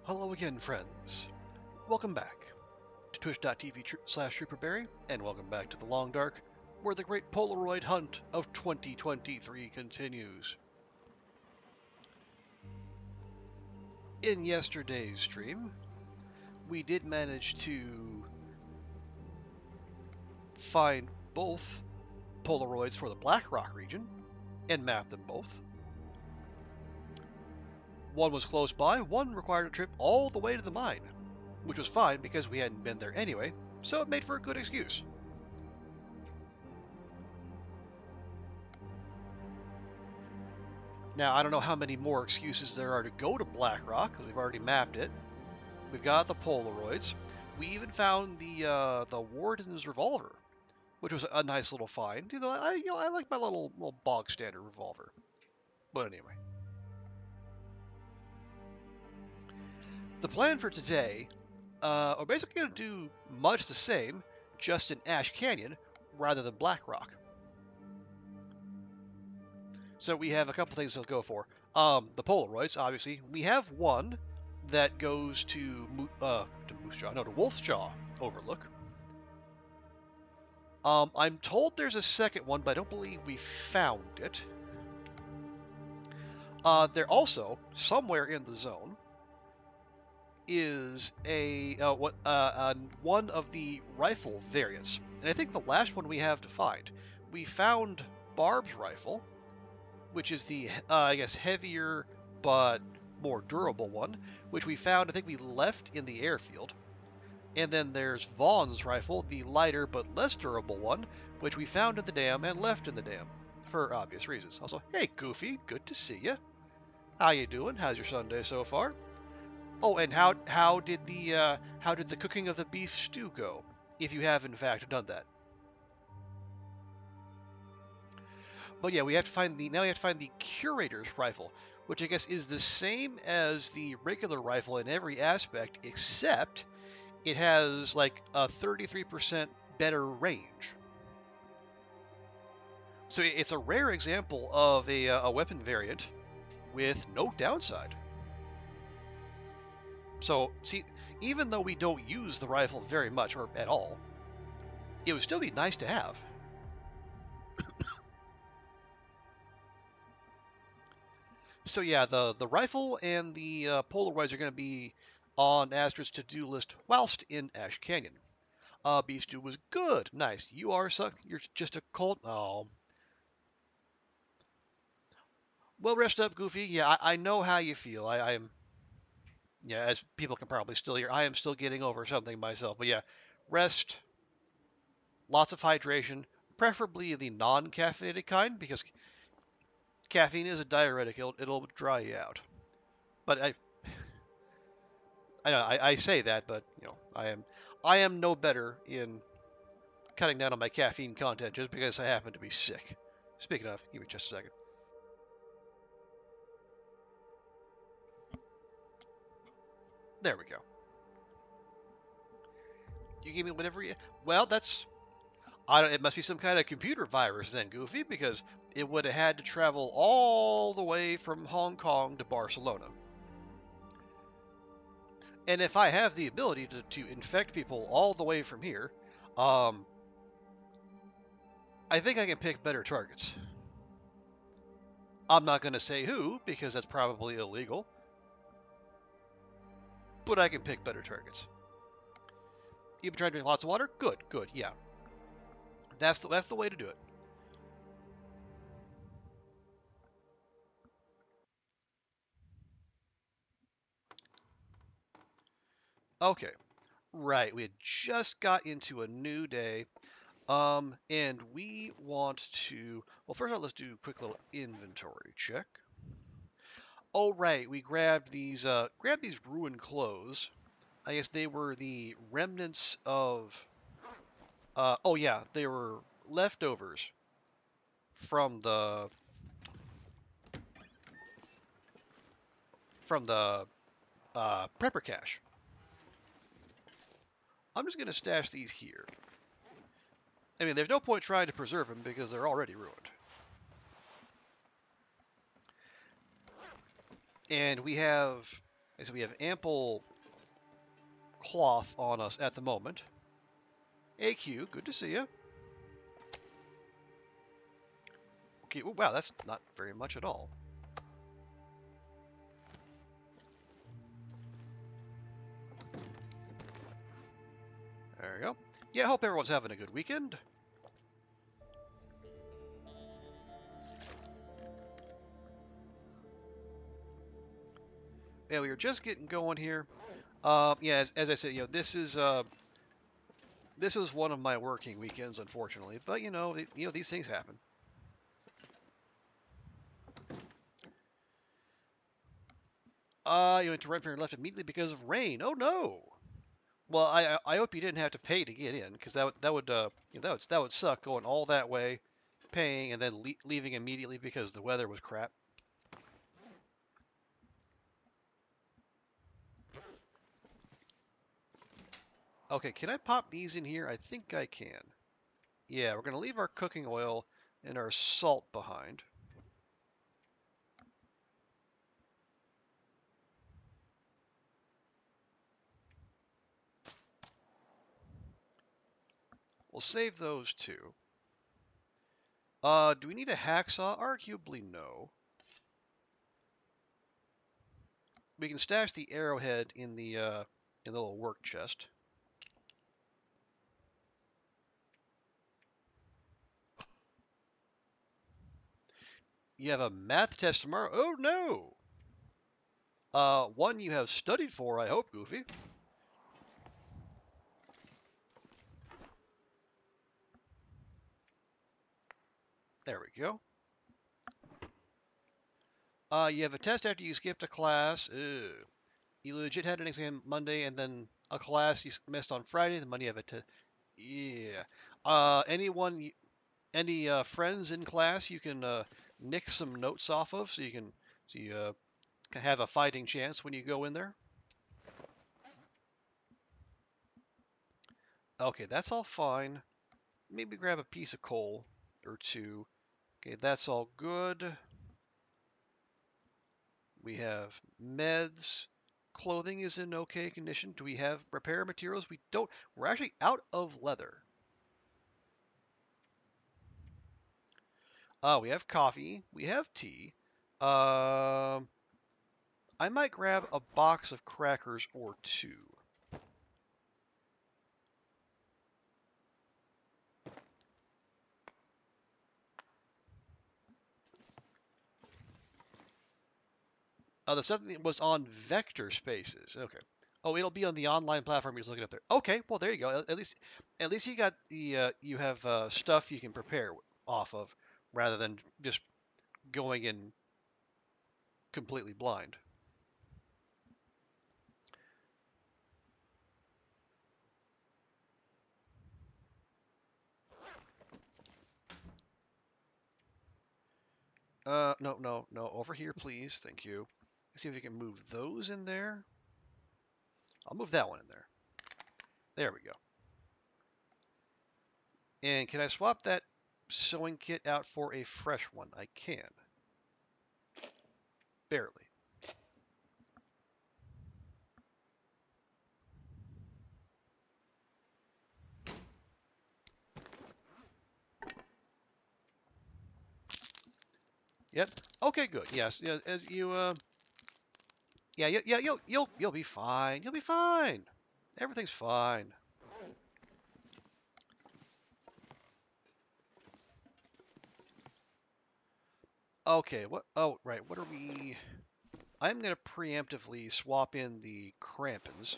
Hello again, friends. Welcome back to twitch.tv/SuperBerry, and welcome back to the Long Dark, where the great Polaroid hunt of 2023 continues. In yesterday's stream, we did manage to find both Polaroids for the Black Rock region and map them both. One was close by, one required a trip all the way to the mine, which was fine because we hadn't been there anyway, so it made for a good excuse. Now, I don't know how many more excuses there are to go to Blackrock, because we've already mapped it. We've got the Polaroids. We even found the Warden's revolver, which was a nice little find. I like my little bog standard revolver. But anyway, the plan for today, we're basically going to do much the same, just in Ash Canyon rather than Blackrock. So we have a couple things to go for. The Polaroids, obviously. We have one that goes to Wolf's Jaw Overlook. I'm told there's a second one, but I don't believe we found it. There also, somewhere in the zone, is one of the rifle variants. And I think the last one we have to find. We found Barb's rifle, which is the, I guess, heavier but more durable one, which we found, I think we left in the airfield. And then there's Vaughn's rifle, the lighter but less durable one, which we found in the dam and left in the dam, for obvious reasons. Also, hey Goofy, good to see you. How you doing? How's your Sunday so far? Oh, and how did the cooking of the beef stew go, if you have in fact done that? But yeah, we have to find the curator's rifle, which I guess is the same as the regular rifle in every aspect, except it has like a 33% better range. So it's a rare example of a weapon variant with no downside. So see, even though we don't use the rifle very much or at all, it would still be nice to have. So yeah, the rifle and the Polaroids are going to be on Astrid's to-do list whilst in Ash Canyon. Beef stew was good. Nice. You're just a cold. Oh. Well, rest up, Goofy. Yeah, I know how you feel. I am. Yeah, as people can probably still hear, I am still getting over something myself. But yeah, rest, lots of hydration, preferably the non-caffeinated kind, because caffeine is a diuretic. It'll dry you out. But I know I say that, but I am no better in cutting down on my caffeine content just because I happen to be sick. Speaking of, give me just a second. There we go. You give me whatever you. Well, it must be some kind of computer virus then, Goofy, because it would have had to travel all the way from Hong Kong to Barcelona. And if I have the ability to infect people all the way from here, I think I can pick better targets. I'm not going to say who, because that's probably illegal, but I can pick better targets. You've been trying to drink lots of water? Good, yeah. That's the way to do it. Okay, right. We had just got into a new day, and we want to. Well, first of all, let's do a quick little inventory check. Oh, right. We grabbed these ruined clothes. I guess they were the remnants of. Oh yeah, they were leftovers from the prepper cache. I'm just gonna stash these here. I mean, there's no point trying to preserve them because they're already ruined. And we have So we have ample cloth on us at the moment. AQ, good to see you. Okay, well, wow, that's not very much at all. There we go. Yeah, I hope everyone's having a good weekend. Yeah, we were just getting going here. Yeah, as I said, this was one of my working weekends, unfortunately. But these things happen. You went to Renfrew and left immediately because of rain. Oh no. Well, I hope you didn't have to pay to get in, because that would suck going all that way, paying and then leaving immediately because the weather was crap. Okay, can I pop these in here? I think I can. Yeah, we're gonna leave our cooking oil and our salt behind. We'll save those two. Do we need a hacksaw? Arguably no. We can stash the arrowhead in the little work chest. You have a math test tomorrow? Oh no! One you have studied for, I hope, Goofy. There we go. You have a test after you skipped a class. Ew. You legit had an exam Monday and then a class you missed on Friday. The Monday you have a test. Yeah. Any friends in class you can nick some notes off of so you can have a fighting chance when you go in there? Okay, that's all fine. Maybe grab a piece of coal or two. Okay, that's all good. We have meds. Clothing is in okay condition. Do we have repair materials? We don't. We're actually out of leather. We have coffee. We have tea. Um, I might grab a box of crackers or two. The stuff that was on vector spaces. Okay. Oh, it'll be on the online platform you're looking up there. Okay, well there you go. At least you got the you have stuff you can prepare off of rather than just going in completely blind. No, no, no. Over here, please. Thank you. Let's see if we can move those in there. I'll move that one in there. There we go. And can I swap that sewing kit out for a fresh one? I can. Barely. Yep. Okay, good. Yes, yeah, as you yeah, you'll be fine. You'll be fine. Everything's fine. Okay, what oh right, what are we I'm gonna preemptively swap in the crampons.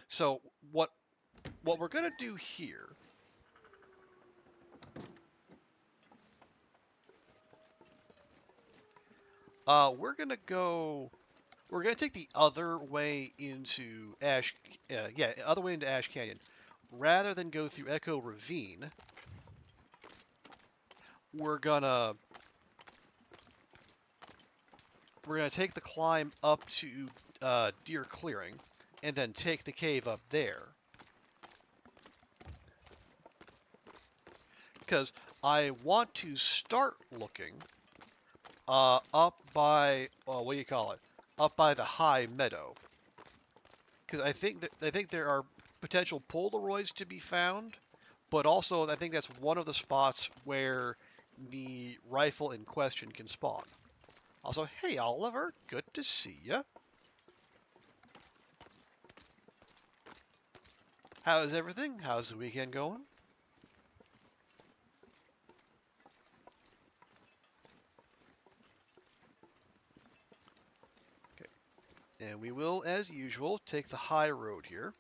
So what we're gonna do here we're gonna take the other way into other way into Ash Canyon. Rather than go through Echo Ravine, we're gonna take the climb up to Deer Clearing, and then take the cave up there. Because I want to start looking up by, what do you call it? Up by the high meadow. Because I think there are potential Polaroids to be found, but also I think that's one of the spots where the rifle in question can spawn. Also, hey Oliver, good to see ya. How's everything? How's the weekend going? Okay, and we will, as usual, take the high road here.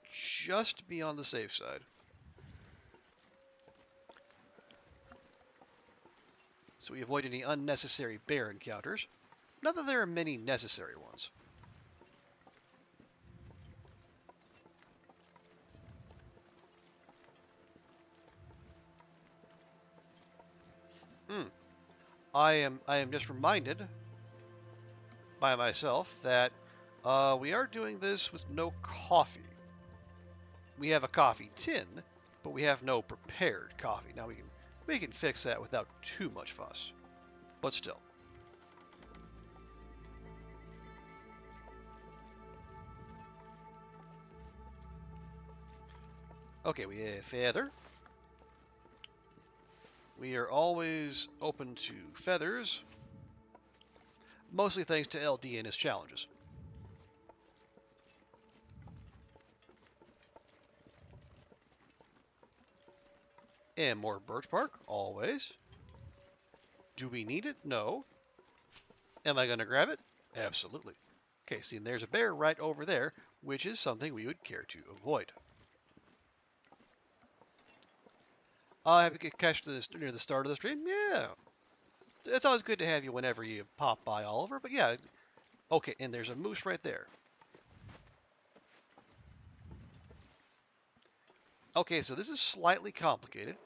Just to be on the safe side. So we avoid any unnecessary bear encounters. Not that there are many necessary ones. Hmm. I am just reminded by myself that we are doing this with no coffee. We have a coffee tin, but we have no prepared coffee. Now we can fix that without too much fuss, but still. Okay, we have feather. We are always open to feathers, mostly thanks to LD and his challenges. And more birch bark, always. Do we need it? No. Am I going to grab it? Absolutely. Okay, see, and there's a bear right over there, which is something we would care to avoid. Have you get catch this near the start of the stream? Yeah. It's always good to have you whenever you pop by, Oliver. But yeah, okay, and there's a moose right there. Okay, so this is slightly complicated.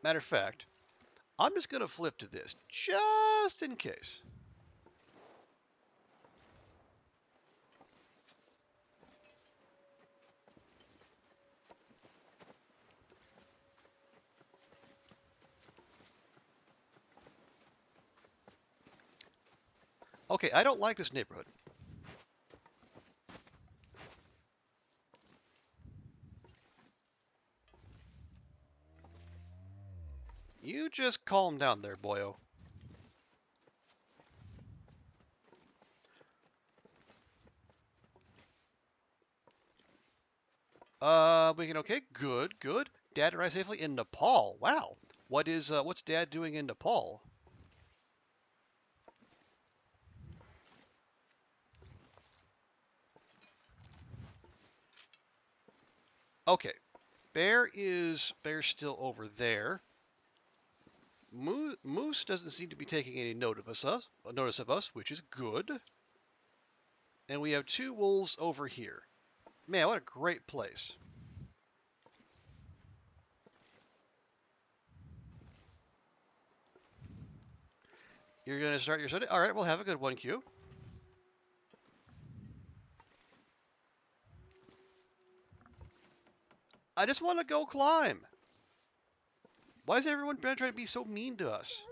Matter of fact, I'm just going to flip to this, just in case. Okay, I don't like this neighborhood. You just calm down there, boyo. We can, okay, good, good. Dad arrived safely in Nepal. Wow. What's Dad doing in Nepal? Okay, Bear's still over there. Moose doesn't seem to be taking any notice of us, which is good. And we have two wolves over here. Man, what a great place. You're going to start your Sunday? All right, we'll have a good one, Q. I just want to go climb. Why is everyone trying to be so mean to us?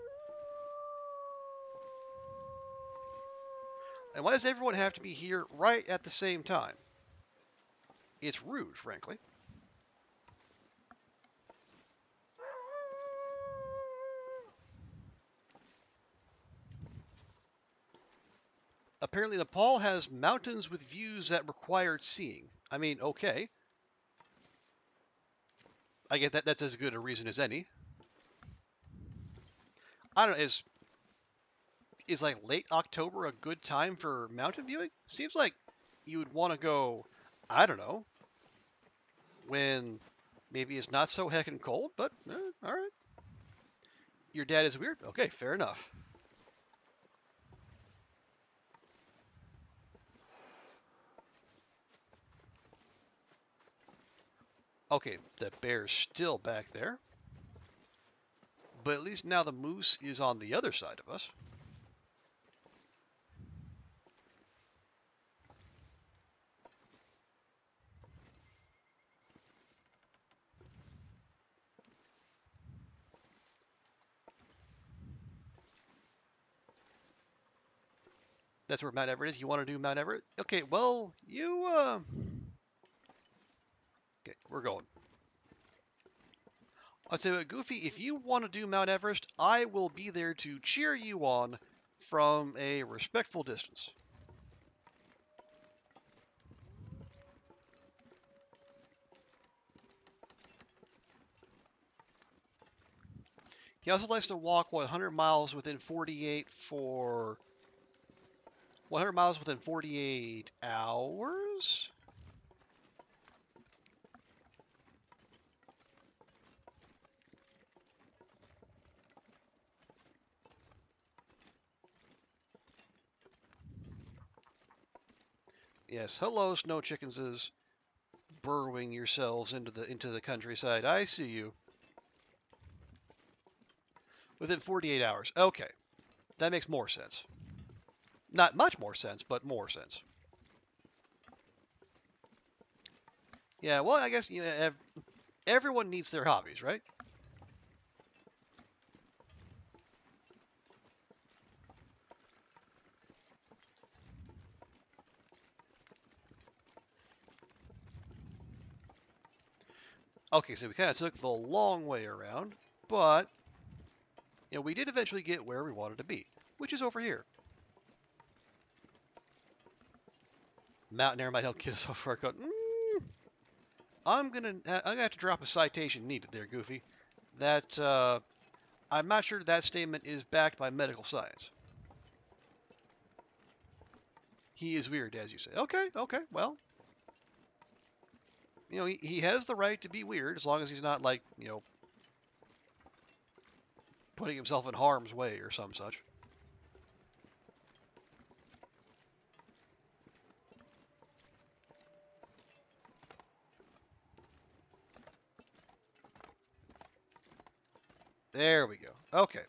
And why does everyone have to be here right at the same time? It's rude, frankly. Apparently, Nepal has mountains with views that required seeing. I mean, okay. I get that's as good a reason as any. I don't know, is like late October a good time for mountain viewing? Seems like you would want to go, I don't know, when maybe it's not so heckin' cold, but all right. Your dad is weird? Okay, fair enough. Okay, the bear's still back there. But at least now the moose is on the other side of us. That's where Mount Everett is. You want to do Mount Everett? Okay, well, you, okay, we're going. I'll tell you what, Goofy, if you want to do Mount Everest, I will be there to cheer you on from a respectful distance. He also likes to walk 100 miles within 100 miles within 48 hours? Yes, hello, snow chickenses, burrowing yourselves into the countryside. I see you. Within 48 hours. Okay, that makes more sense. Not much more sense, but more sense. Yeah, well, I guess everyone needs their hobbies, right? Okay, so we kind of took the long way around, but we did eventually get where we wanted to be, which is over here. Mountain air might help get us off our coat. I'm gonna have to drop a citation needed there, Goofy. That I'm not sure that statement is backed by medical science. He is weird, as you say. Okay, okay, well, he has the right to be weird as long as he's not like putting himself in harm's way or some such. There we go. Okay.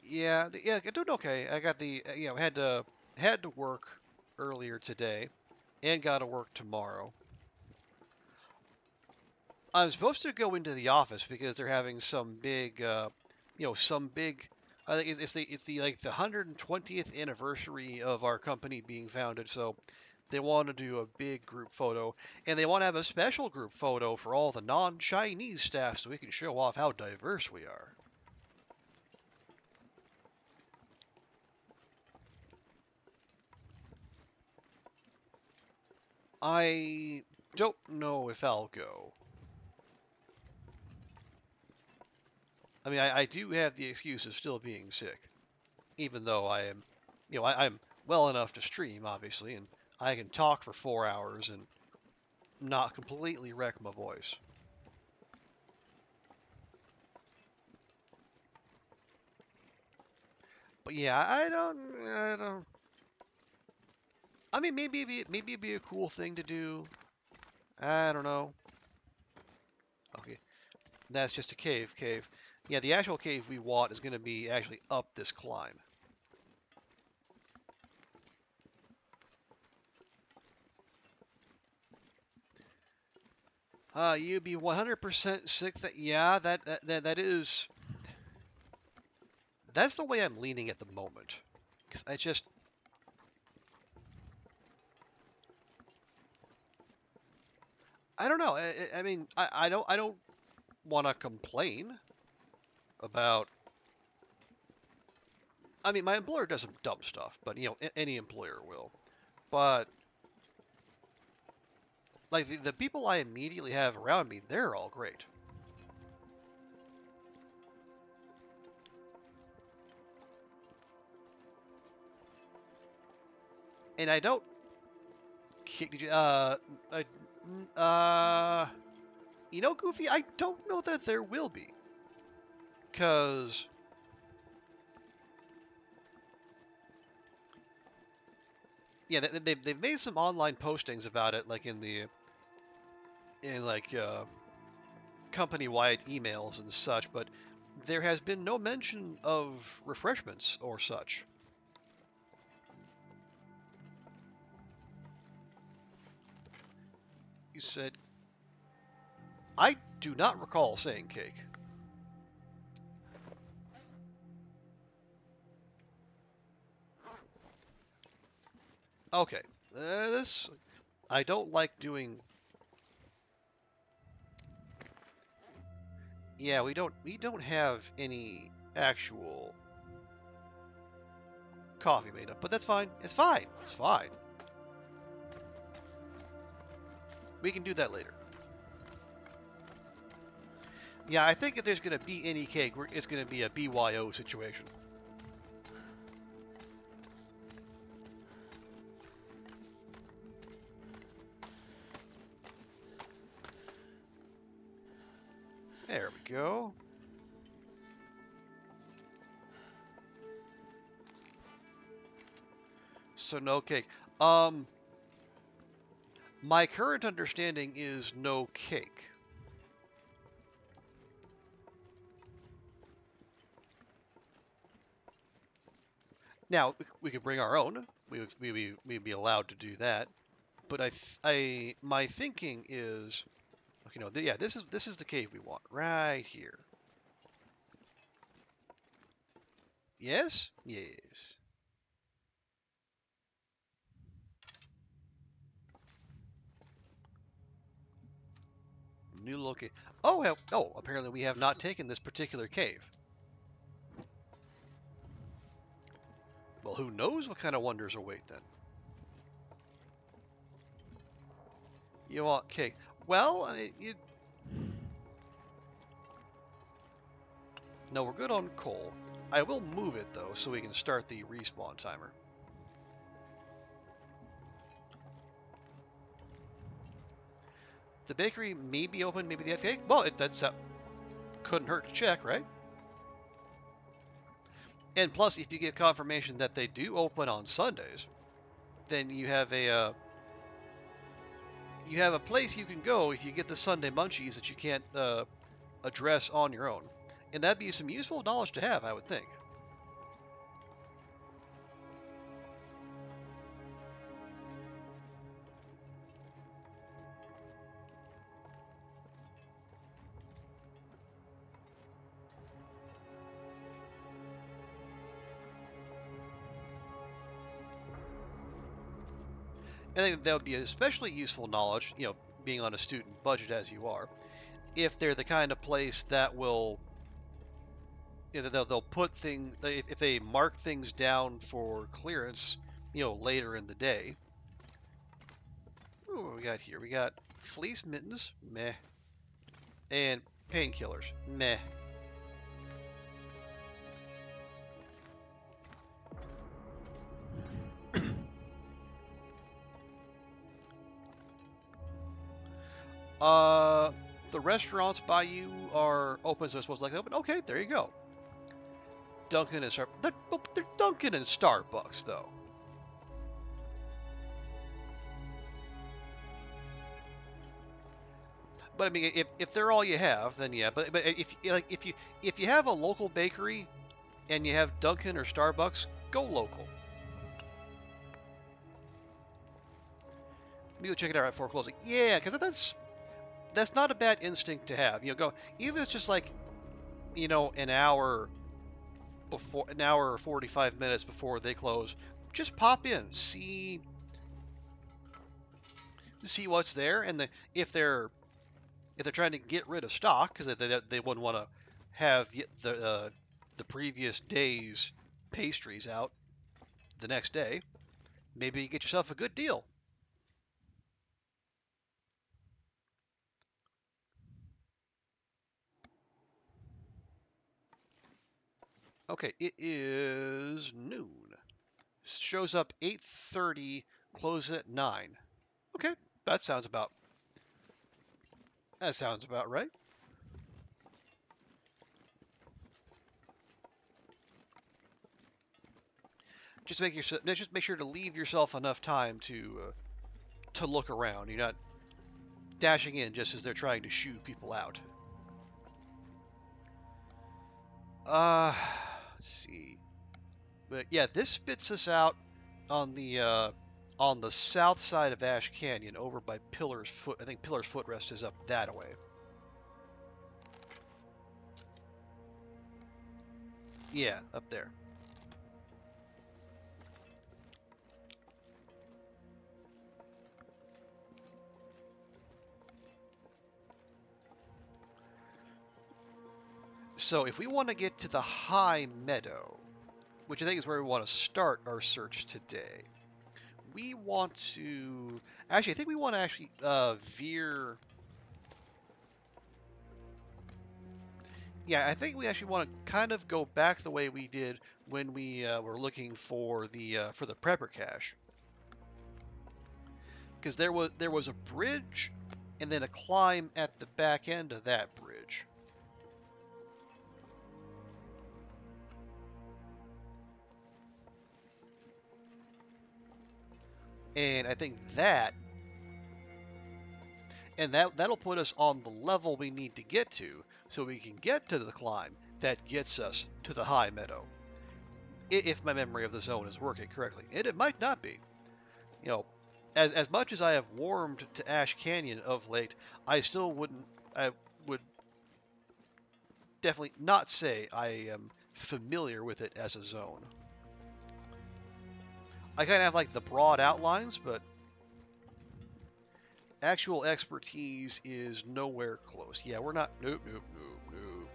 Yeah, yeah, doing okay. I got the had to work earlier today, and got to work tomorrow. I'm supposed to go into the office because they're having some big, some big. I think it's the like the 120th anniversary of our company being founded, so they want to do a big group photo, and they want to have a special group photo for all the non-Chinese staff so we can show off how diverse we are. I don't know if I'll go. I mean, I do have the excuse of still being sick, even though I am, I'm well enough to stream, obviously, and I can talk for 4 hours and not completely wreck my voice. But yeah, I don't. I mean, maybe it'd be a cool thing to do. I don't know. Okay, that's just a cave. Yeah, the actual cave we want is going to be actually up this climb. You'd be 100% sick. Yeah, that is. That's the way I'm leaning at the moment. Because I don't know. I mean, I don't want to complain about. I mean, my employer does some dumb stuff, but any employer will. But like the people I immediately have around me, they're all great. And I don't. Did you? Uh, Goofy, I don't know that there will be, cause yeah, they've made some online postings about it, like in like company-wide emails and such, but there has been no mention of refreshments or such. You said... I do not recall saying cake. Okay. This... I don't like doing... Yeah, we don't have any actual coffee made up, but that's fine. It's fine. It's fine. We can do that later. Yeah, I think if there's going to be any cake, it's going to be a BYO situation. There we go. So no cake. My current understanding is no cake. Now we could bring our own. We'd be allowed to do that. But my thinking is, okay, no, yeah, this is the cave we want right here. Yes, yes. New location. Oh, hell, oh, apparently we have not taken this particular cave. Well, who knows what kind of wonders await then? You want cake? Well, no, we're good on coal. I will move it though, so we can start the respawn timer. The bakery may be open, maybe the FA. Well, that couldn't hurt to check, right? And plus, if you get confirmation that they do open on Sundays, then you have a place you can go if you get the Sunday munchies that you can't address on your own, and that'd be some useful knowledge to have, I would think. I think that would be especially useful knowledge, you know, being on a student budget as you are, if they're the kind of place that will, you know, they'll put things, if they mark things down for clearance, you know, later in the day. Ooh, what we got here? We got fleece mittens, meh, and painkillers, meh. The restaurants by you are open, so it's supposed to like open. Okay, there you go. Dunkin' and they're Dunkin' and Starbucks though. But I mean, if they're all you have, then yeah. But if you have a local bakery and you have Dunkin' or Starbucks, go local. Maybe we'll check it out right before closing. Yeah, because that's not a bad instinct to have. You know, go even if it's just like, you know, an hour or 45 minutes before they close. Just pop in, see what's there, and if they're trying to get rid of stock because they wouldn't want to have the previous day's pastries out the next day, maybe you get yourself a good deal. Okay, it is noon. Shows up 8:30, closes at 9. Okay, that sounds about right. Just make sure to leave yourself enough time to look around. You're not dashing in just as they're trying to shoo people out. Let's see. But yeah, this spits us out on the on the south side of Ash Canyon, over by Pillar's Foot. I think Pillar's Footrest is up that way. Yeah, up there. So if we want to get to the high meadow, which I think is where we want to start our search today, we want to... Actually, I think we want to actually veer... Yeah, I think we actually want to kind of go back the way we did when we were looking for the prepper cache. Because there was a bridge and then a climb at the back end of that bridge. And I think that'll put us on the level we need to get to, so we can get to the climb that gets us to the high meadow. If my memory of the zone is working correctly. And it might not be. You know, as much as I have warmed to Ash Canyon of late, I would definitely not say I am familiar with it as a zone. I kind of have like the broad outlines, but actual expertise is nowhere close. Yeah, we're not. Nope, nope, nope, nope.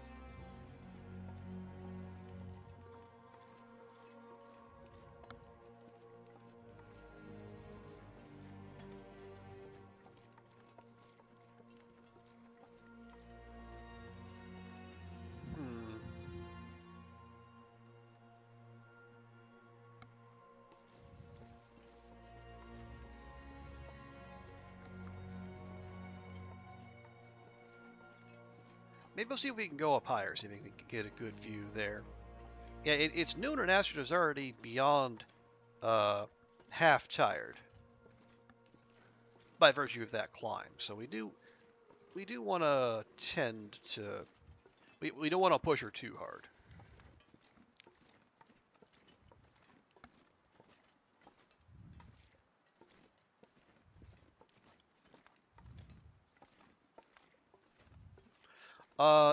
Maybe we'll see if we can go up higher, see if we can get a good view there. Yeah, it's noon and Astrid is already beyond half tired by virtue of that climb. So we do want to tend to... We don't want to push her too hard.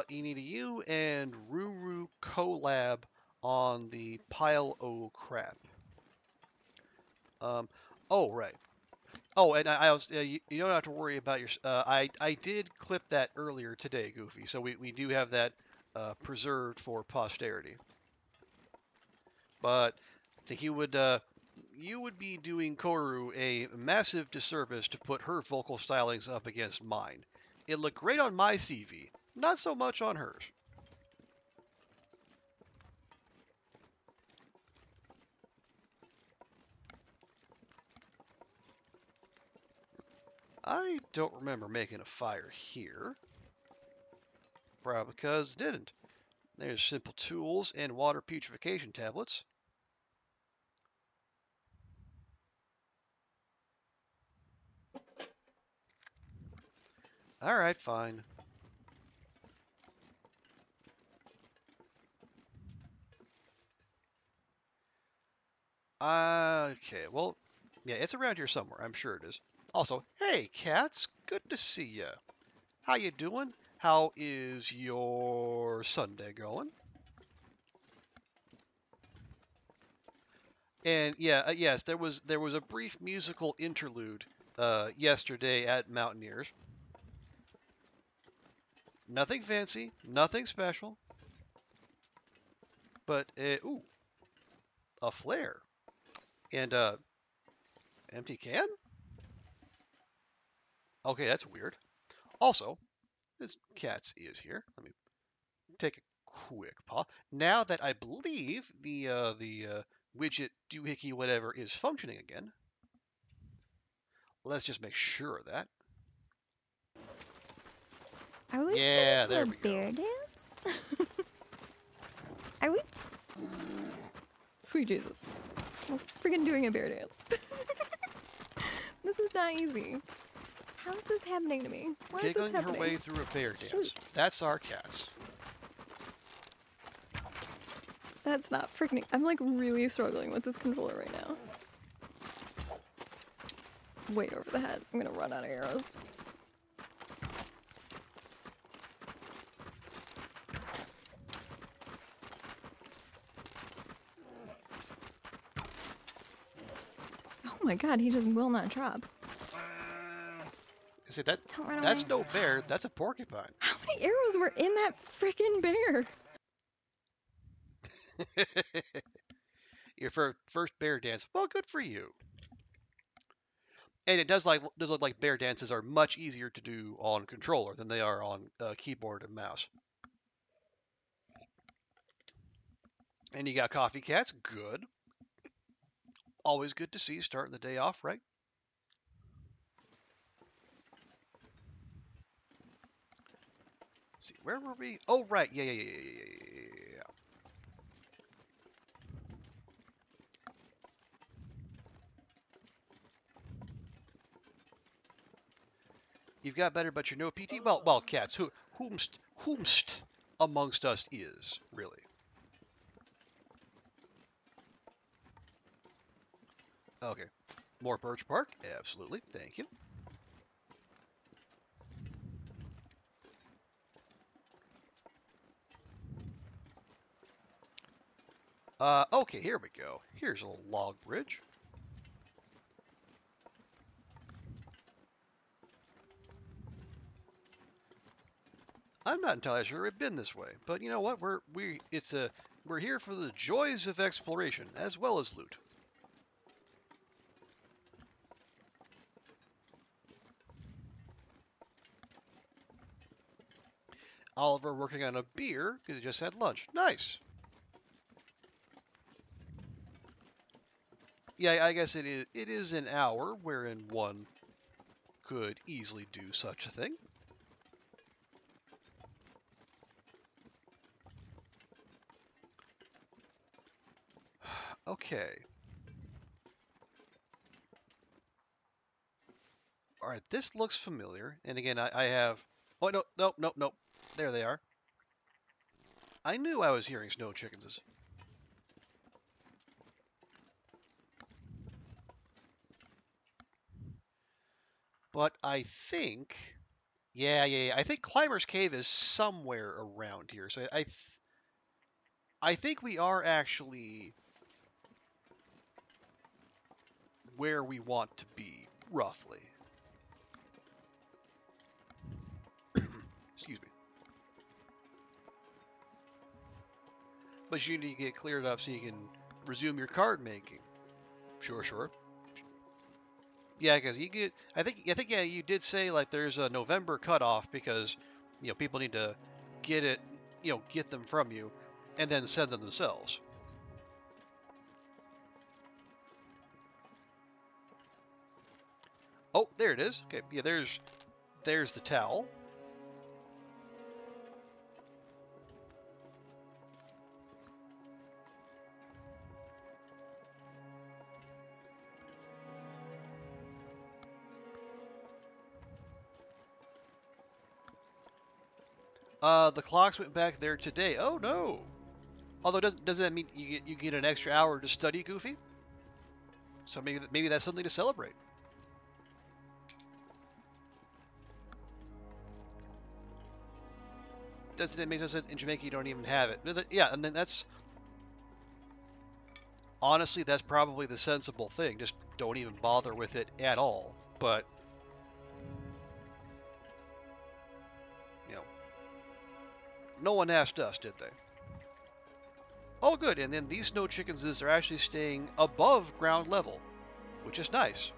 You and Ruru collab on the pile o' crap. Oh, right. Oh, and I was, you don't have to worry about your, I did clip that earlier today, Goofy, so we do have that preserved for posterity. But I think you would be doing Koru a massive disservice to put her vocal stylings up against mine. It looked great on my CV, not so much on hers. I don't remember making a fire here. Probably because it didn't. There's simple tools and water putrefaction tablets. Alright, fine. Okay, well, yeah, it's around here somewhere. I'm sure it is. Also, hey, cats, good to see ya. How you doing? How is your Sunday going? And yeah, yes, there was a brief musical interlude yesterday at Mountaineers. Nothing fancy, nothing special, but ooh, a flare and empty can. Okay, that's weird. Also, this cat's is here. Let me take a quick pause. Now that I believe the widget doohickey whatever is functioning again, let's just make sure of that. Are we yeah, there a we bear go. dance? Are we? Sweet Jesus. We're freaking doing a bear dance. This is not easy. How is this happening to me? Why Giggling is this happening? her way through a bear dance. Shoot. That's our cats. That's not freaking... I'm like really struggling with this controller right now. way over the head. I'm gonna run out of arrows. Oh my god, he just will not drop. Is it that? Don't run away. That's no bear. That's a porcupine. How many arrows were in that freaking bear? Your first bear dance. Well, good for you. And it does look like bear dances are much easier to do on controller than they are on keyboard and mouse. And you got coffee cats. Good. Always good to see starting the day off, right? Let's see, where were we? Oh, right. Yeah. You've got better, but you're no PT. Well, cats. Whomst amongst us is really. Okay. More birch bark? Absolutely. Thank you. Okay, here we go. Here's a little log bridge. I'm not entirely sure we've been this way, but you know what? We're here for the joys of exploration as well as loot. Oliver working on a beer because he just had lunch. Nice. Yeah, I guess it is an hour wherein one could easily do such a thing. Okay. All right, this looks familiar. And again, I have... Oh, no. There they are. I knew I was hearing snow chickens. But I think... Yeah. I think Climber's Cave is somewhere around here. So I think we are actually where we want to be, roughly. Excuse me. But you need to get cleared up so you can resume your card making. Sure. Yeah, because you get, I think, yeah, you did say like there's a November cutoff because, people need to get it, get them from you, and then send them themselves. Oh, there it is. Okay, yeah, there's the towel. The clocks went back there today. Oh no. Although doesn't that mean you get an extra hour to study, Goofy? So maybe that's something to celebrate. Doesn't it make no sense? In Jamaica, you don't even have it. Yeah, and then honestly, that's probably the sensible thing. Just don't even bother with it at all. But no one asked us, did they? Oh, good. And then these snow chickens are actually staying above ground level, which is nice.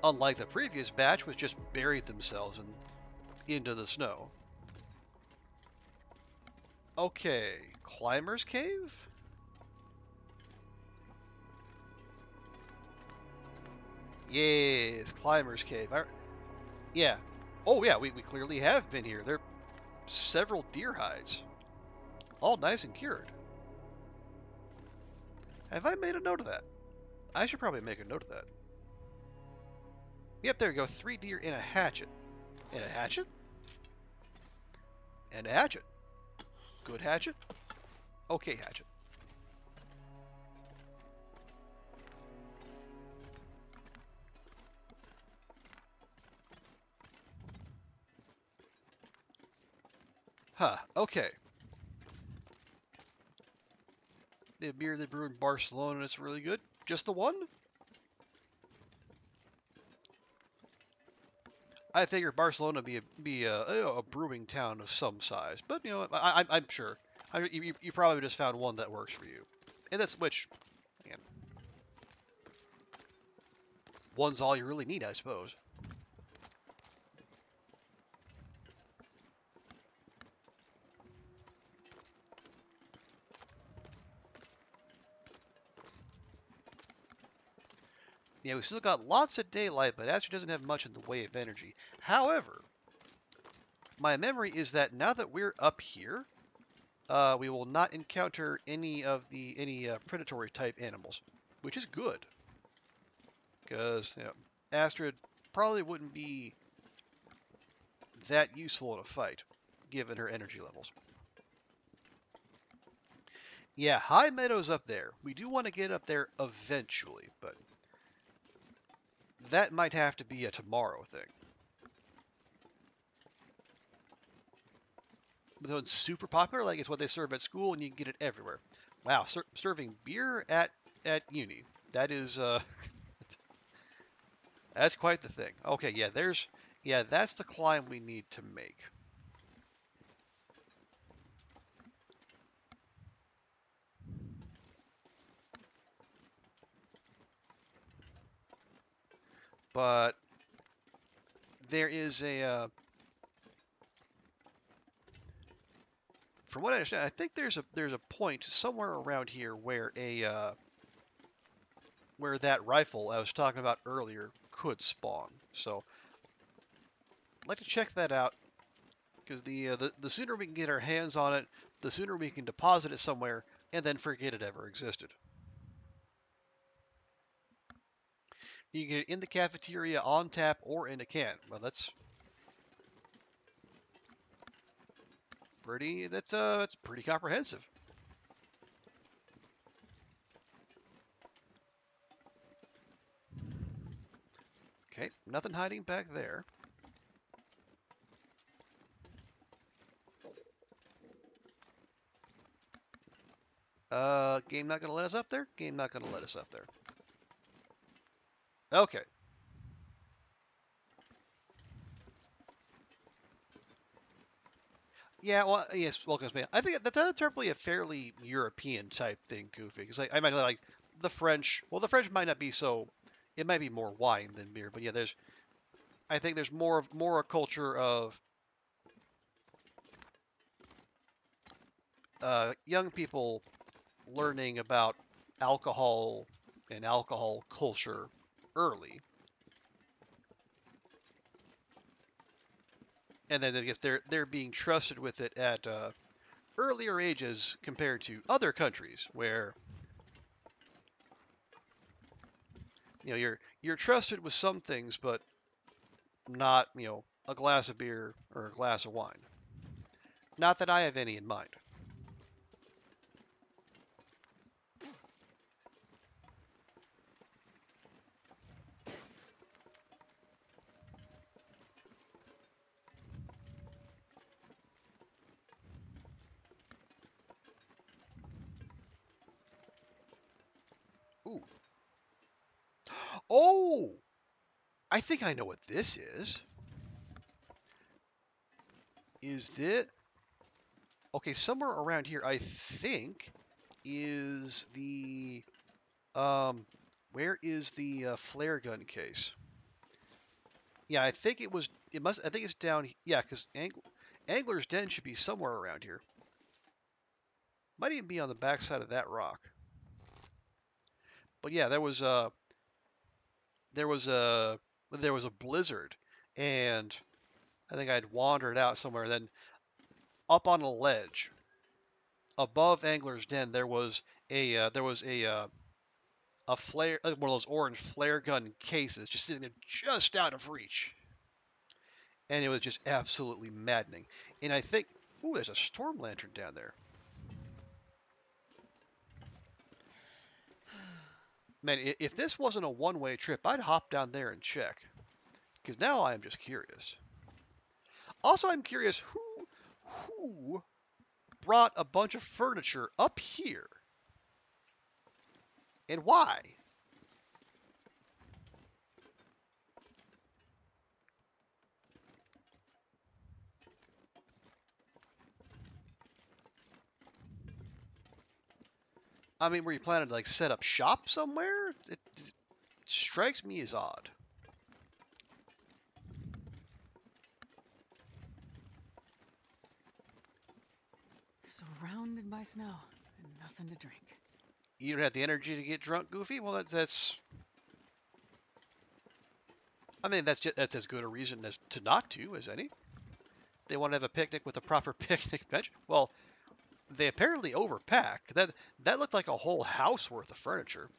Unlike the previous batch, which just buried themselves into the snow. Okay, Climber's Cave? Yes, Climber's Cave. Yeah. Oh, yeah, we clearly have been here. There are several deer hides. All nice and cured. Have I made a note of that? I should probably make a note of that. Yep, there we go. 3 deer and a hatchet. And a hatchet? And a hatchet. Good hatchet. Okay, hatchet. Huh, okay. The beer they brew in Barcelona is really good. Just the one? I figured Barcelona be a brewing town of some size, but you know I'm sure you probably just found one that works for you, and that's which, man, one's all you really need, I suppose. Yeah, we still got lots of daylight, but Astrid doesn't have much in the way of energy. However, my memory is that now that we're up here, we will not encounter any predatory type animals, which is good, because you know, Astrid probably wouldn't be that useful in a fight, given her energy levels. Yeah, high meadows up there. We do want to get up there eventually, but that might have to be a tomorrow thing. But it's super popular, like it's what they serve at school, and you can get it everywhere. Wow, serving beer at uni. That is that's quite the thing. Okay, yeah, that's the climb we need to make. But there is from what I understand, I think there's a point somewhere around here where where that rifle I was talking about earlier could spawn. So I'd like to check that out because the sooner we can get our hands on it, the sooner we can deposit it somewhere and then forget it ever existed. You can get it in the cafeteria, on tap, or in a can. Well, that's that's pretty comprehensive. Okay, nothing hiding back there. Game not gonna let us up there? Game not gonna let us up there. Okay. Yeah, well, yes, welcome to me. I think that's probably a fairly European type thing, Goofy. Because I might like the French. Well, the French might not be so. It might be more wine than beer, but yeah, I think there's more a culture of young people learning about alcohol and alcohol culture early, and then I guess they're being trusted with it at earlier ages compared to other countries where you know you're trusted with some things, but not a glass of beer or a glass of wine. Not that I have any in mind. Ooh. Oh, I think I know what this is. Is this okay? Somewhere around here, I think, is the where is the flare gun case? Yeah, I think it was. It must. I think it's down. Yeah, because Angler's Den should be somewhere around here. Might even be on the backside of that rock. But yeah, there was a there was a blizzard, and I think I'd wandered out somewhere. Then up on a ledge above Angler's Den, there was a flare, one of those orange flare gun cases, just sitting there, just out of reach, and it was just absolutely maddening. And I think, ooh, there's a storm lantern down there. Man, if this wasn't a one-way trip, I'd hop down there and check. Because now I am just curious. Also, I'm curious Who brought a bunch of furniture up here? And why? I mean, were you planning to like set up shop somewhere? It strikes me as odd. Surrounded by snow and nothing to drink. You don't have the energy to get drunk, Goofy? Well, that's. I mean, that's as good a reason as to not to as any. They want to have a picnic with a proper picnic bench. Well, they apparently overpack. That looked like a whole house worth of furniture.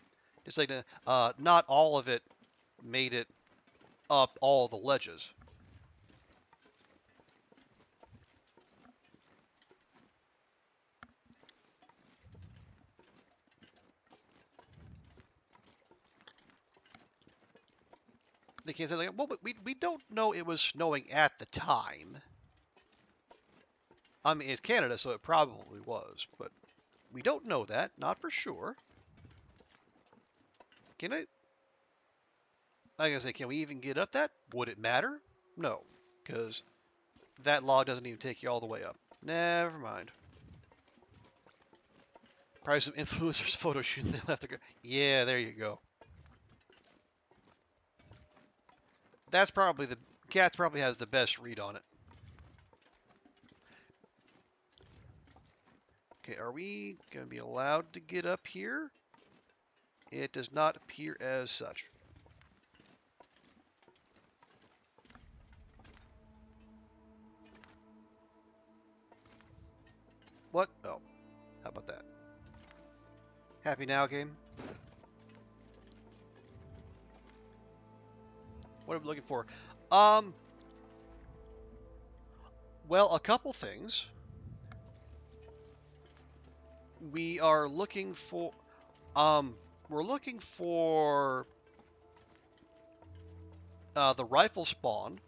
It's like not all of it made it up all the ledges. They can't say like, well, but we don't know it was snowing at the time. I mean, it's Canada, so it probably was, but we don't know that, not for sure. Can I? Like I say, can we even get up that? Would it matter? No, because that log doesn't even take you all the way up. Never mind. Probably some influencers photo shooting. They left. Yeah, there you go. That's probably the Cats probably has the best read on it. Okay, are we going to be allowed to get up here? It does not appear as such. What? Oh, how about that? Happy now, game? What are we looking for? Well, a couple things. We are looking for, we're looking for the rifle spawn.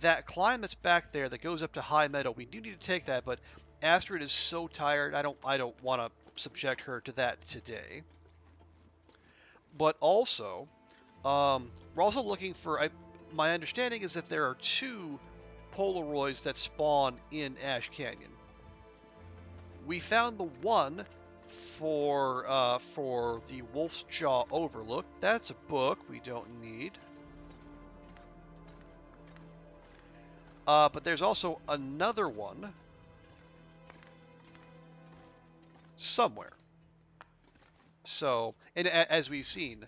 That climb that's back there that goes up to High Meadow. We do need to take that, but Astrid is so tired. I don't want to subject her to that today. But also, we're also looking for. My understanding is that there are 2 Polaroids that spawn in Ash Canyon. We found the one for the Wolf's Jaw Overlook. That's a book we don't need. But there's also another one somewhere. So, and as we've seen,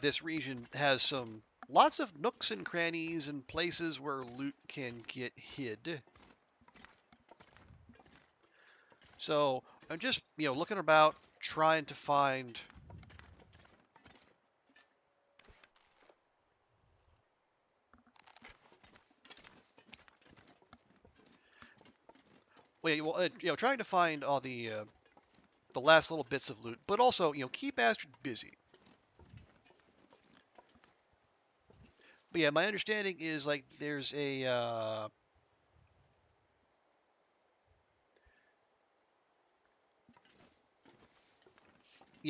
this region has lots of nooks and crannies and places where loot can get hid. So I'm just looking about, trying to find. Well, trying to find all the last little bits of loot, but also keep Astrid busy. But yeah, my understanding is like there's a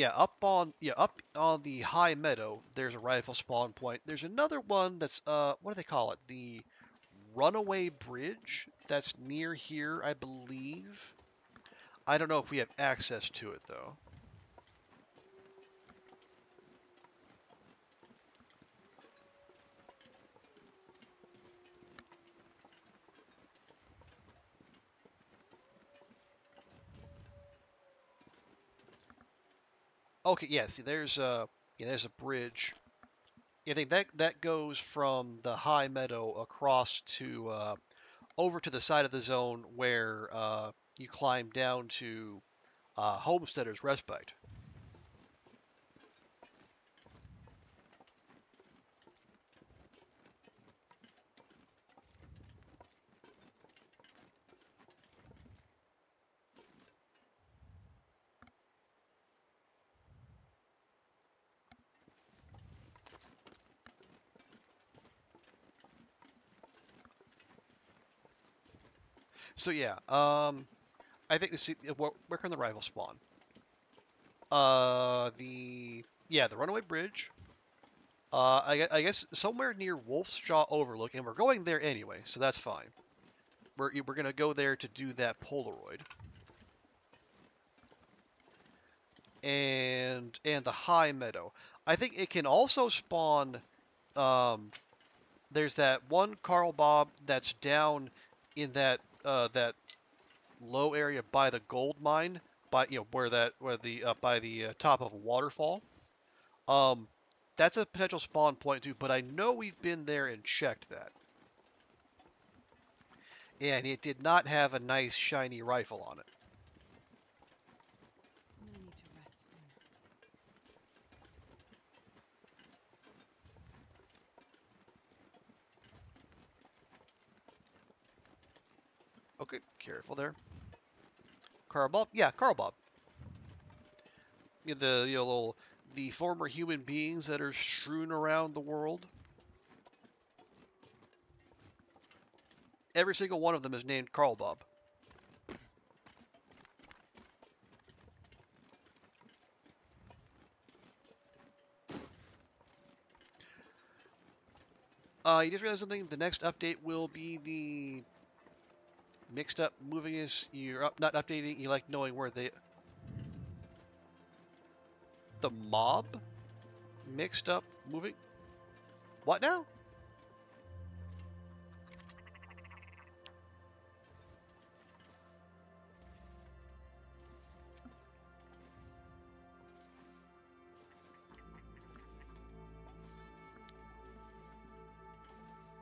up on the High Meadow, there's a rifle spawn point. There's another one that's what do they call it? The Runaway Bridge that's near here, I believe. I don't know if we have access to it though. Okay, yeah, see there's a bridge. I think that goes from the High Meadow across to over to the side of the zone where you climb down to Homesteader's Respite. So yeah, I think this where can the rival spawn? The runaway bridge. I guess somewhere near Wolf's Jaw Overlook, and we're going there anyway, so that's fine. We're gonna go there to do that Polaroid, and the High Meadow. I think it can also spawn. There's that one Carl Bob that's down in that low area by the gold mine, by where the by the top of a waterfall. Um, that's a potential spawn point too, but I know we've been there and checked that. And it did not have a nice shiny rifle on it. I'm gonna need to rest soon. Okay, careful there. Carl Bob? Yeah, Carl Bob. The former human beings that are strewn around the world. Every single one of them is named Carl Bob. You just realized something. The next update will be the mixed up moving is you're not updating. You like knowing where the mob mixed up moving. What now?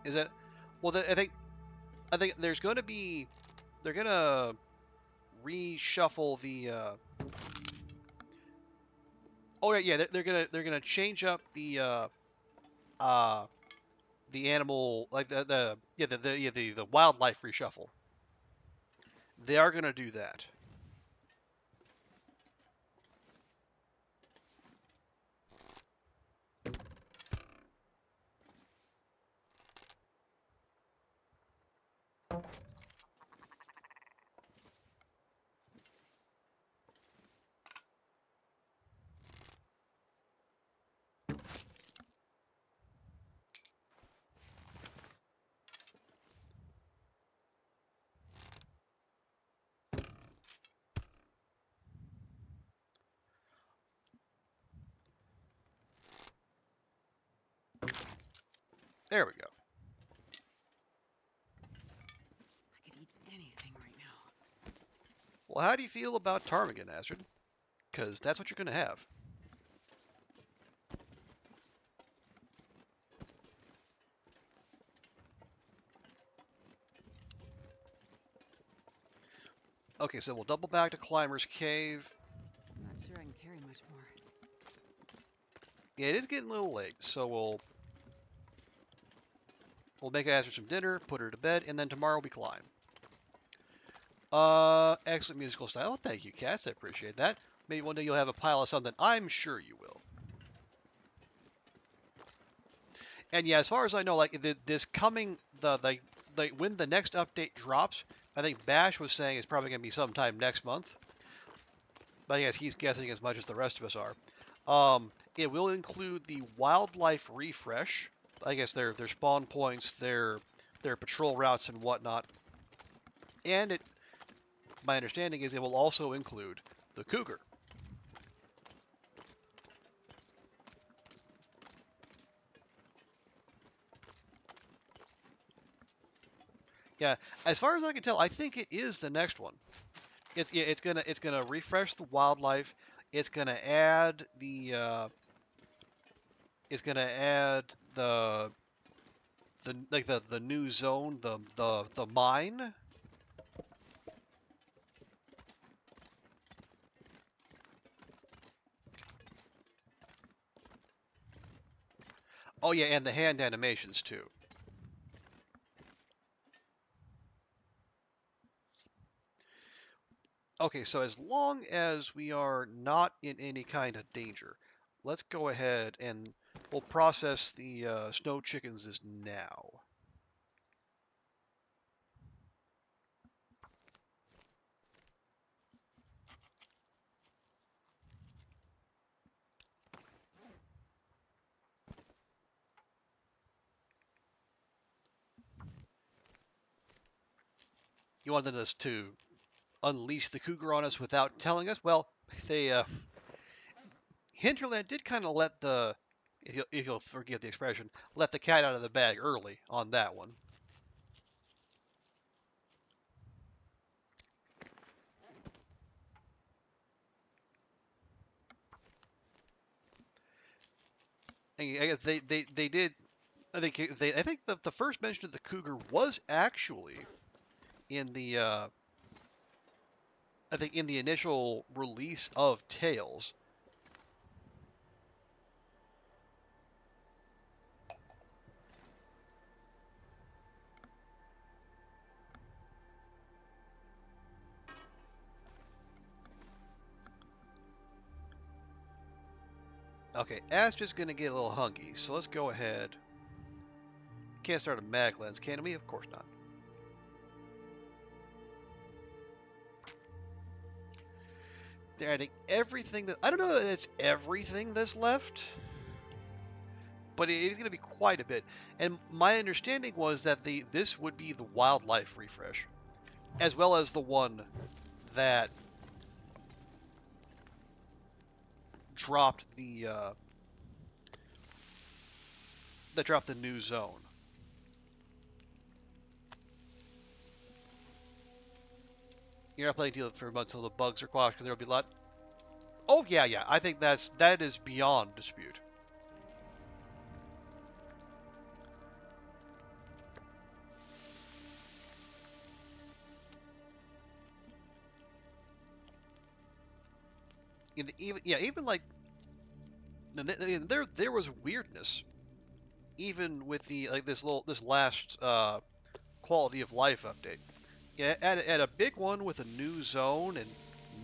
Is that? Well, I think there's going to be they're going to reshuffle the. Oh yeah, they're gonna change up uh the animal like the wildlife reshuffle. They are gonna do that. There we go. I could eat anything right now. Well, how do you feel about ptarmigan, Astrid? Because that's what you're gonna have. Okay, so we'll double back to Climber's Cave. I'm not sure I can carry much more. Yeah, it is getting a little late, so we'll make Astrid some dinner, put her to bed, and then tomorrow we climb. Excellent musical style. Well, thank you, Cass. I appreciate that. Maybe one day you'll have a pile of something. I'm sure you will. And yeah, as far as I know, like this coming when the next update drops, I think Bash was saying it's probably going to be sometime next month. But I guess he's guessing as much as the rest of us are. It will include the wildlife refresh. I guess their spawn points, their patrol routes and whatnot. And my understanding is it will also include the cougar. Yeah, as far as I can tell, I think it is the next one. It's gonna refresh the wildlife. It's gonna add the new zone, the mine. Oh yeah, and the hand animations too. Okay, so as long as we are not in any kind of danger, let's go ahead and we'll process the snow chickens now. You wanted us to unleash the cougar on us without telling us? Well, they Hinterland did kind of let the, if you'll forgive the expression, let the cat out of the bag early on that one. And I guess they did. I think the first mention of the cougar was actually in the I think in the initial release of Tales. Okay, Astri's gonna get a little hungry, so let's go ahead. Can't start a mag lens, can we? Of course not. They're adding everything that I don't know that it's everything that's left, but it is going to be quite a bit. And my understanding was that this would be the wildlife refresh, as well as the one that dropped the new zone. You're not playing deal for months until the bugs are quashed because there'll be a lot. Oh yeah. I think that is beyond dispute. Even like there was weirdness even with the this last quality of life update. Yeah, at a big one with a new zone and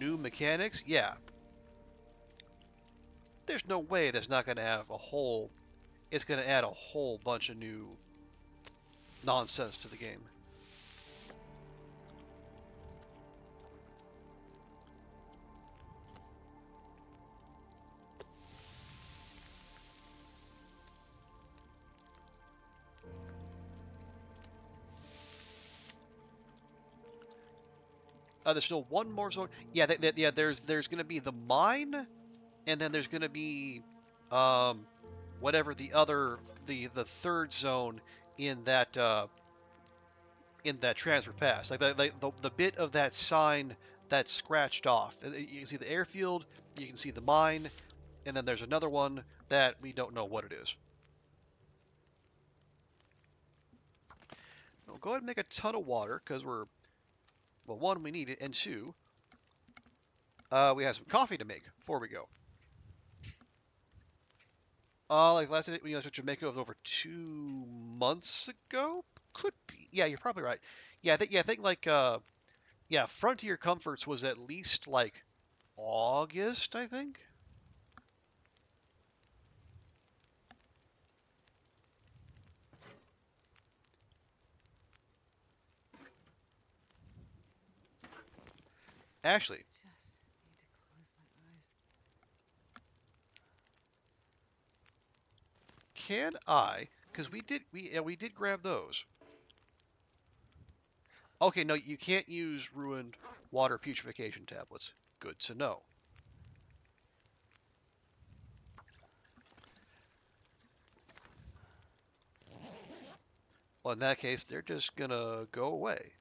new mechanics, yeah. There's no way that's not going to have a whole. It's going to add a whole bunch of new nonsense to the game. There's still one more zone. Yeah, there's going to be the mine, and then there's going to be whatever the third zone in that transfer pass. Like the bit of that sign that's scratched off. You can see the airfield, you can see the mine, and then there's another one that we don't know what it is. We'll go ahead and make a ton of water because we're, well, one, we need it, and two, we have some coffee to make before we go. Like last time we went to Jamaica was over 2 months ago. Could be. Yeah, you're probably right. I think like Frontier Comforts was at least like August, I think. Actually, Just need to close my eyes. can I? Because we did grab those. Okay, no, you can't use ruined water putrefaction tablets. Good to know. Well, in that case, they're just gonna go away.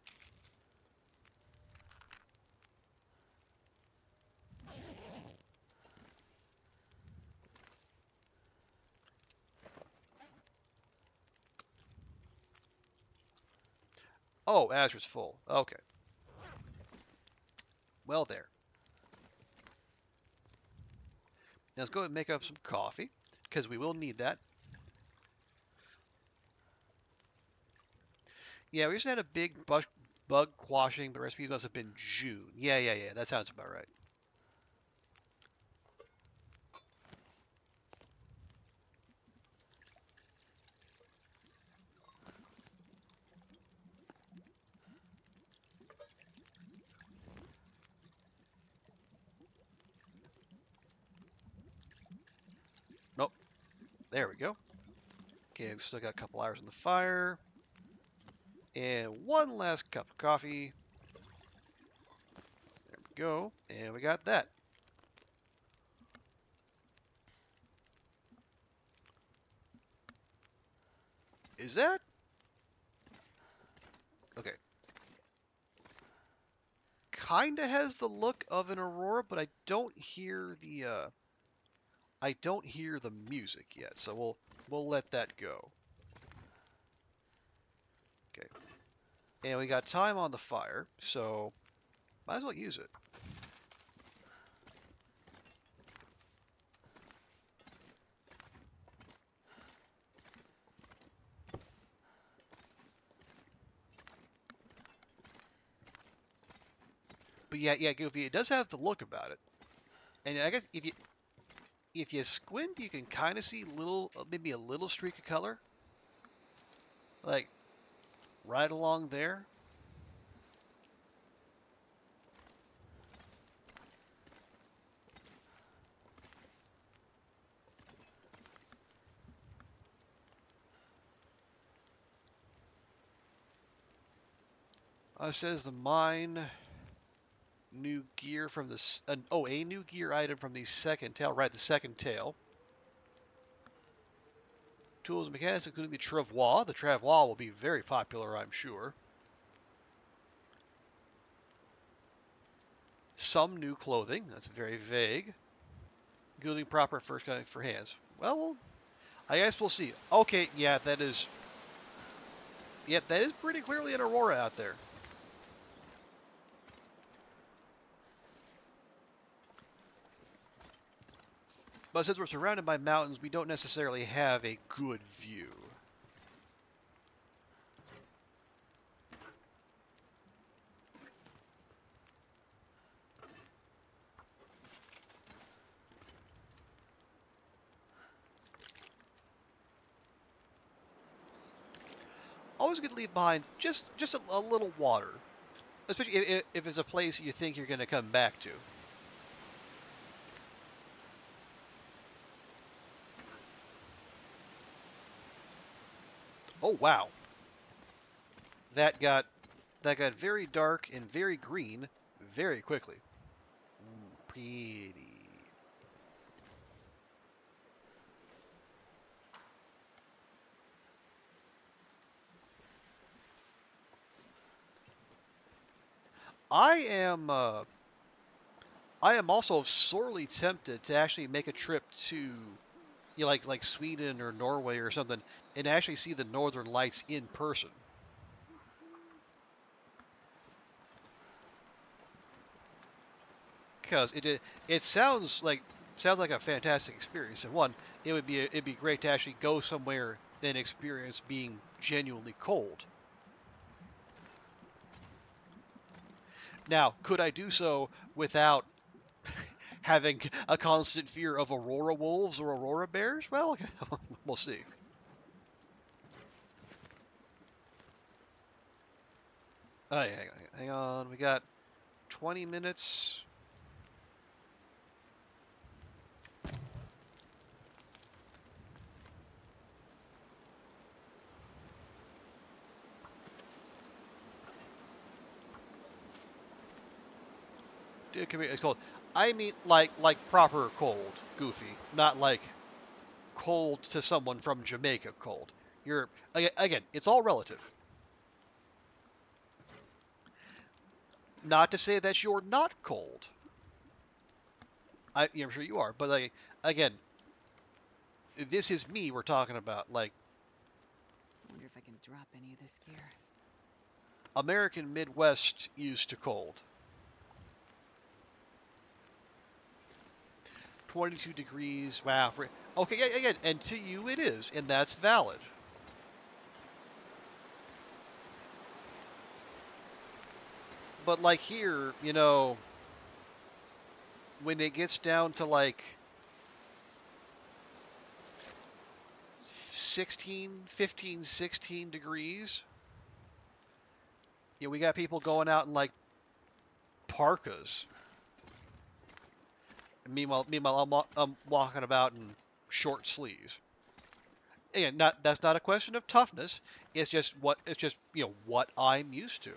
Oh, Astrid's full. Okay. Well, there. Now let's go and make up some coffee, because we will need that. Yeah, we just had a big bug quashing. The recipe must have been June. Yeah. That sounds about right. Nope. There we go. Okay, we've still got a couple hours on the fire. And one last cup of coffee. go. And we got that. Is that? Okay. Kinda has the look of an aurora, but I don't hear the music yet, so we'll let that go. Okay. And we got time on the fire, so might as well use it. But yeah, Goofy, it does have the look about it. And I guess if you squint, you can kind of see maybe a little streak of color, like right along there. It says the mine new gear from the a new gear item from the second tail. Right, the second tail. Tools and mechanics, including the travois. The travois will be very popular, I'm sure. Some new clothing. That's very vague. Including proper first cutting for hands. Well, I guess we'll see. Okay, yeah, that is pretty clearly an aurora out there. But since we're surrounded by mountains, we don't necessarily have a good view. Always good to leave behind just a little water, especially if it's a place you think you're going to come back to. Oh wow, that got very dark and very green very quickly. Ooh, pretty. I am also sorely tempted to actually make a trip to, you know, like Sweden or Norway or something, and actually see the Northern Lights in person. Because it sounds like a fantastic experience. And one, it'd be great to actually go somewhere and experience being genuinely cold. Now, could I do so without having a constant fear of aurora wolves or aurora bears? Well, we'll see. Oh, yeah, hang on. We got 20 minutes. It's cold. I mean, like proper cold, Goofy, not like cold to someone from Jamaica cold. Again, it's all relative. Not to say that you're not cold. I'm sure you are, but like again, this is me we're talking about. Like, Wonder if I can drop any of this gear. American Midwest used to cold. 22 degrees. Wow. Okay, yeah, again, and to you it is, and that's valid. But like here, you know, when it gets down to like 15, 16 degrees, you know, we got people going out in like parkas. Meanwhile, I'm walking about in short sleeves. And that's not a question of toughness. It's just you know what I'm used to.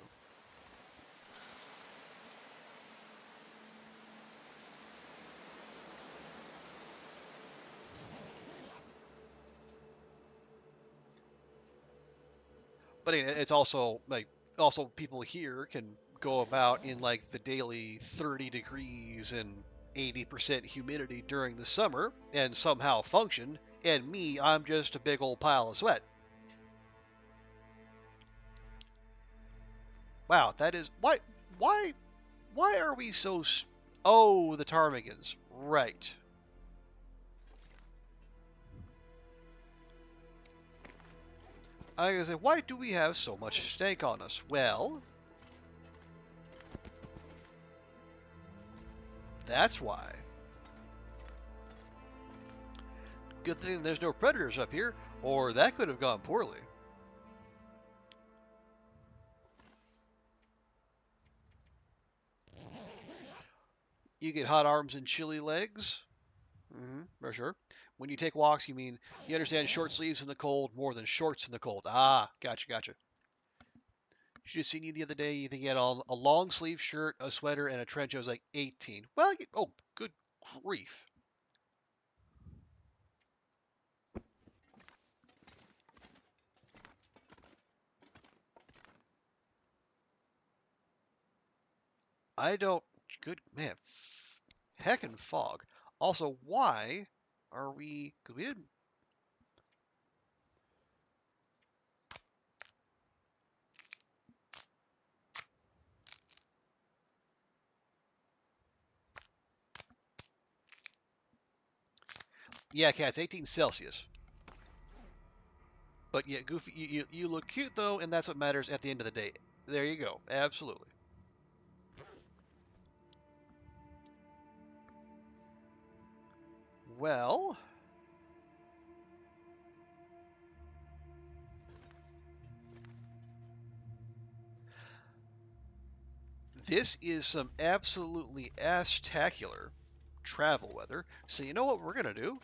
But it's also like also people here can go about in like the daily 30 degrees and 80% humidity during the summer and somehow function, and me, I'm just a big old pile of sweat. Wow, that is why why are we so oh, the ptarmigans. Right. I was gonna say, why do we have so much stank on us? Well, that's why. Good thing there's no predators up here, or that could have gone poorly. You get hot arms and chilly legs. For sure. When you take walks, you mean you understand short sleeves in the cold more than shorts in the cold. Ah, gotcha, gotcha. Should have seen you the other day. You think you had a long sleeve shirt, a sweater, and a trench. I was like 18. Well, oh, good grief. I don't. Good man. Heckin' fog. Also, why are we? Because we didn't. Yeah, cats. 18 Celsius. But yeah, Goofy, you look cute though, and that's what matters at the end of the day. There you go. Absolutely. Well, this is some absolutely ass-tacular travel weather. So you know what we're gonna do?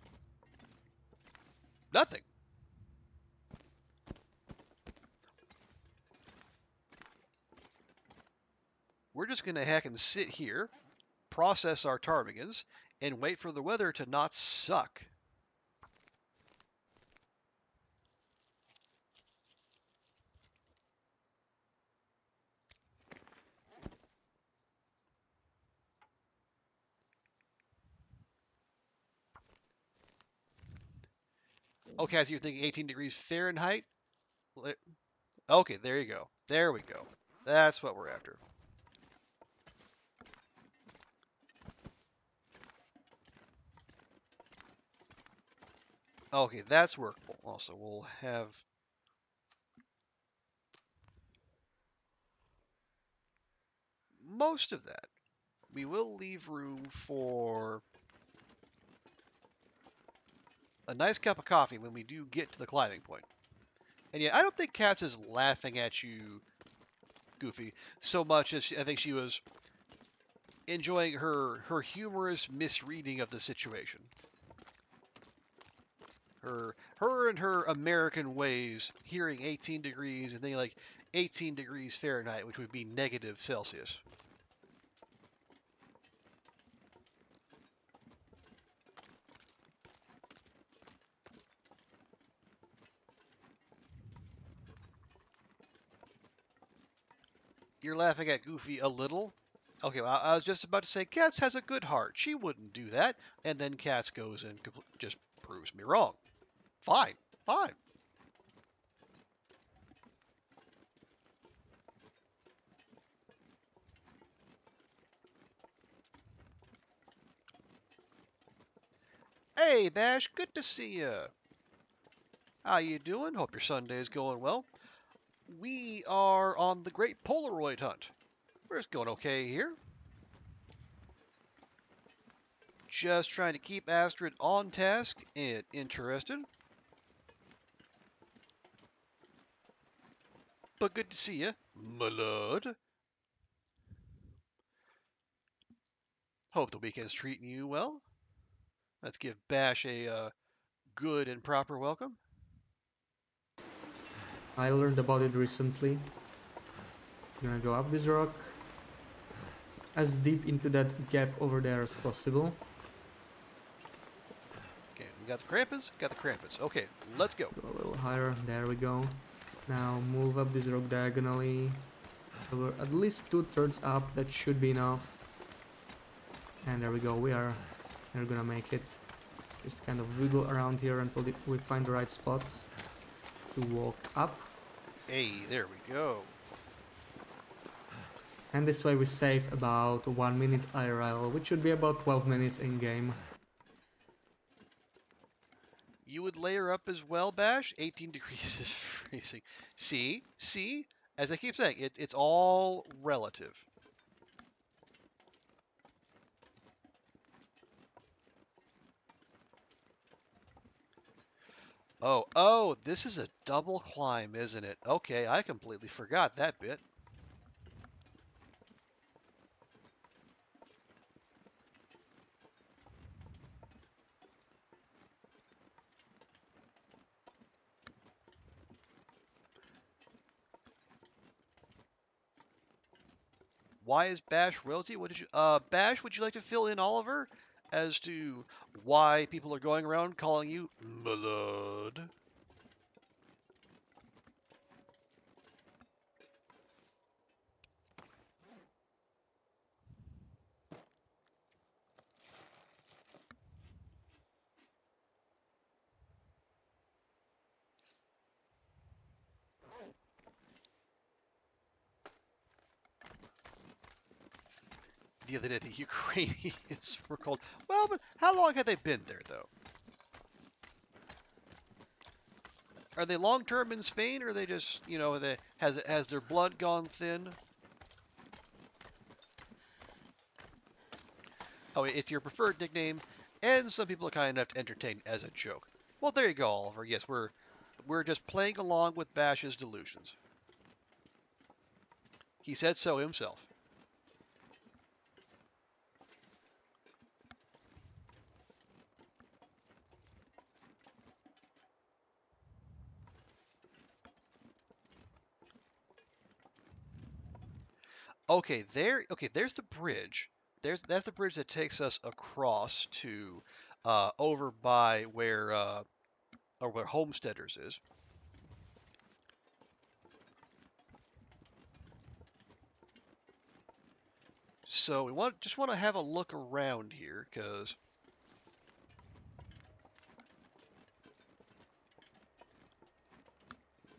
Nothing. We're just gonna heck and sit here, process our ptarmigans, and wait for the weather to not suck. Okay, so you're thinking 18 degrees Fahrenheit? Okay, there you go. There we go. That's what we're after. Okay, that's workable. Also, we'll have most of that. We will leave room for a nice cup of coffee when we do get to the climbing point. And yeah, I don't think Katz is laughing at you, Goofy, so much as I think she was enjoying her humorous misreading of the situation. Her and her American ways, hearing 18 degrees and thinking like 18 degrees Fahrenheit, which would be negative Celsius. You're laughing at Goofy a little? Okay, well, I was just about to say Katz has a good heart. She wouldn't do that. And then Katz goes and just proves me wrong. Fine, fine. Hey, Bash, good to see you. How you doing? Hope your Sunday's going well. We are on the great Polaroid hunt. We're just going okay here. Just trying to keep Astrid on task and interested. But good to see you, my lord. Hope the weekend's treating you well. Let's give Bash a good and proper welcome. I learned about it recently. I'm gonna go up this rock as deep into that gap over there as possible. Okay, we got the Krampus. Got the Krampus. Okay, let's go. Go a little higher. There we go. Now move up this rock diagonally. So we're at least 2/3 up. That should be enough. And there we go. We're gonna make it. Just kind of wiggle around here until we find the right spot to walk up. Hey, there we go. And this way we save about 1 minute IRL, which should be about 12 minutes in game. You would layer up as well, Bash? 18 degrees is freezing. See? See? As I keep saying, it's all relative. Oh, this is a double climb, isn't it? Okay, I completely forgot that bit. Why is Bash royalty? What did you Bash, would you like to fill in Oliver as to why people are going around calling you Blood? The other day, the Ukrainians were called. Well, but how long have they been there, though? Are they long-term in Spain, or are they just, you know, has their blood gone thin? Oh, it's your preferred nickname, and some people are kind enough to entertain as a joke. Well, there you go, Oliver. Yes, we're just playing along with Bash's delusions. He said so himself. Okay, there's the bridge. That's the bridge that takes us across to over by where or where Homesteaders is. So we just want to have a look around here, because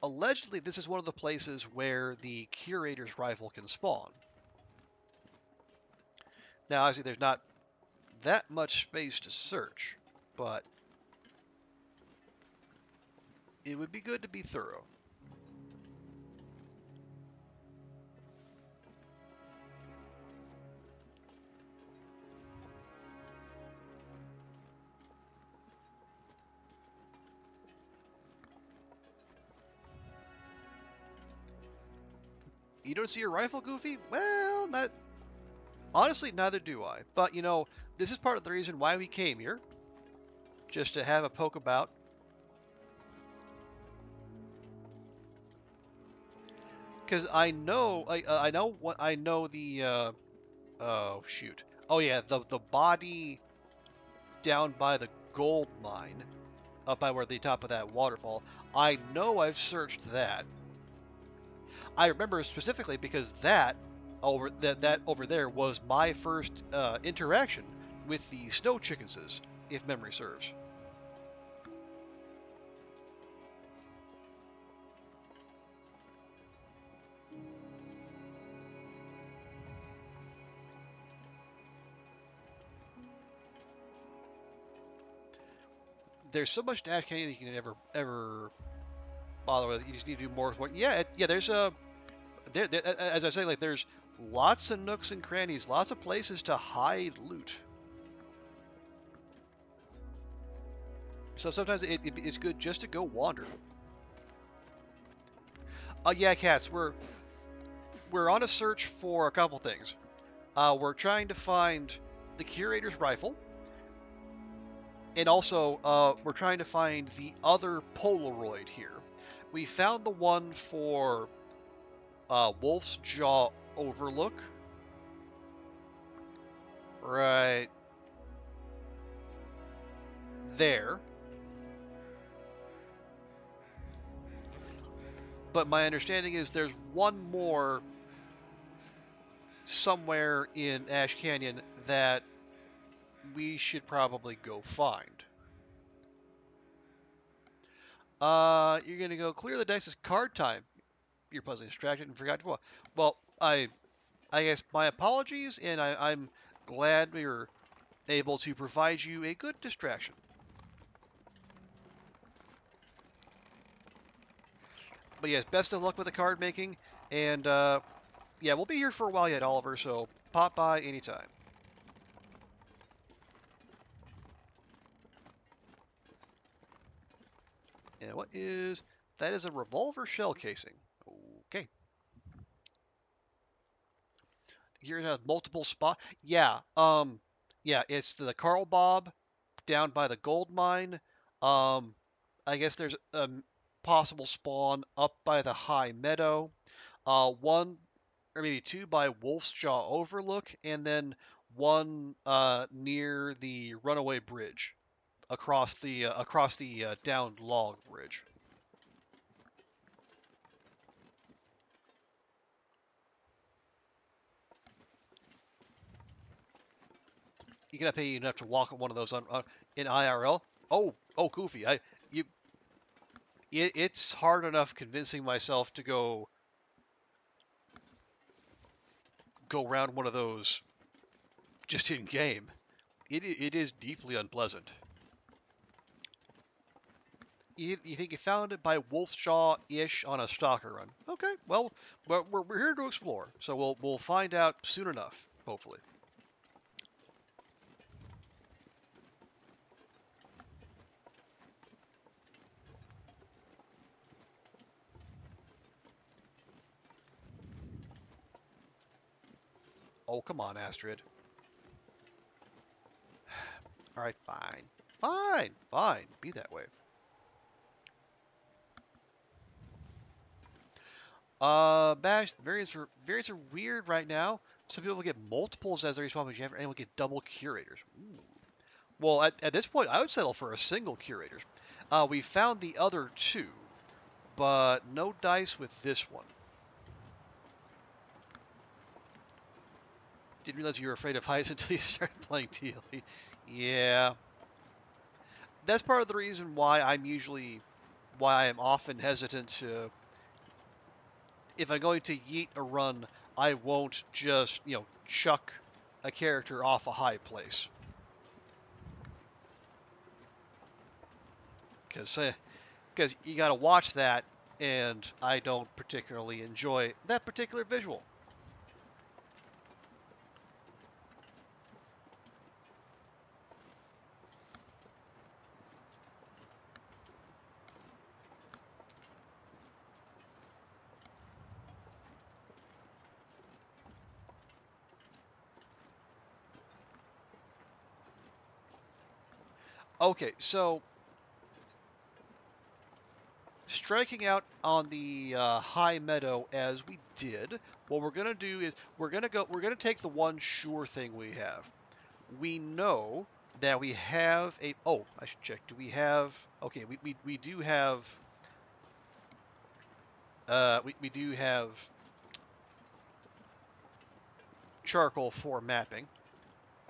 allegedly this is one of the places where the curator's rifle can spawn. Now, obviously, there's not that much space to search, but it would be good to be thorough. You don't see your rifle, Goofy? Well, not honestly, neither do I. But you know, this is part of the reason why we came here, just to have a poke about. Because I know, I know the. Oh shoot! Oh yeah, the body down by the gold mine, up by where the top of that waterfall. I know I've searched that. I remember specifically because that over there was my first interaction with the snow chickenses, if memory serves. There's so much dash candy that you can ever bother with. You just need to do more. Yeah, yeah. There's a as I say, like there's lots of nooks and crannies, lots of places to hide loot. So sometimes it's good just to go wander. Yeah, cats. We're on a search for a couple things. We're trying to find the curator's rifle, and also we're trying to find the other Polaroid here. We found the one for Wolf's Jaw Overlook. Right there. but my understanding is there's one more somewhere in Ash Canyon that we should probably go find. You're gonna go clear the dice. It's card time. You're pleasantly distracted and forgot to. Well, I guess my apologies, and I'm glad we were able to provide you a good distraction. But yes, best of luck with the card making, and yeah, we'll be here for a while yet, Oliver. So pop by anytime. And what is that? Is a revolver shell casing. Okay. Here it has multiple spot. Yeah. Yeah. It's the Carl Bob down by the gold mine. I guess there's a possible spawn up by the high meadow. One or maybe two by Wolf's Jaw Overlook, and then one near the runaway bridge across the downed log bridge. You gotta pay enough to walk on one of those in IRL. Oh, Goofy, it's hard enough convincing myself to go around one of those just in game. It is deeply unpleasant. You think you found it by Wolfshaw-ish on a Stalker run? Okay, well, we're here to explore, so we'll find out soon enough, hopefully. Oh, come on, Astrid. All right, fine. Be that way. Bash, variants are weird right now. Some people get multiples as they respawn, but you have anyone get double curators. Ooh. Well, at this point, I would settle for a single curator. We found the other two, but no dice with this one. Didn't realize you were afraid of heights until you started playing TLT. Yeah. That's part of the reason why I am often hesitant to, if I'm going to yeet a run, I won't just, chuck a character off a high place. Because you got to watch that, and I don't particularly enjoy that particular visual. Okay, so striking out on the high meadow as we did, what we're gonna do is we're gonna take the one sure thing we have. We know that we have a. Oh, I should check. Do we have? Okay, we do have. We do have charcoal for mapping.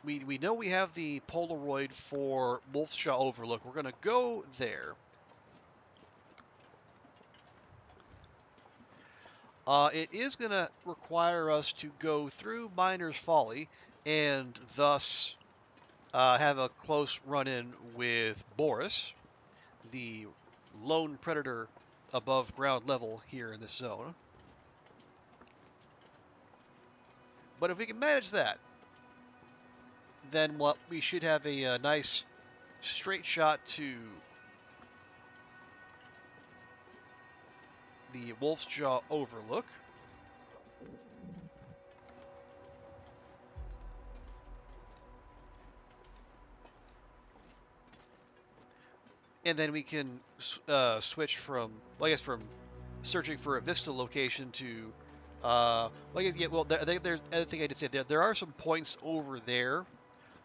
We know we have the Polaroid for Wolfshaw Overlook. We're gonna go there. It is going to require us to go through Miner's Folly and thus have a close run-in with Boris, the lone predator above ground level here in this zone. But if we can manage that, then we should have a nice straight shot to the Wolf's Jaw Overlook. And then we can switch from, well, I guess from searching for a Vista location to, well, I guess, yeah, well, there's the other thing I did say, there are some points over there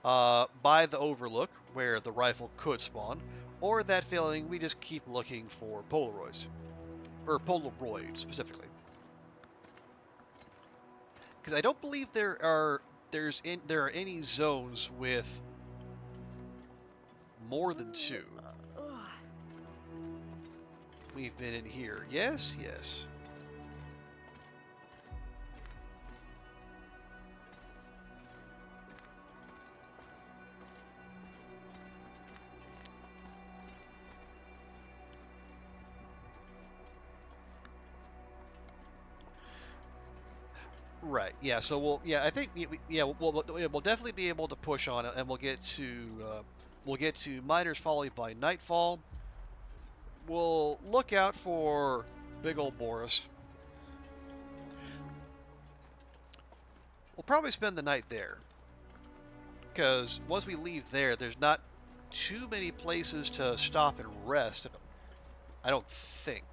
by the Overlook where the rifle could spawn, or that failing, we just keep looking for Polaroids. or Polaroid specifically, because I don't believe there are any zones with more than 2. We've been in here. Yes, yes. Right. Yeah. So I think. We'll definitely be able to push on it, and we'll get to Miners Folly by nightfall. We'll look out for big old Boris. We'll probably spend the night there, because once we leave there, there's not too many places to stop and rest. I don't think.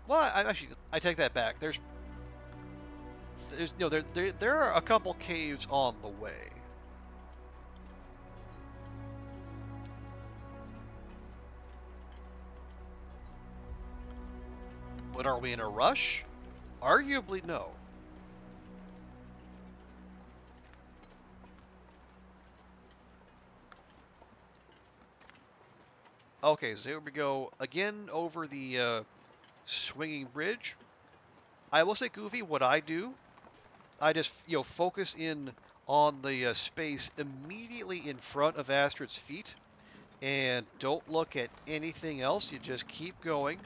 Well, I take that back. There's there are a couple caves on the way. But are we in a rush? Arguably, no. Okay, so here we go again over the swinging bridge. I will say, Goofy, what I do, I just focus in on the space immediately in front of Astrid's feet, and don't look at anything else. You just keep going.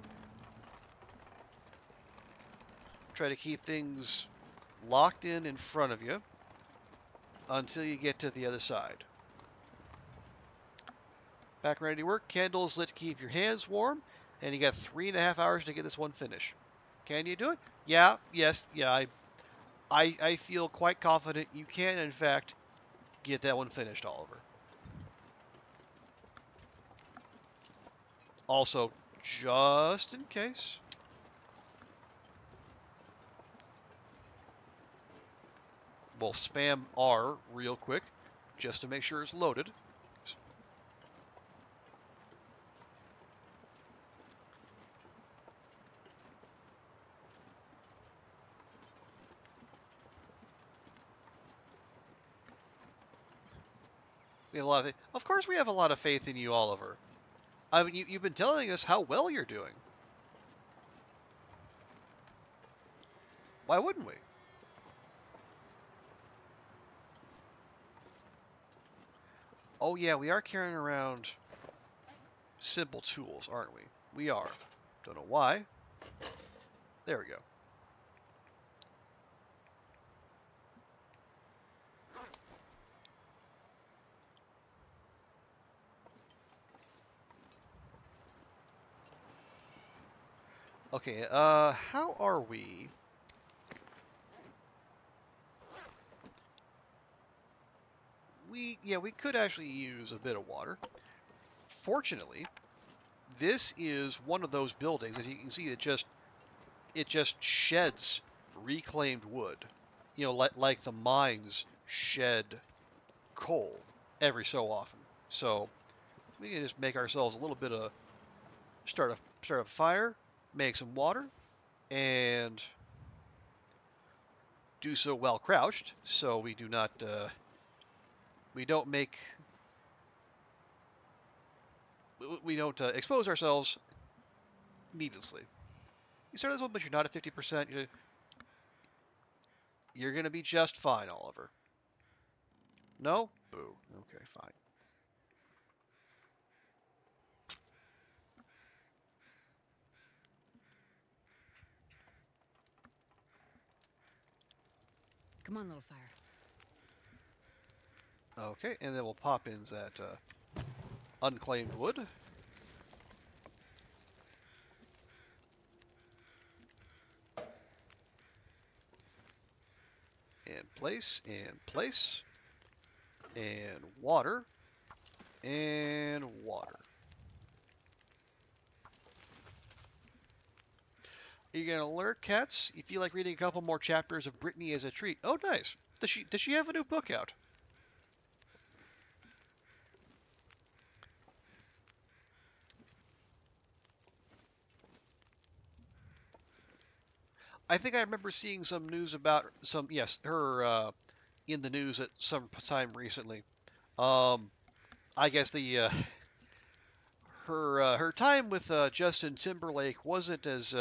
Try to keep things locked in front of you until you get to the other side. Back ready to work. Candles lit to keep your hands warm, and you got 3.5 hours to get this one finished. Can you do it? Yeah. Yes. Yeah. I feel quite confident you can, in fact, get that one finished, Oliver. Also, just in case, we'll spam R real quick just to make sure it's loaded. We have a lot of Of course we have a lot of faith in you, Oliver. I mean, you've been telling us how well you're doing. Why wouldn't we? Oh yeah, we are carrying around simple tools, aren't we? We are. Don't know why. There we go. Okay, how are we? We could actually use a bit of water. Fortunately, this is one of those buildings, as you can see, it just sheds reclaimed wood. Like the mines shed coal every so often. So we can just make ourselves a little bit of start a fire, make some water, and do so while crouched, so we do not we don't expose ourselves needlessly. You start this one, but you're not at 50%. You're gonna be just fine, Oliver. No? Boo. Okay, fine. Come on, little fire. Okay, and then we'll pop in that unclaimed wood. And place, and place, and water, and water. Are you gonna lurk, cats? You feel like reading a couple more chapters of Brittany as a treat? Oh, nice. Does she have a new book out? I think I remember seeing some news about some, yes, her in the news at some time recently. Um, I guess the her time with Justin Timberlake wasn't as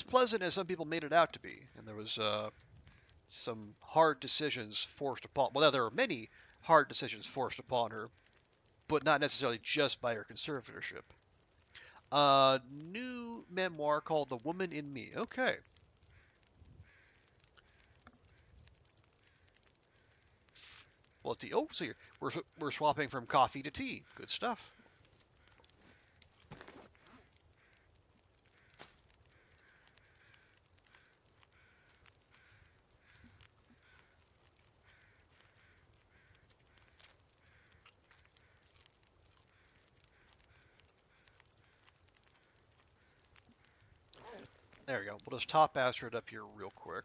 pleasant as some people made it out to be, and there was some hard decisions forced upon. Well, there were many hard decisions forced upon her, but not necessarily just by her conservatorship. New memoir called "The Woman in Me." Okay. Well, tea. Oh, so we're swapping from coffee to tea. Good stuff. There we go. We'll just top Astrid up here real quick.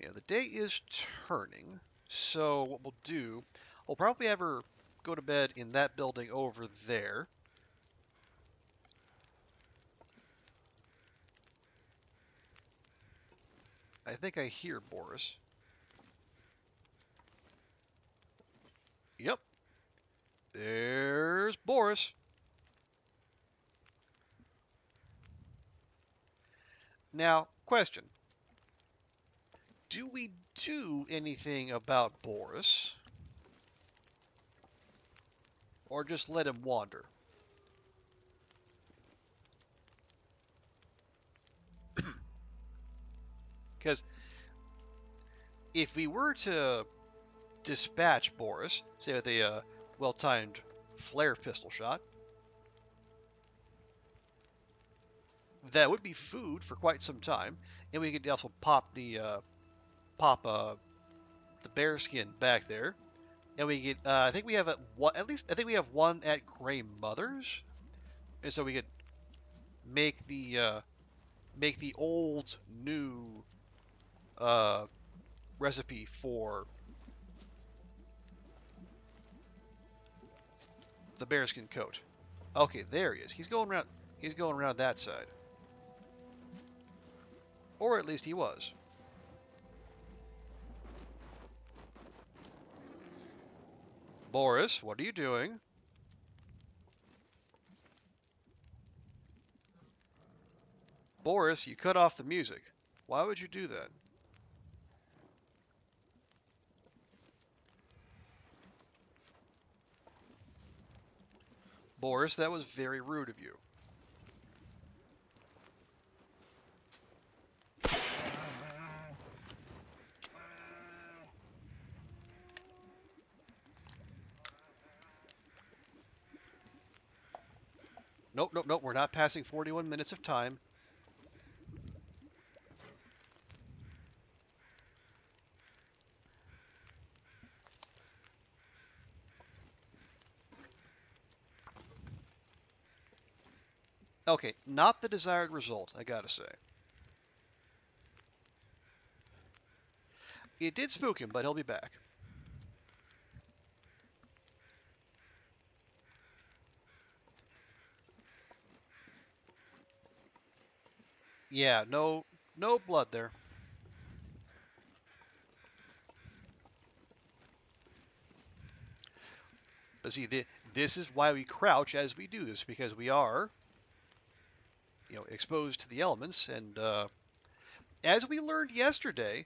Yeah, the day is turning. So what we'll do, we'll probably have her go to bed in that building over there. I think I hear Boris. Yep. There's Boris. Now, question. Do we do anything about Boris? Or just let him wander? Because if we were to dispatch Boris, say with a well-timed flare pistol shot, that would be food for quite some time, and we could also pop the bearskin back there, and we get I think we have at least I think we have one at Gray Mother's, and so we could make the old new recipe for the bearskin coat. Okay, there he is. He's going around. He's going around that side, or at least he was. Boris, what are you doing? Boris, you cut off the music. Why would you do that? Boris, that was very rude of you. Nope, nope, nope. We're not passing 41 minutes of time. Okay, not the desired result, I gotta say. It did spook him, but he'll be back. Yeah, no blood there. But see, this is why we crouch as we do this, because we are, exposed to the elements, and as we learned yesterday,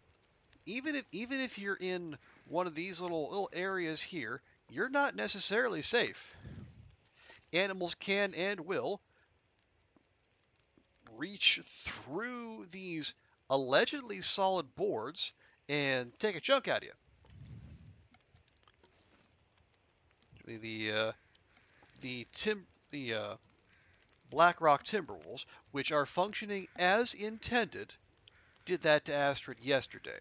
even if you're in one of these little areas here, you're not necessarily safe. Animals can and will reach through these allegedly solid boards and take a chunk out of you. The Black Rock Timberwolves, which are functioning as intended, did that to Astrid yesterday.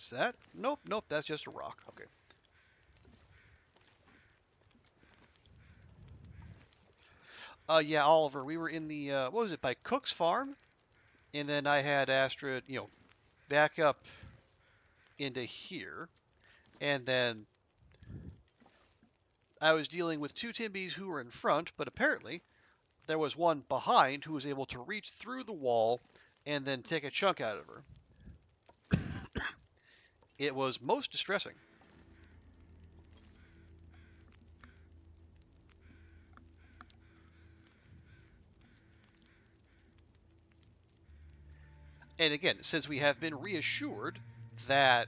Is that? Nope, nope, that's just a rock. Okay. Yeah, Oliver, we were in the, what was it, by Cook's Farm? And then I had Astrid, back up into here. And then I was dealing with two Timbies who were in front, but apparently there was one behind who was able to reach through the wall and then take a chunk out of her. It was most distressing. And again, since we have been reassured that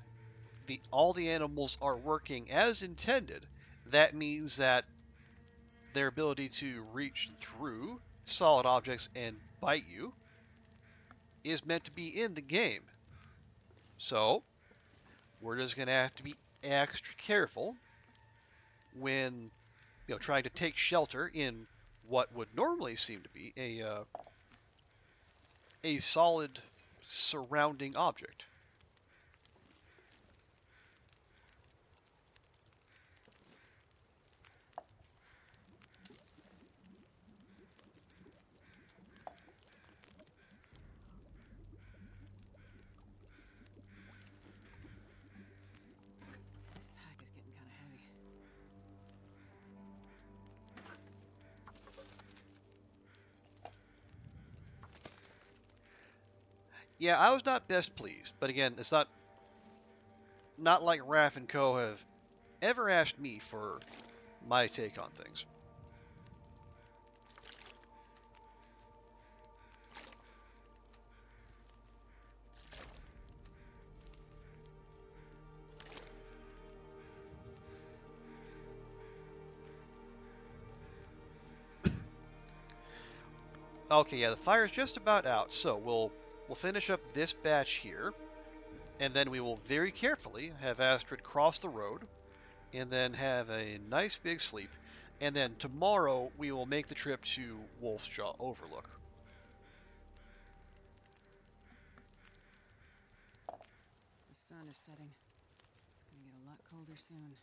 all the animals are working as intended, that means that their ability to reach through solid objects and bite you is meant to be in the game. So, we're just going to have to be extra careful when trying to take shelter in what would normally seem to be a solid surrounding object. This pack is getting kind of heavy. Yeah, I was not best pleased, but again, it's not like Raph and Co. have ever asked me for my take on things. Okay, yeah, the fire's just about out, so we'll finish up this batch here, and then we will very carefully have Astrid cross the road, and then have a nice big sleep, and then tomorrow we will make the trip to Wolf's Jaw Overlook. The sun is setting. It's gonna get a lot colder soon.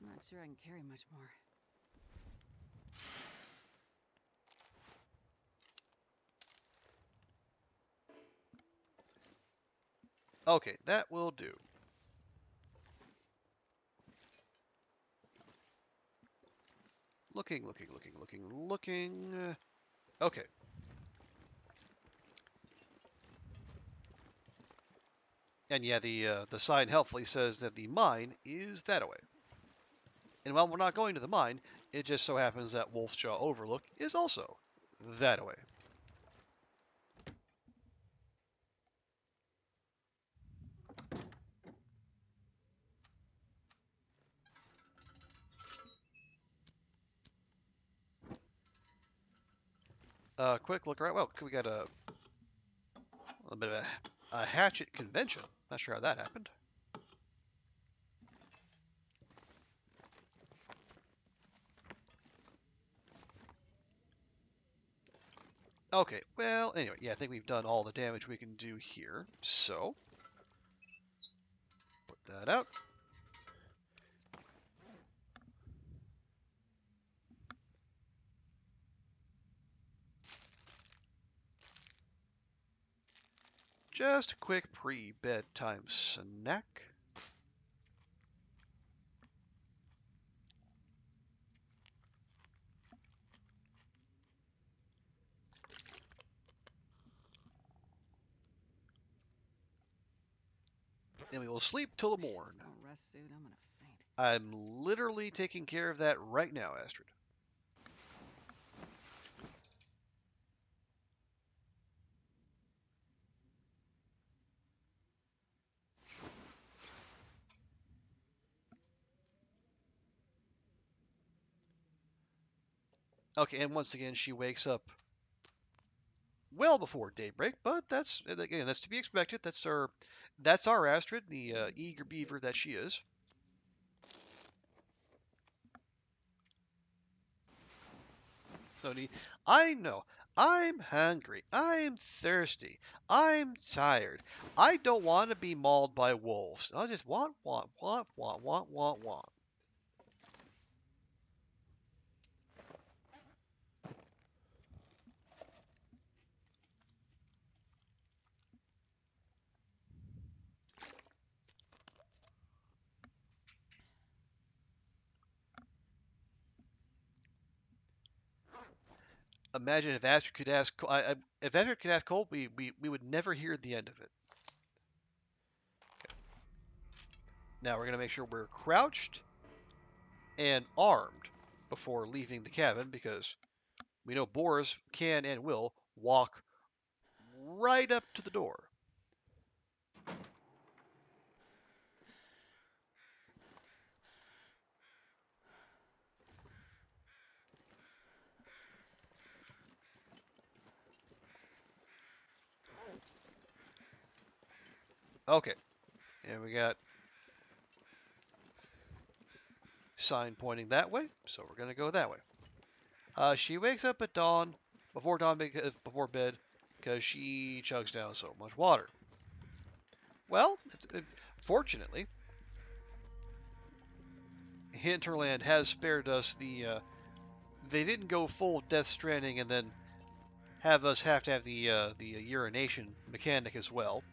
I'm not sure I can carry much more. Okay, that will do. Looking. Okay. And yeah, the sign helpfully says that the mine is that way. And while we're not going to the mine, it just so happens that Wolf's Jaw Overlook is also that way. Quick look around. Well, we got a bit of a hatchet convention. Not sure how that happened. Okay, well, anyway, yeah, I think we've done all the damage we can do here. So, put that out. Just a quick pre-bedtime snack. And we will sleep till the morn. No rest suit, I'm gonna faint. I'm literally taking care of that right now, Astrid. Okay, and once again, she wakes up well before daybreak, but that's again that's to be expected. That's our Astrid, the eager beaver that she is. So I know I'm hungry. I'm thirsty. I'm tired. I don't want to be mauled by wolves. I just want. Imagine if Astrid could ask, if Astrid could ask Cole, we would never hear the end of it. Now we're gonna make sure we're crouched and armed before leaving the cabin because we know boars can and will walk right up to the door. Okay, and we got sign pointing that way, so we're gonna go that way. She wakes up at dawn, before bed, because she chugs down so much water. Well, fortunately, Hinterland has spared us the. They didn't go full Death Stranding and then have us have to have the urination mechanic as well.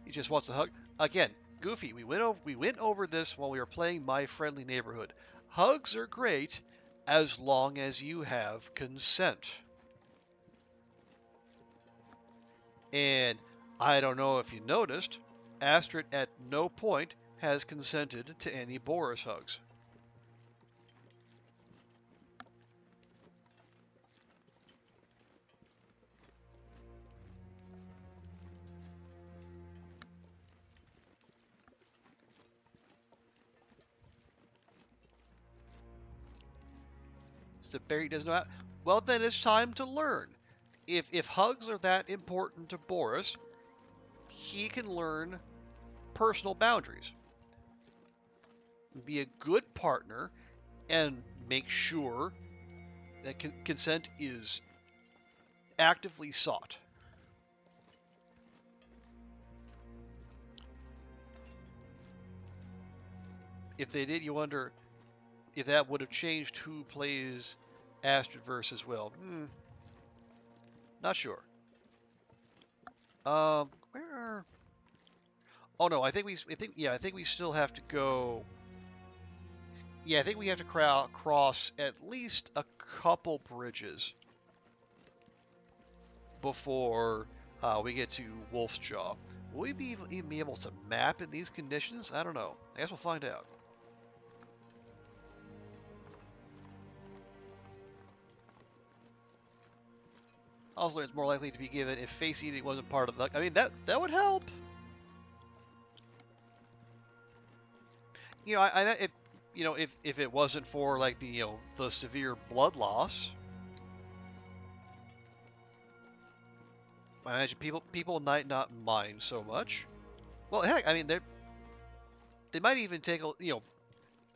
He just wants a hug. Again, Goofy, we went over this while we were playing My Friendly Neighborhood. Hugs are great as long as you have consent. And I don't know if you noticed, Astrid at no point has consented to any Boris hugs. So Barry doesn't know how. Well, then it's time to learn. If hugs are that important to Boris, he can learn personal boundaries. Be a good partner and make sure that consent is actively sought. If they did, you wonder if that would have changed who plays Astrid versus Will. Not sure. Where are? Oh no, I think we still have to go. Yeah, I think we have to cross at least a couple bridges before we get to Wolf's Jaw. Will we even be able to map in these conditions? I don't know. I guess we'll find out. Also, it's more likely to be given if face eating wasn't part of the. I mean, that would help. You know, if it wasn't for like the severe blood loss, I imagine people might not mind so much. Well, heck, I mean they might even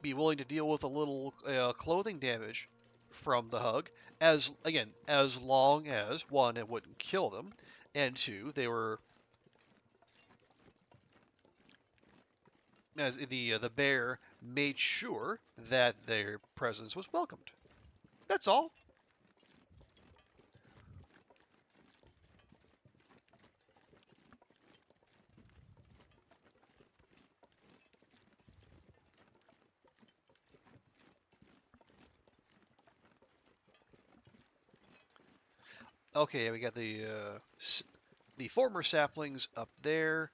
be willing to deal with a little clothing damage from the hug, as long as one, it wouldn't kill them, and two, they were as the bear made sure that their presence was welcomed. That's all. Okay, we got the former saplings up there.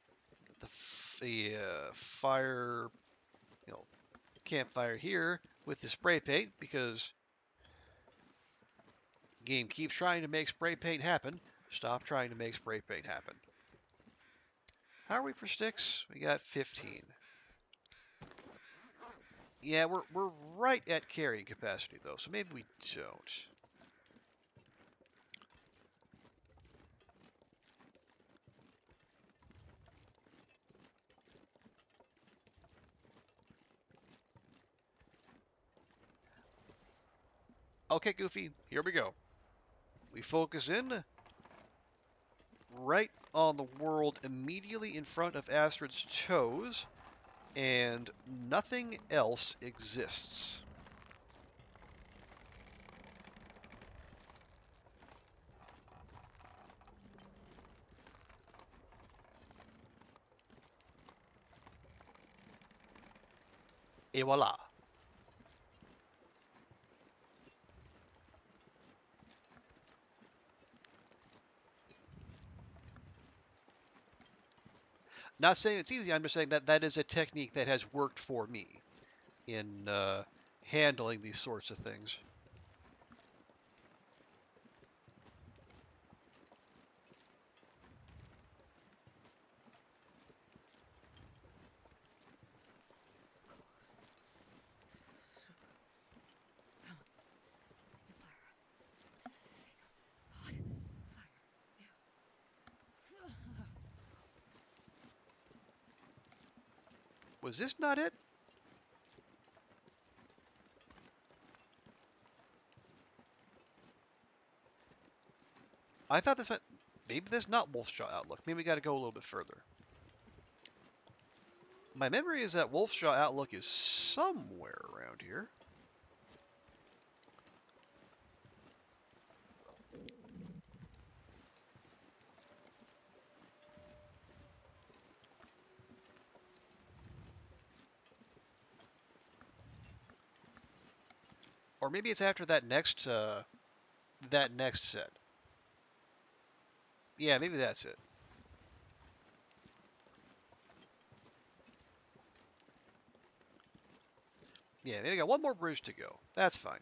The fire, campfire here with the spray paint because the game keeps trying to make spray paint happen. Stop trying to make spray paint happen. How are we for sticks? We got 15. Yeah, we're right at carrying capacity though, so maybe we don't. Okay, Goofy, here we go. We focus in right on the world immediately in front of Astrid's toes, and nothing else exists. Et voila. Not saying it's easy, I'm just saying that that is a technique that has worked for me in handling these sorts of things. Was this not it? I thought this meant maybe this is not Wolfshaw Outlook. Maybe we got to go a little bit further. My memory is that Wolfshaw Outlook is somewhere around here. Or maybe it's after that next set. Yeah, maybe that's it. Yeah, maybe I got one more bridge to go. That's fine.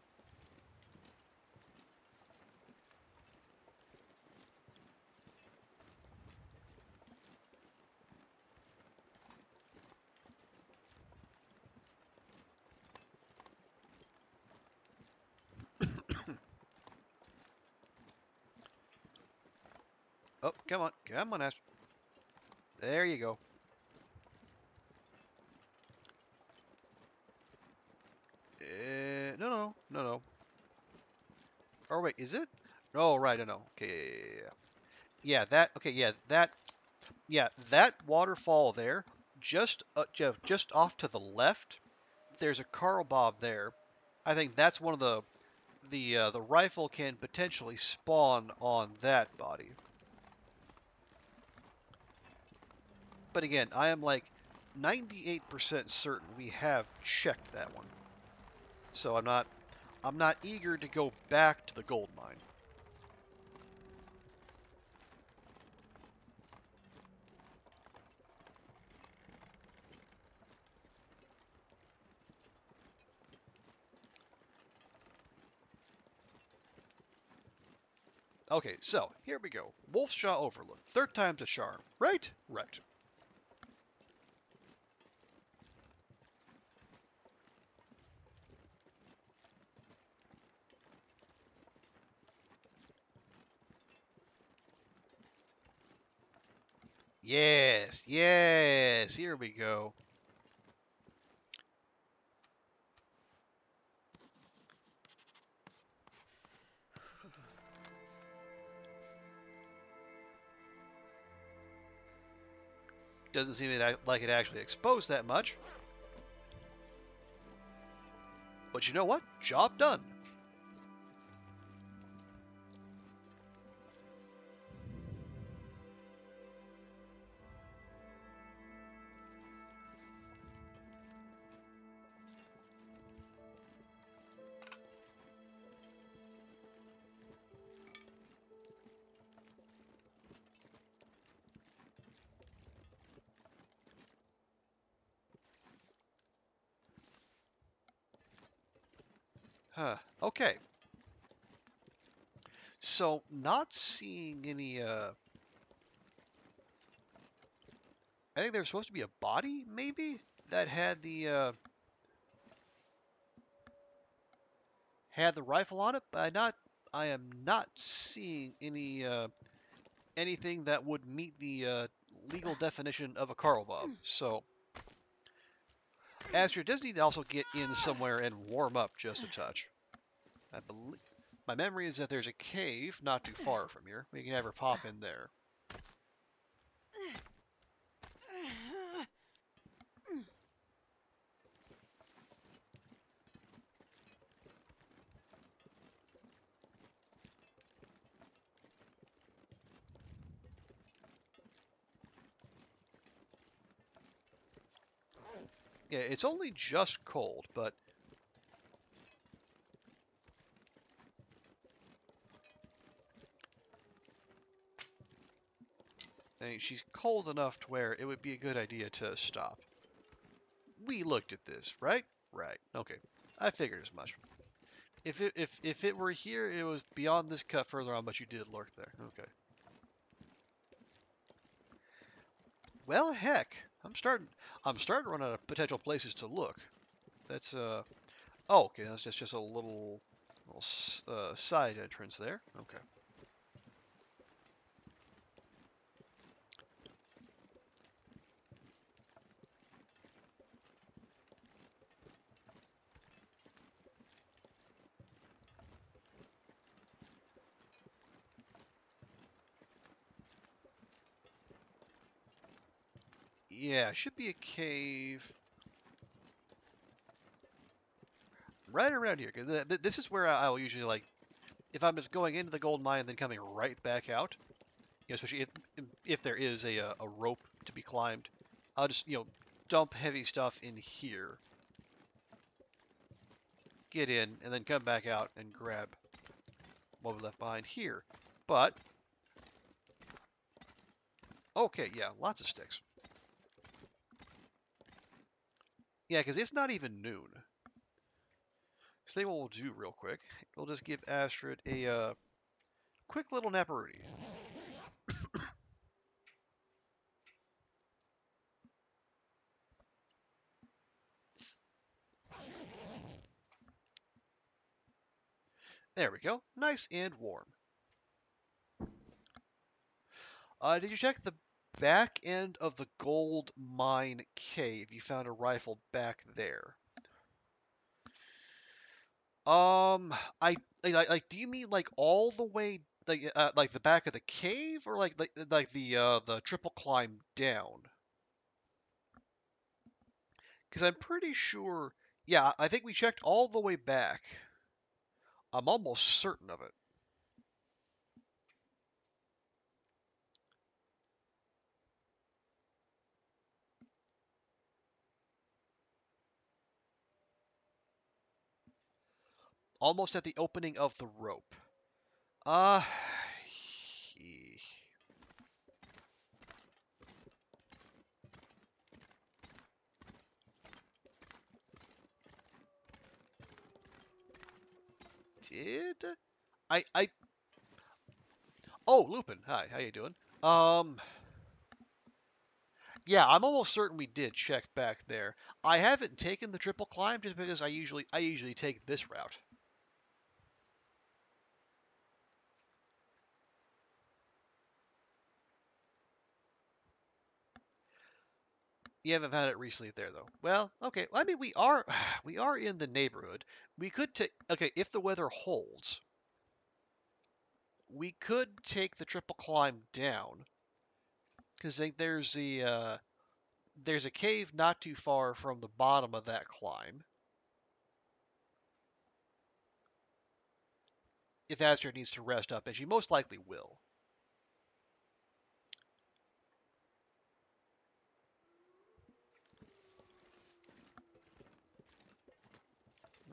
Oh, come on. Come on, Astrid. There you go. No. Or wait, is it? Oh, right, I know. Okay, yeah. Yeah, that, okay, yeah, that waterfall there, just off to the left, there's a Carl Bob there. I think that's one of the rifle can potentially spawn on that body. But again, I am like 98% certain we have checked that one. So I'm not eager to go back to the gold mine. Okay, so here we go. Wolfshaw Overlook. Third time's a charm. Right? Right. Yes, here we go. Doesn't seem like it actually exposed that much. But you know what? Job done. Huh. Okay. So not seeing any I think there was supposed to be a body, maybe, that had the rifle on it, but I am not seeing anything that would meet the legal definition of a Carl Bob. So, Astrid does need to also get in somewhere and warm up just a touch. I believe my memory is that there's a cave not too far from here. We can have her pop in there. Yeah, it's only just cold, but I mean, she's cold enough to where it would be a good idea to stop. We looked at this, right? Right. Okay. I figured as much. If it were here, it was beyond this cut further on, but you did lurk there. Okay. Well, heck, I'm starting to run out of potential places to look. That's oh, okay, that's just a little side entrance there. Okay. Yeah, should be a cave right around here. 'Cause this is where I will usually like, if I'm just going into the gold mine and then coming right back out. You know, especially if there is a rope to be climbed, I'll just dump heavy stuff in here, get in, and then come back out and grab what we left behind here. But okay, yeah, lots of sticks. Yeah, because it's not even noon. So then what we'll do real quick, we'll just give Astrid a quick little naparoonie. There we go, nice and warm. Did you check the back end of the gold mine cave? You found a rifle back there. I like. Do you mean like all the way, like the back of the cave, or like the triple climb down? Because I'm pretty sure. Yeah, I think we checked all the way back. I'm almost certain of it. Almost at the opening of the rope. Uh, did I? Oh, Lupin. Hi, how you doing? Yeah, I'm almost certain we did check back there. I haven't taken the triple climb just because I usually take this route. You haven't found it recently there though. Well, okay. I mean, we are we are in the neighborhood. We could take okay if the weather holds. We could take the triple climb down because there's a cave not too far from the bottom of that climb. If Astrid needs to rest up, and she most likely will.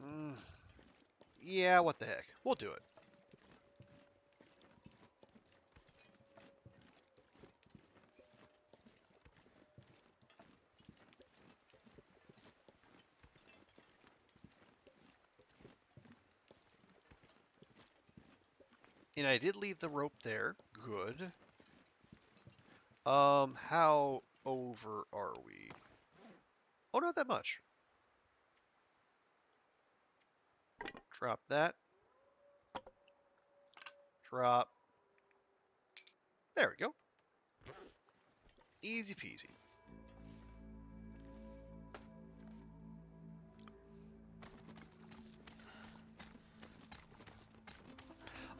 Mm, yeah, what the heck? We'll do it. And I did leave the rope there. Good. How over are we? Oh, not that much. Drop that. Drop. There we go. Easy peasy.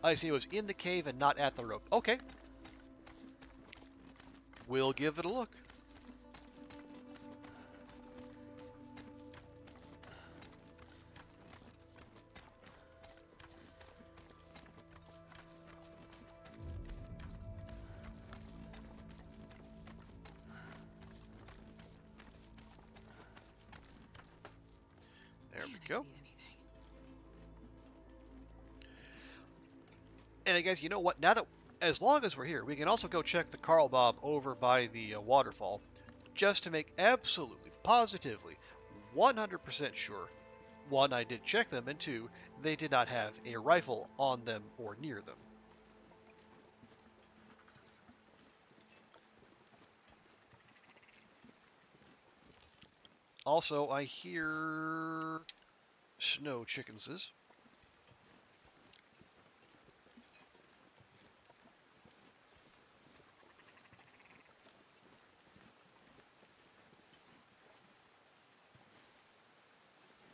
I see it was in the cave and not at the rope. Okay. We'll give it a look. There we go. And I guess, you know what, now that, as long as we're here, we can also go check the Carl Bob over by the waterfall, just to make absolutely, positively, 100% sure, one, I did check them, and two, they did not have a rifle on them or near them. Also, I hear snow chickenses.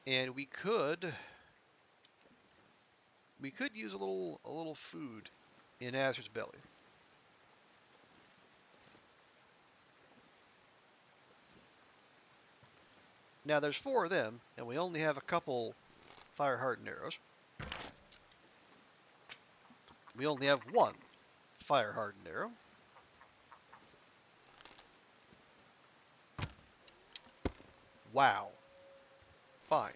And we could use a little food in Astrid's belly. Now there's 4 of them, and we only have a couple fire hardened arrows. We only have 1 fire hardened arrow. Wow. Fine.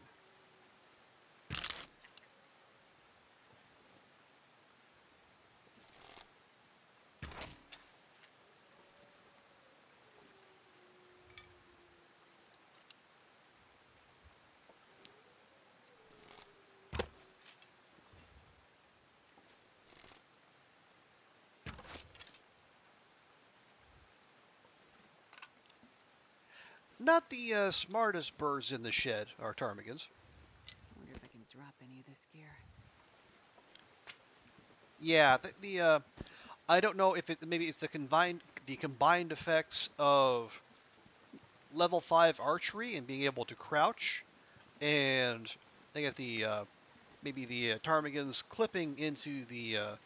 Not the smartest birds in the shed are ptarmigans. I wonder if I can drop any of this gear. Yeah, I don't know if maybe it's the combined effects of level 5 archery and being able to crouch, and I guess maybe the ptarmigans clipping into the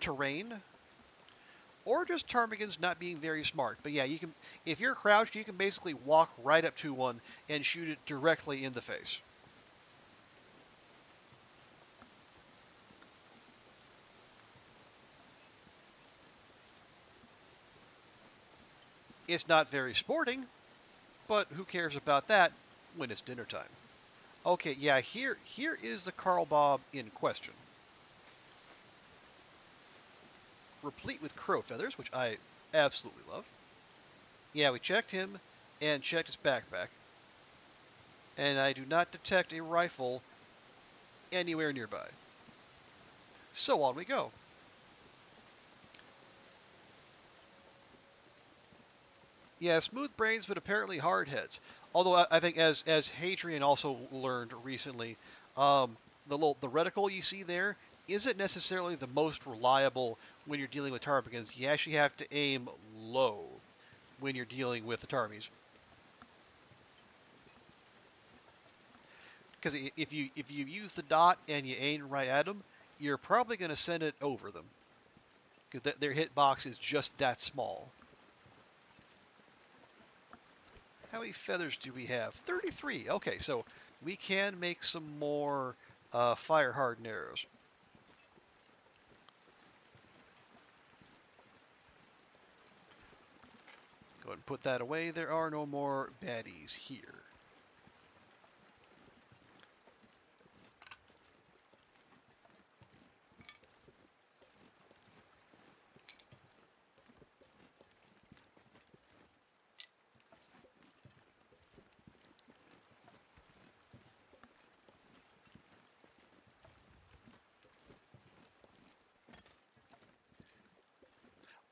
terrain, or just ptarmigans not being very smart. But yeah, you can, if you're crouched, you can basically walk right up to one and shoot it directly in the face. It's not very sporting, but who cares about that when it's dinner time? Okay, yeah, here is the Carl Bob in question. Replete with crow feathers, which I absolutely love. Yeah, we checked him and checked his backpack. And I do not detect a rifle anywhere nearby. So on we go. Yeah, smooth brains, but apparently hard heads. Although I think, as Hadrian also learned recently, the reticle you see there isn't necessarily the most reliable when you're dealing with ptarmigans. You actually have to aim low when you're dealing with the ptarmies. Because if you use the dot and you aim right at them, you're probably going to send it over them. Because their hitbox is just that small. How many feathers do we have? 33. Okay, so we can make some more fire hardened arrows. Go ahead and put that away. There are no more baddies here.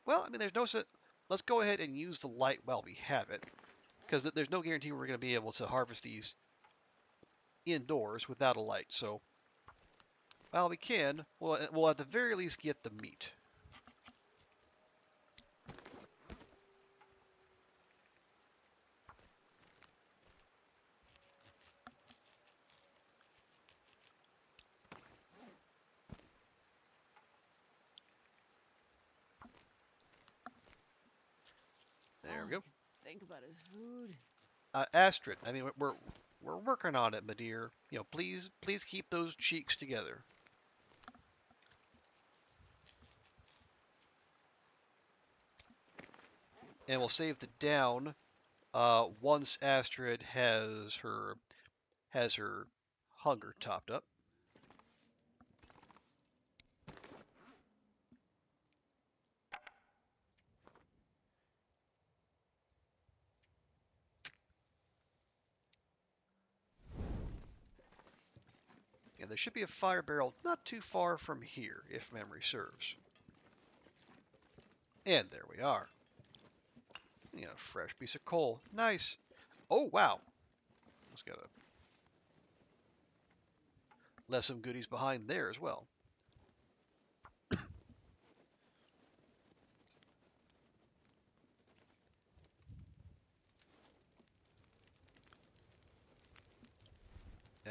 Well, I mean, there's let's go ahead and use the light while we have it, because there's no guarantee we're going to be able to harvest these indoors without a light. So while we can, we'll at the very least get the meat. There we go. Think about his food. Astrid, I mean, we're working on it, my dear. You know, please keep those cheeks together. And we'll save the down once Astrid has her hunger topped up. And there should be a fire barrel not too far from here, if memory serves. And there we are. You know, fresh piece of coal. Nice. Oh, wow. Let's get a left some goodies behind there as well.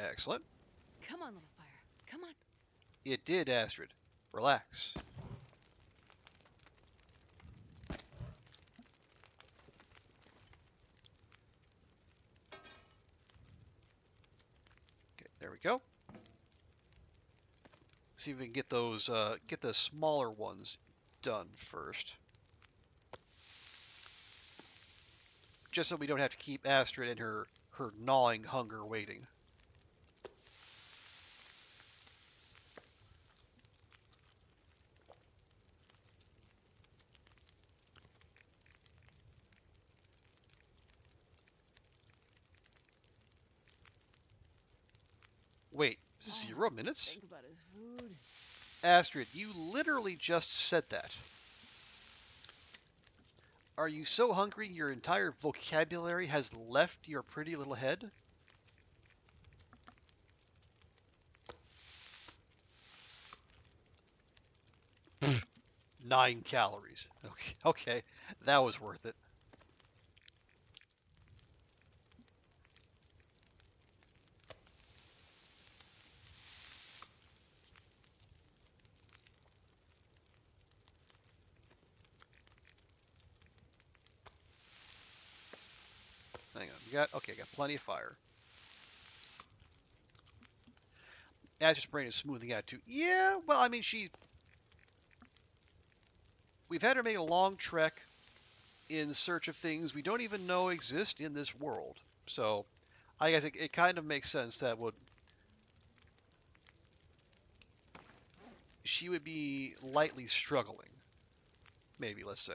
Excellent. Come on, little fire. Come on. It did, Astrid. Relax. Okay, there we go. See if we can get those, get the smaller ones done first. Just so we don't have to keep Astrid and her gnawing hunger waiting. Wait, 0 minutes? Think about his food. Astrid, you literally just said that. Are you so hungry your entire vocabulary has left your pretty little head? Pfft, 9 calories. Okay, that was worth it. Hang on, got plenty of fire. Astrid's brain is smoothing out too. Yeah, well, I mean, we've had her make a long trek in search of things we don't even know exist in this world. So, I guess it kind of makes sense that she would be lightly struggling. Maybe, let's say.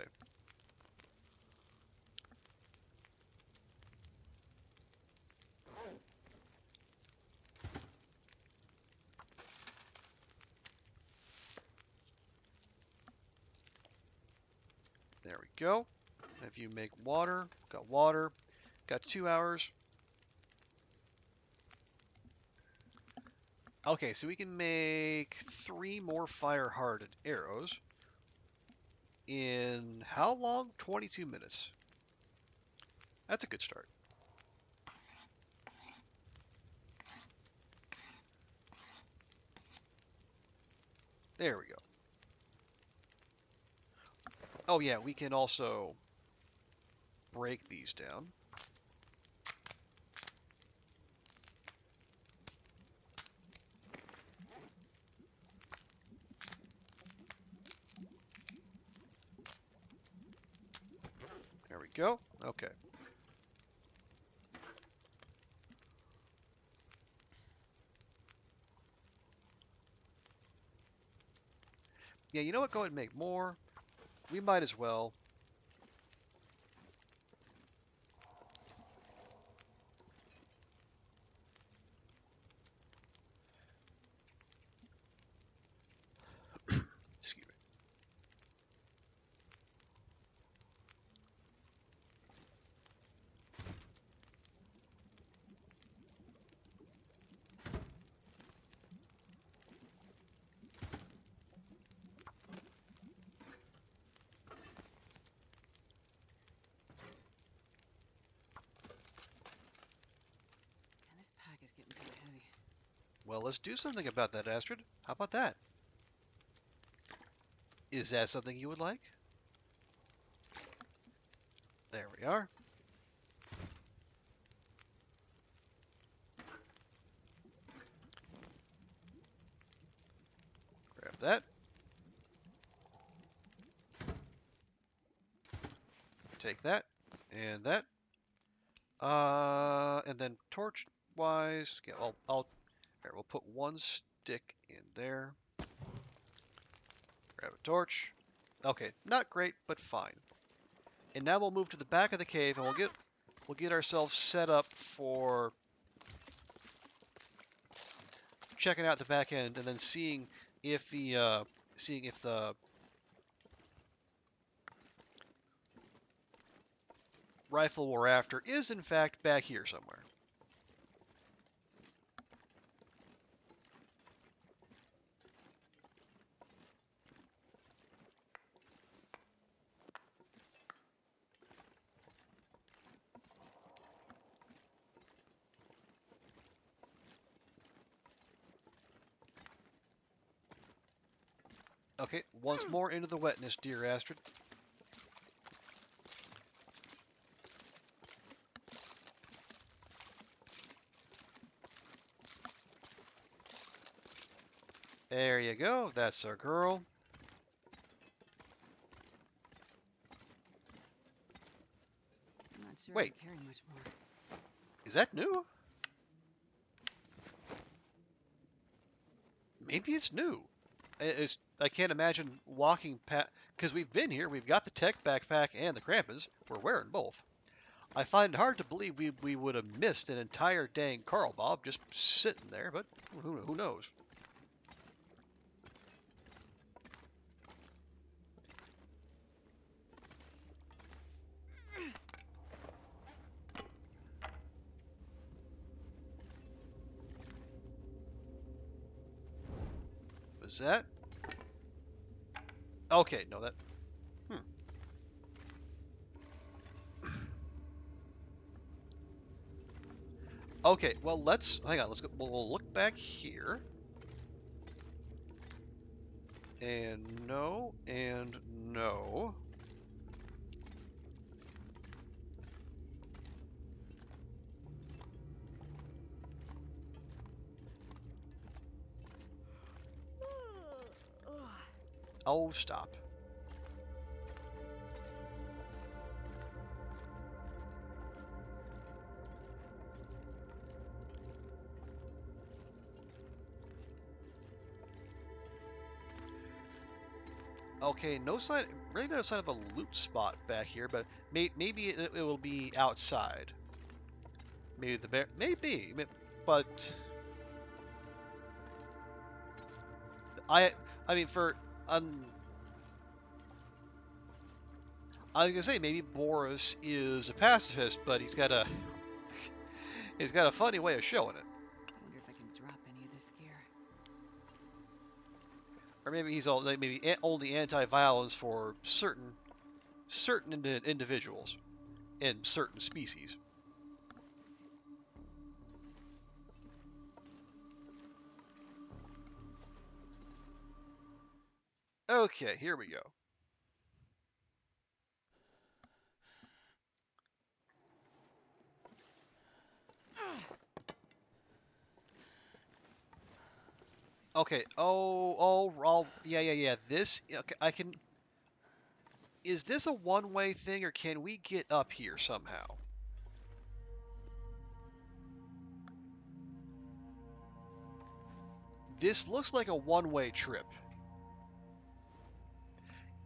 There we go. If you make water, got 2 hours. Okay, so we can make 3 more fire-hardened arrows in how long? 22 minutes. That's a good start. There we go. Oh yeah, we can also break these down. There we go. Okay. Yeah, you know what? Go ahead and make more. We might as well. Excuse me. Well, let's do something about that, Astrid. How about that? Is that something you would like? There we are. Grab that. Take that and that. And then torch-wise, yeah, here, we'll put one stick in there. Grab a torch. Okay, not great, but fine. And now we'll move to the back of the cave, and we'll get ourselves set up for checking out the back end, and then seeing if the rifle we're after is in fact back here somewhere. Okay, once more into the wetness, dear Astrid. There you go. That's our girl. I'm not sure Wait. I can carry much more. Is that new? Maybe it's new. I can't imagine walking past, because we've been here. We've got the tech backpack and the Krampus. We're wearing both. I find it hard to believe we would have missed an entire dang Carl Bob just sitting there, but who knows? Was that? Okay, no, that... Okay, well, hang on, let's go, we'll look back here. And no, and no. Oh, stop. Okay, no sign, really no sign of a loot spot back here, but maybe it will be outside. Maybe the bear, maybe, but I mean for I was gonna say maybe Boris is a pacifist, but he's got a funny way of showing it. I wonder if I can drop any of this gear. Or maybe he's only anti-violence for certain individuals and certain species. Okay, here we go. Okay. Yeah. This. Okay, I can. Is this a one-way thing, or can we get up here somehow? This looks like a one-way trip.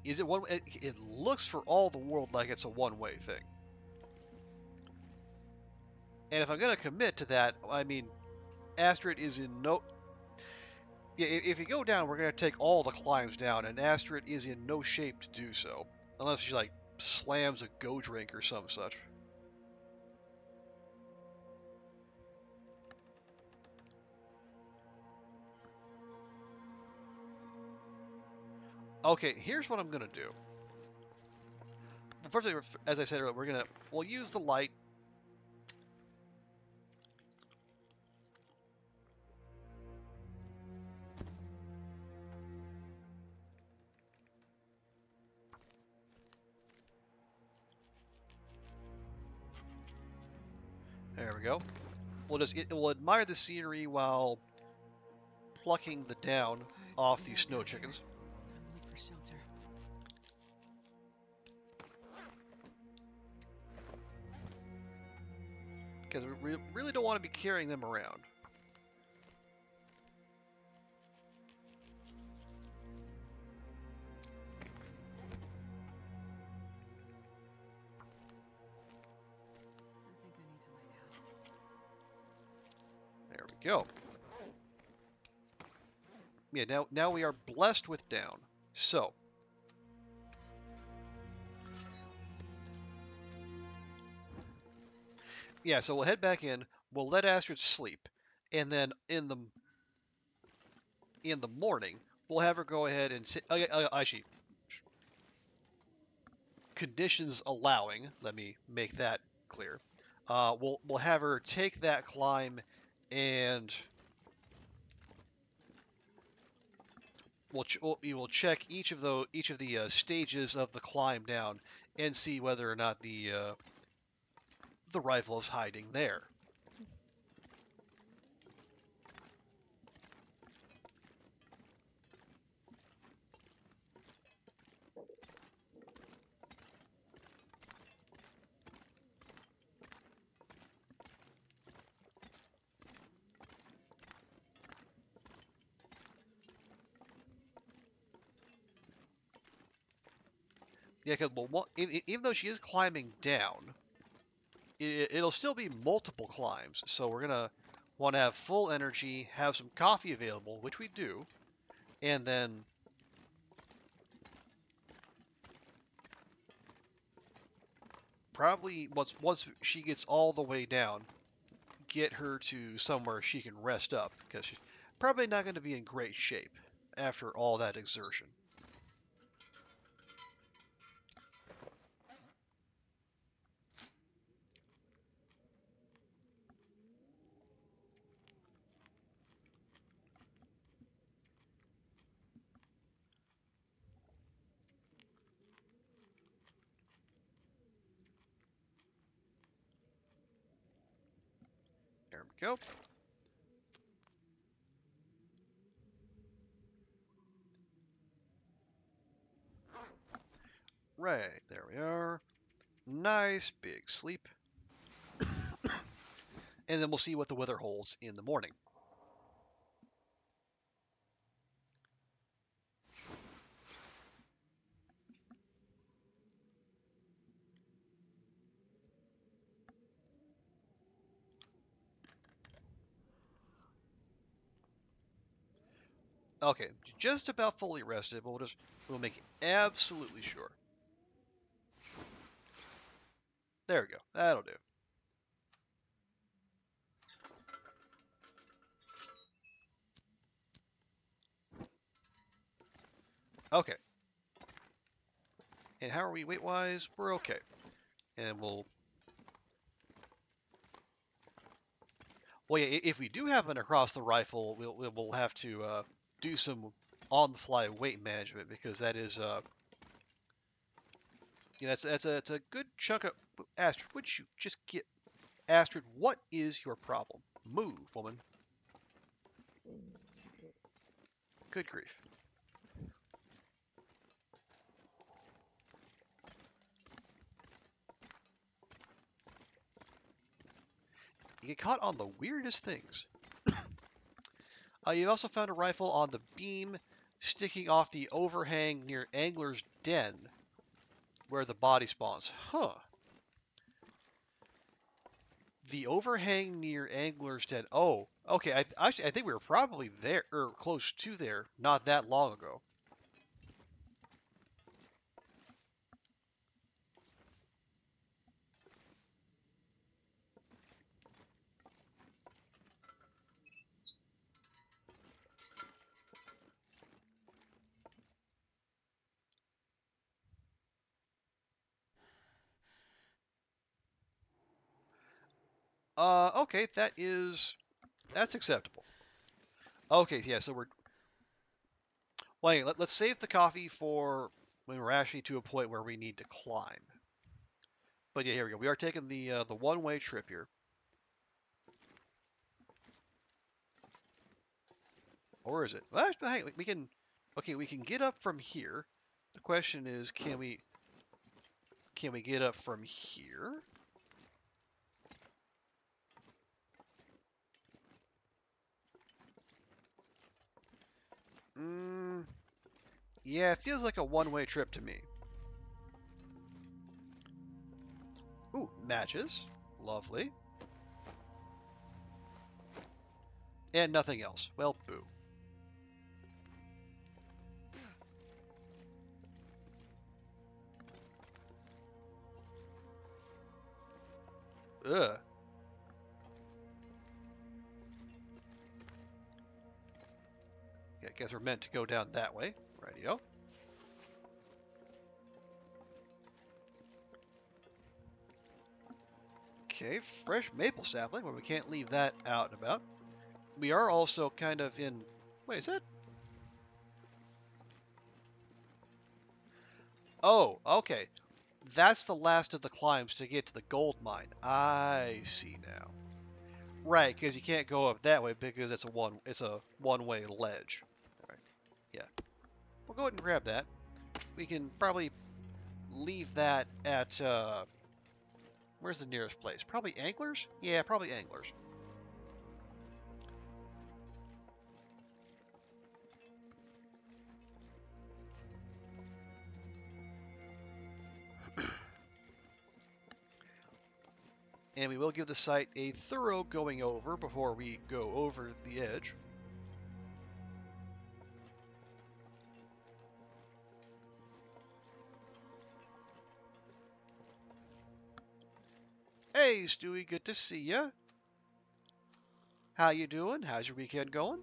Is it one? It looks for all the world like it's a one-way thing. And if I'm gonna commit to that, I mean, Astrid is in no. Yeah, if you go down, we're gonna take all the climbs down, and Astrid is in no shape to do so, unless she like slams a go drink or some such. Okay, here's what I'm gonna do. First, as I said earlier, we'll use the light. There we go. We'll admire the scenery while plucking the down It's off pretty these dark snow out here. chickens. Time to look for shelter. Because we really don't want to be carrying them around. I think I need to lie down. There we go. Yeah, now we are blessed with down. So, yeah, so we'll head back in. We'll let Astrid sleep, and then in the morning, we'll have her go ahead and sit. Actually, conditions allowing, let me make that clear. We'll have her take that climb, and we will check each of the stages of the climb down and see whether or not the rifle is hiding there. Yeah, because even though she is climbing down, it'll still be multiple climbs. So we're gonna want to have full energy, have some coffee available, which we do, and then probably once she gets all the way down, get her to somewhere she can rest up, because she's probably not going to be in great shape after all that exertion. There we go. Right, there we are. Nice big sleep. And then we'll see what the weather holds in the morning. Okay, just about fully rested, but we'll make absolutely sure. There we go. That'll do. Okay. And how are we weight-wise? We're okay. And well, yeah, if we do happen across the rifle, we'll have to do some on-the-fly weight management, because that is that's a good chunk of. Astrid, would you just get Astrid? What is your problem? Move, woman. Good grief. You get caught on the weirdest things. You've also found a rifle on the beam sticking off the overhang near Angler's Den, where the body spawns. Huh. The overhang near Angler's Den. Oh, okay. I think we were probably there, or close to there, not that long ago. Okay, that's acceptable. Okay, yeah, so well, hey, let's save the coffee for when we're actually to a point where we need to climb. But yeah, here we go. We are taking the one-way trip here. Or is it? Well, hey, we can. Okay, we can get up from here. The question is, can we get up from here? Yeah, it feels like a one-way trip to me. Ooh, matches. Lovely. And nothing else. Well, boo. Ugh. Yeah, I guess we're meant to go down that way. Rightio. Okay, fresh maple sapling. Well, we can't leave that out and about. We are also kind of in... Wait, is that... Oh, okay. That's the last of the climbs to get to the gold mine. I see now. Right, because you can't go up that way because it's a one-way ledge. All right. Yeah. We'll go ahead and grab that. We can probably leave that at where's the nearest place? Probably Anglers? Yeah, probably Anglers. And we will give the site a thorough going over before we go over the edge. Hey, Stewie, good to see ya. How you doing? How's your weekend going?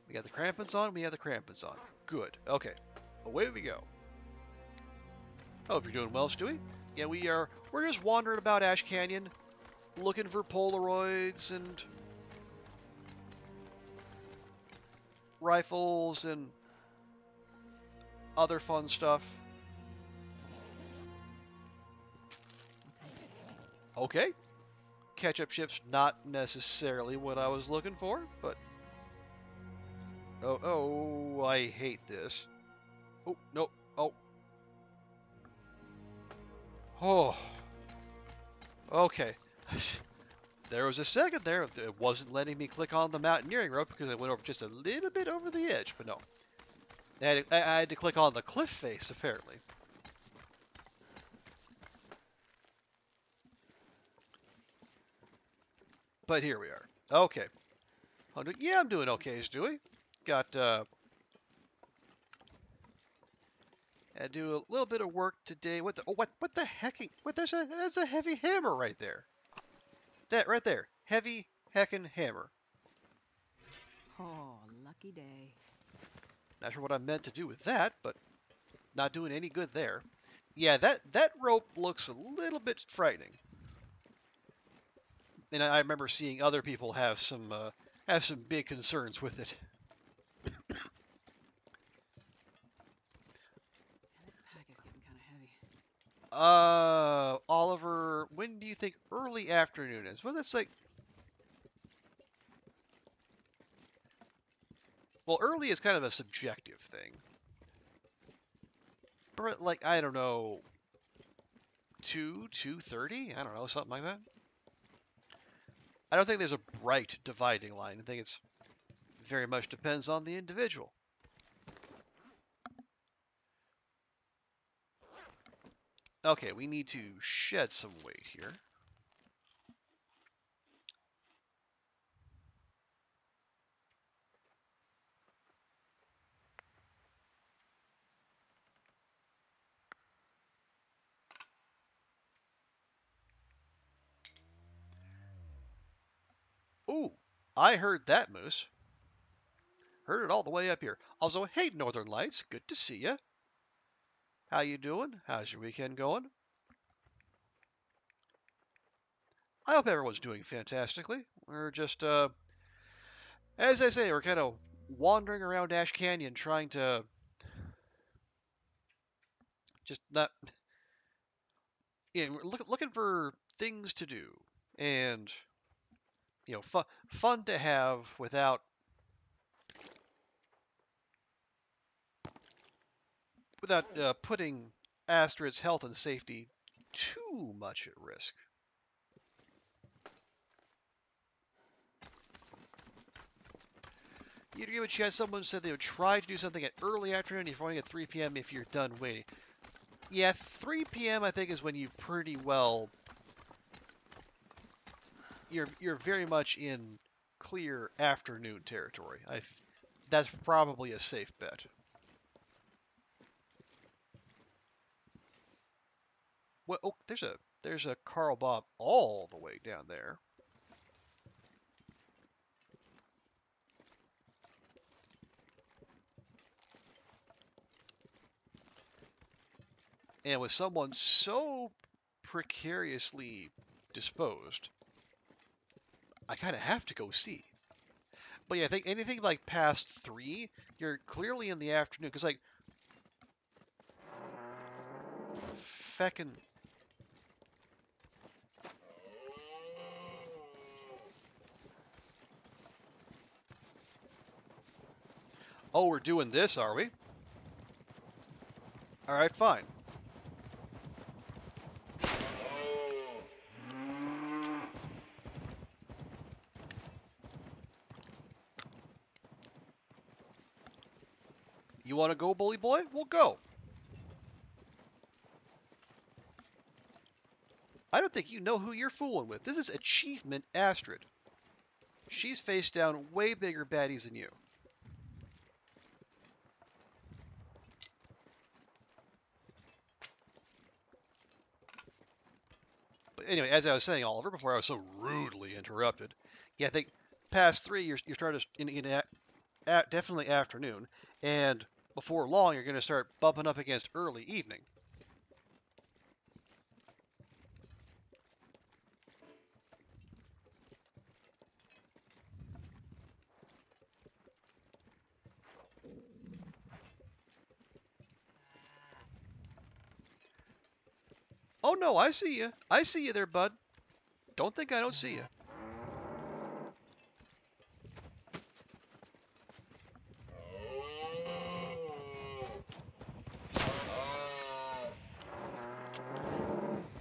We got the crampons on. We have the crampons on. Good. Okay. Away we go. Hope you're doing well, Stewie. Yeah, we're just wandering about Ash Canyon, looking for Polaroids and rifles and other fun stuff. Okay. Ketchup chips, not necessarily what I was looking for, but... Oh, I hate this. Oh, no. Oh. Oh. Okay. There was a second there. It wasn't letting me click on the mountaineering rope because I went over just a little bit over the edge, but no. I had to click on the cliff face, apparently. But here we are. Okay. Yeah, I'm doing okay, Stewie. Got, had to do a little bit of work today. What the heck? There's a heavy hammer right there. That right there. Heavy heckin' hammer. Oh, lucky day. Not sure what I meant to do with that, but not doing any good there. Yeah, that rope looks a little bit frightening. And I remember seeing other people have some big concerns with it. Man, this pack is getting kind of heavy. Oliver, when do you think early afternoon is? Well, that's like... Well, early is kind of a subjective thing. But like, I don't know, 2:30? I don't know, something like that. I don't think there's a bright dividing line. I think it's very much depends on the individual. Okay, we need to shed some weight here. Ooh, I heard that moose. Heard it all the way up here. Also, hey, Northern Lights, good to see ya. How you doing? How's your weekend going? I hope everyone's doing fantastically. We're just, as I say, we're kind of wandering around Ash Canyon trying to just not... Yeah, we're looking for things to do. and fun to have without putting Astrid's health and safety too much at risk. You'd agree with Chad? Someone said they would try to do something at early afternoon if you're only at 3 p.m. if you're done waiting. Yeah, 3 p.m. I think is when you pretty well you're very much in clear afternoon territory. That's probably a safe bet. Well, oh, there's a Carl Bob all the way down there. And with someone so precariously disposed, I kind of have to go see. But yeah, I think anything like past 3, you're clearly in the afternoon. Because, like, feckin'. Oh, we're doing this, are we? Alright, fine. You want to go, bully boy? We'll go. I don't think you know who you're fooling with. This is Achievement Astrid. She's faced down way bigger baddies than you. But anyway, as I was saying, Oliver, before I was so rudely interrupted, yeah, I think past 3, you're starting in definitely afternoon, and before long, you're going to start bumping up against early evening. Oh no, I see you. I see you there, bud. Don't think I don't see you.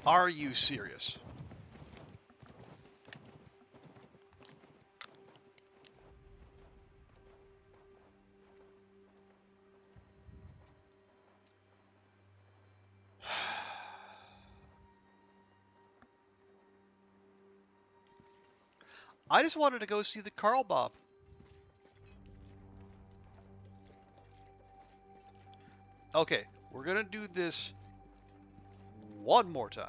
Are you serious? I just wanted to go see the Carl Bob. Okay, we're gonna do this one more time.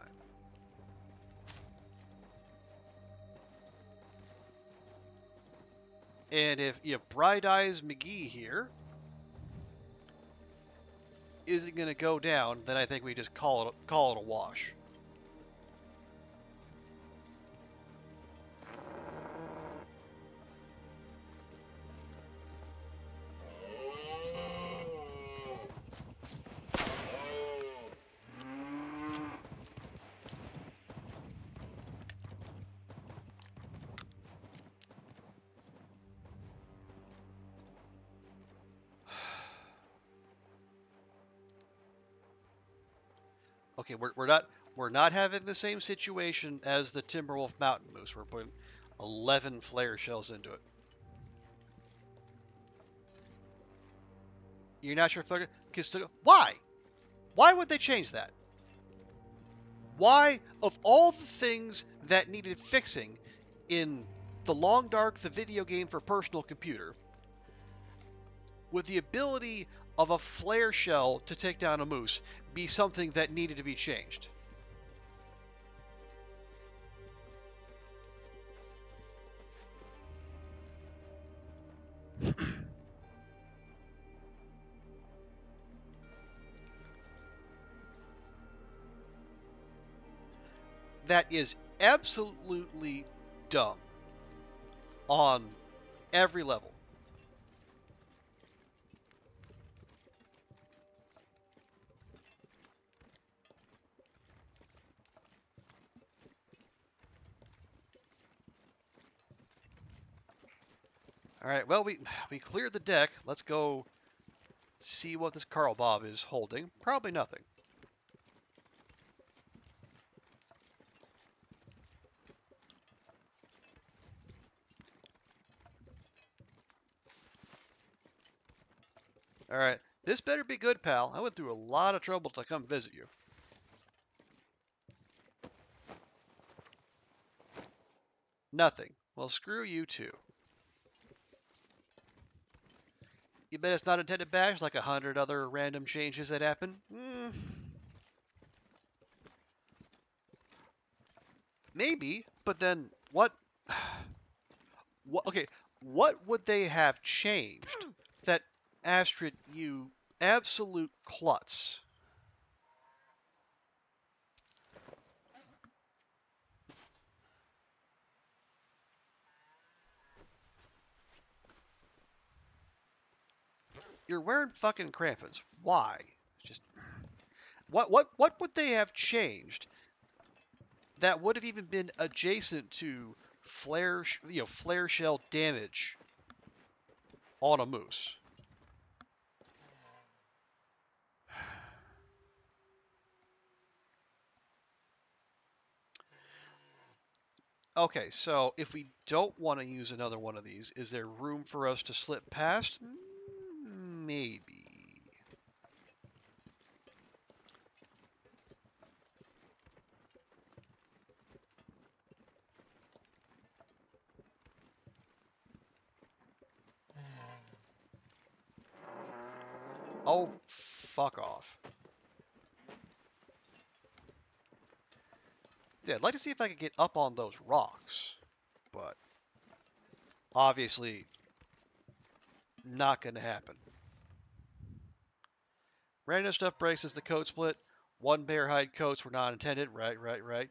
And if Bright Eyes McGee here isn't gonna go down, then I think we just call it a wash. Okay, we're not having the same situation as the Timberwolf Mountain Moose. We're putting 11 flare shells into it. You're not sure if why? Why would they change that? Why, of all the things that needed fixing in The Long Dark, the video game for personal computer, would the ability of a flare shell to take down a moose be something that needed to be changed? That is absolutely dumb on every level. All right, well, we cleared the deck. Let's go see what this Carl Bob is holding. Probably nothing. All right, this better be good, pal. I went through a lot of trouble to come visit you. Nothing. Well, screw you too. You bet it's not intended bash like 100 other random changes that happen? Maybe, but then what? Okay, what would they have changed that Astrid, you absolute klutz? You're wearing fucking crampons. Why? Just what would they have changed that would have even been adjacent to flare shell damage on a moose? Okay, so if we don't want to use another one of these, is there room for us to slip past? Maybe. Oh, fuck off. Yeah, I'd like to see if I could get up on those rocks, but obviously not going to happen. Random stuff breaks as the coat split. One bear hide coats were not intended. Right.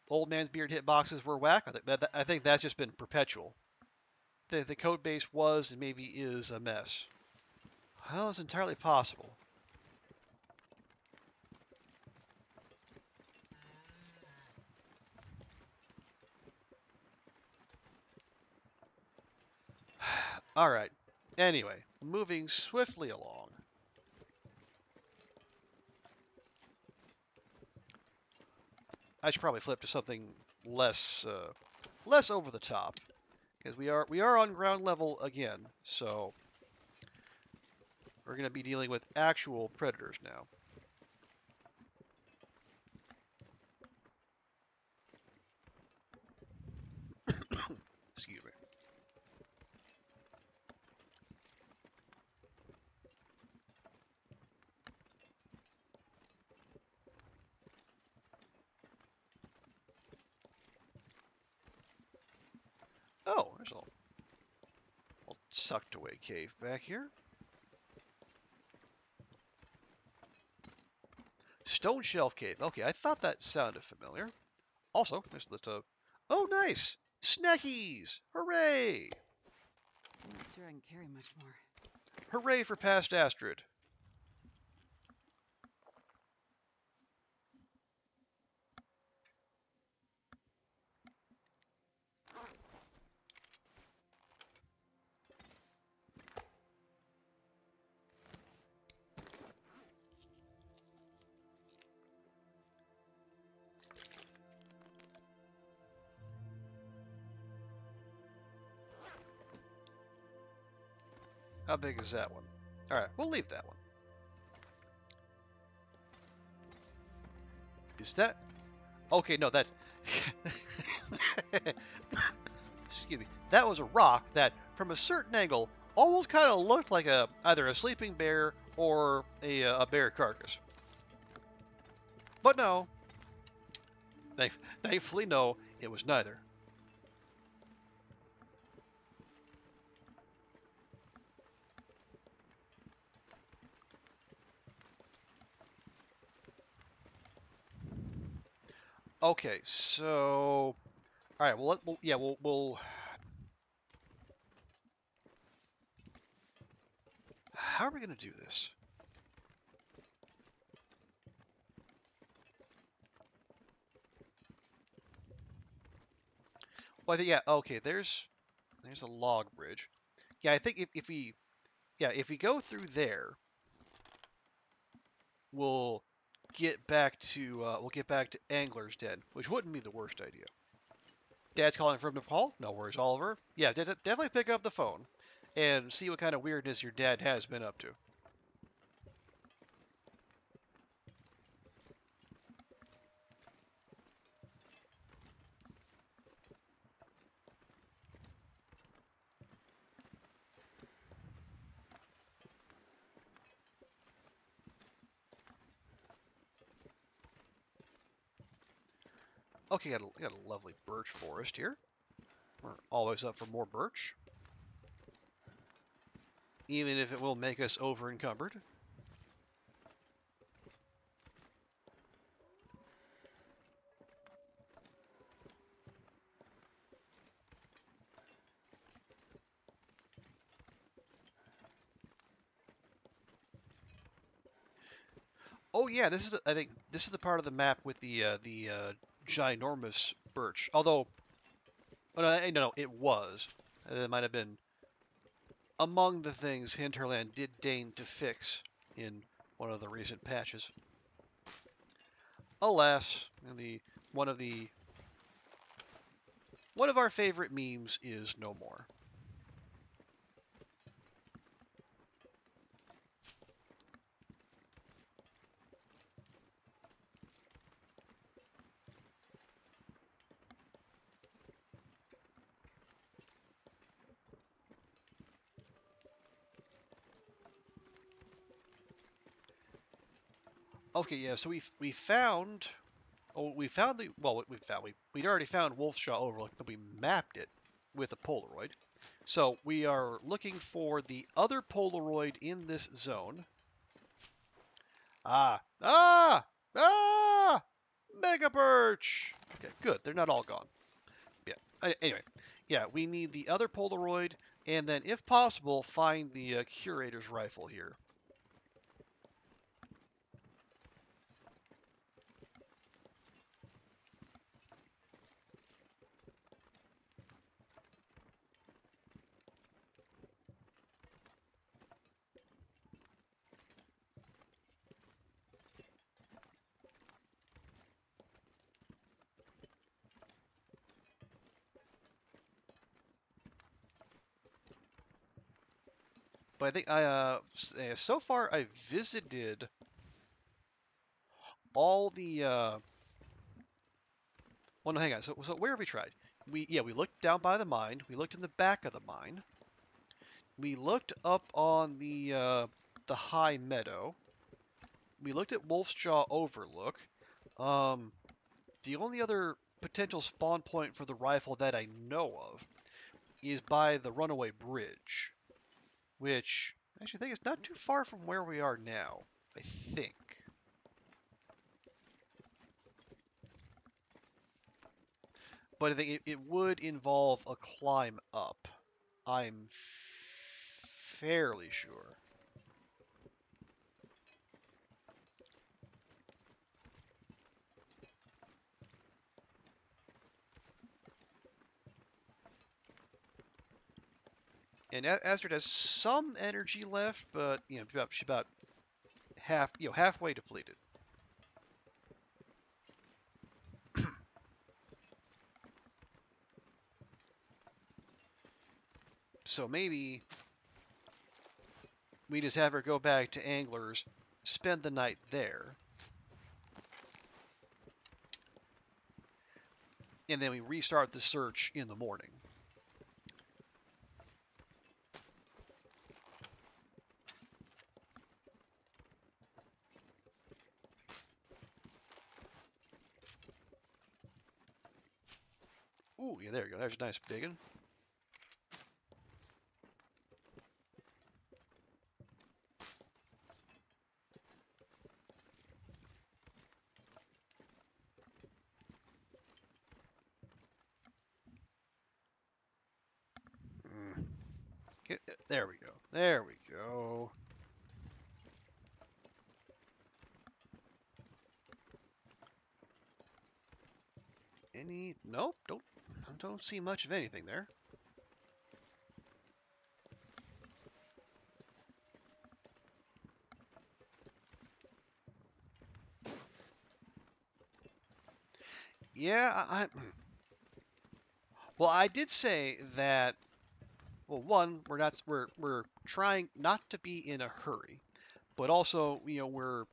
Old man's beard hitboxes were whack. I think that's just been perpetual. The code base was and maybe is a mess. Well, it's entirely possible. Alright. Anyway, moving swiftly along. I should probably flip to something less less over the top. Because we are on ground level again, so we're going to be dealing with actual predators now. Excuse me. Oh, there's a little tucked away cave back here. Stone Shelf Cave. Okay, I thought that sounded familiar. Also, there's the... Oh, nice! Snackies! Hooray! I'm not sure I can carry much more. Hooray for past Astrid. How big is that one? Alright, we'll leave that one. Is that... Okay, no, that's... Excuse me. That was a rock that, from a certain angle, almost kind of looked like either a sleeping bear or a bear carcass. But no. Thankfully, no, it was neither. Okay, so... Alright, we'll... How are we going to do this? Well, I think, yeah, okay, there's a log bridge. Yeah, I think if we go through there, we'll get back to Angler's Den, which wouldn't be the worst idea. Dad's calling from Nepal? No worries, Oliver. Yeah, definitely pick up the phone and see what kind of weirdness your dad has been up to. Okay, got a lovely birch forest here. We're always up for more birch, even if it will make us over encumbered. Oh yeah, I think this is the part of the map with the ginormous birch. Although, oh, no, it was. It might have been among the things Hinterland did deign to fix in one of the recent patches. Alas, the one of the one of our favorite memes is no more. Okay, yeah, so we found we found the well what we found we'd already found Wolfshaw Overlook, but we mapped it with a Polaroid. So we are looking for the other Polaroid in this zone. Ah, ah, ah! Mega Birch. Okay, good. They're not all gone. Yeah. Anyway, yeah, we need the other Polaroid, and then, if possible, find the curator's rifle here. But I think so far I visited all the well, no, hang on. So where have we tried? We looked down by the mine. We looked in the back of the mine. We looked up on the high meadow. We looked at Wolf's Jaw Overlook. Um, the only other potential spawn point for the rifle that I know of is by the runaway bridge, which I actually think is not too far from where we are now. I think. But I think it would involve a climb up. I'm fairly sure. And Astrid has some energy left, but she's about halfway depleted. So maybe we just have her go back to Anglers, spend the night there, and then we restart the search in the morning. Ooh, yeah, there you go. There's a nice big one. There we go. There we go. Nope, don't see much of anything there. Yeah, well, I did say that. Well, one, we're trying not to be in a hurry, but also, we're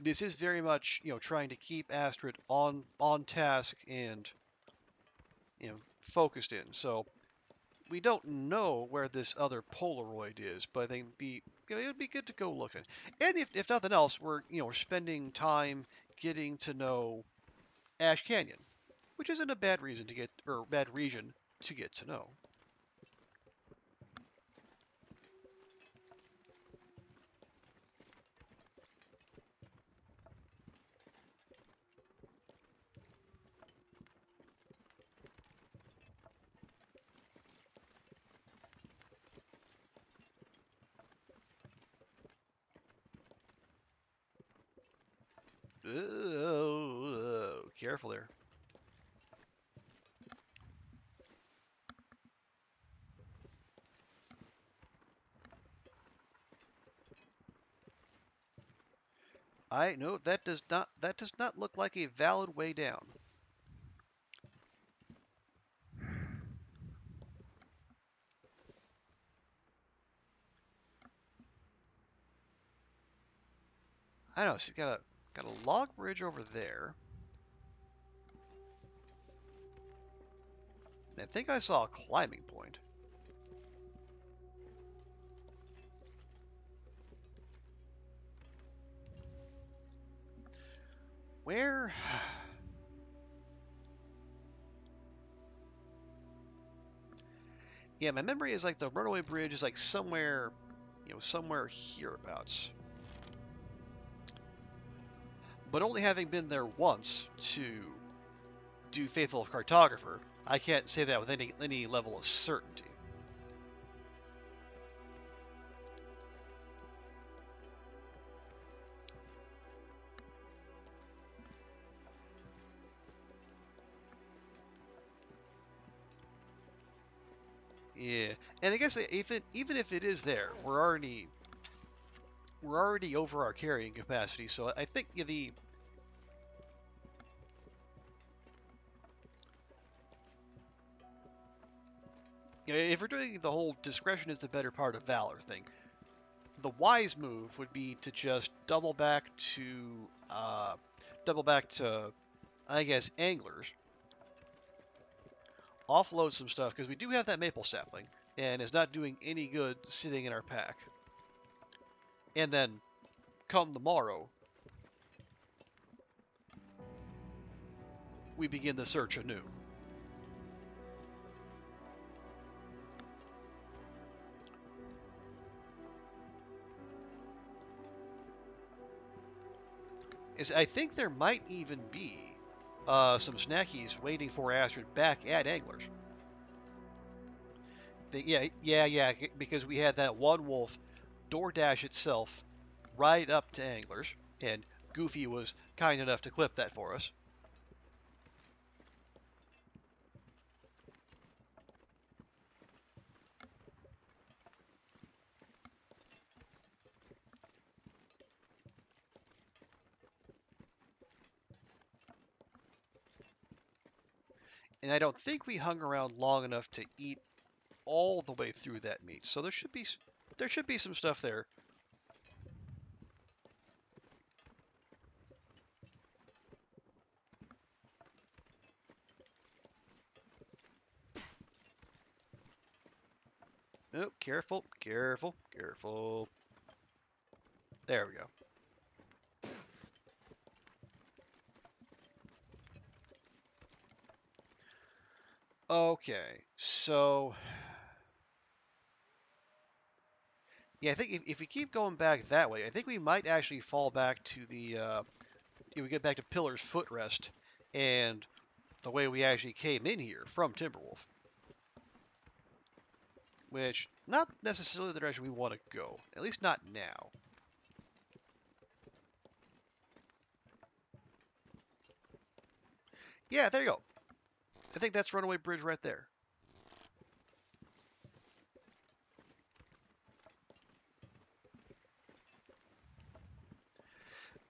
this is very much, trying to keep Astrid on task and, focused in. So we don't know where this other Polaroid is, but I think it would be good to go looking. And if nothing else, we're spending time getting to know Ash Canyon, which isn't a bad reason to get or bad region to get to know. Oh, careful there. I know that does not look like a valid way down. I don't know. So you got a log bridge over there. And I think I saw a climbing point. Where? Yeah, my memory is like the runaway bridge is like somewhere, somewhere hereabouts. But only having been there once to do Faithful Cartographer, I can't say that with any level of certainty. Yeah, and I guess even if it is there, we're already over our carrying capacity. So I think if we're doing the whole discretion is the better part of valor thing, the wise move would be to just double back to, I guess, anglers, offload some stuff because we do have that maple sapling, and it's not doing any good sitting in our pack. And then, come the morrow, we begin the search anew. I think there might even be some snackies waiting for Astrid back at Anglers. Yeah, because we had that one wolf DoorDash itself right up to Anglers, and Goofy was kind enough to clip that for us. And I don't think we hung around long enough to eat all the way through that meat. So there should be some stuff there. Oh, careful, careful, careful. There we go. Okay, so yeah, I think if we keep going back that way, I think we might actually fall back to we get back to Pillar's footrest and the way we actually came in here from Timberwolf, which not necessarily the direction we want to go, at least not now. Yeah, there you go. I think that's Runaway Bridge right there.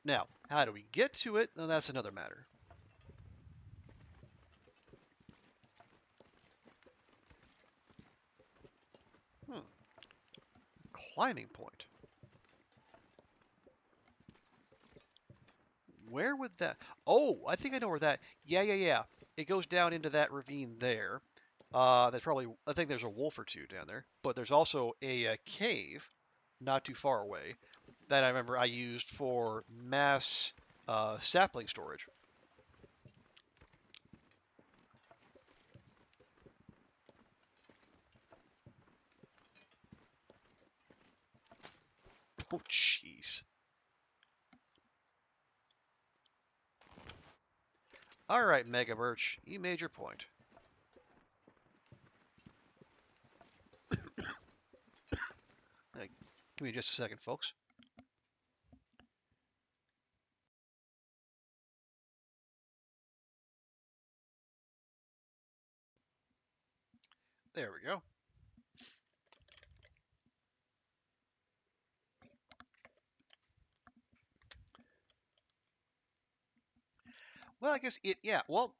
Now, how do we get to it? Well, that's another matter. climbing point. Where would that... Oh, I think I know where that... Yeah. It goes down into that ravine there. That's probably... I think there's a wolf or two down there. But there's also a cave not too far away that I remember I used for mass sapling storage. Oh, jeez. All right, Mega Birch, you made your point. Give me just a second, folks. There we go. Well, I guess it, yeah, well,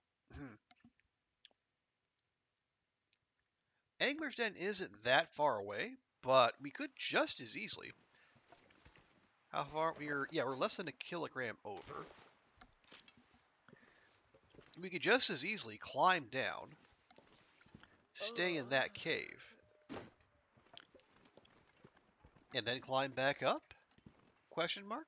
Angler's Den isn't that far away, but we could just as easily. How far? We're less than a kilogram over. We could just as easily climb down, stay in that cave, and then climb back up? Question mark?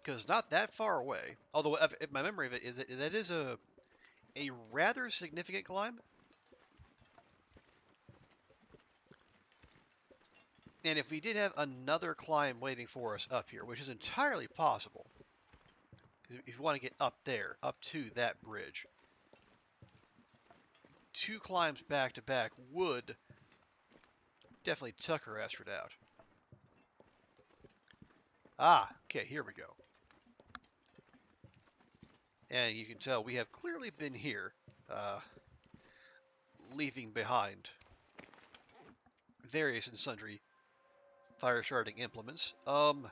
Because not that far away. Although, if my memory of it is that is a rather significant climb. And if we did have another climb waiting for us up here, which is entirely possible, if you want to get up there, up to that bridge, 2 climbs back to back would definitely Tucker Astrid out. Ah, okay, here we go. And you can tell we have clearly been here, leaving behind various and sundry fire starting implements. Put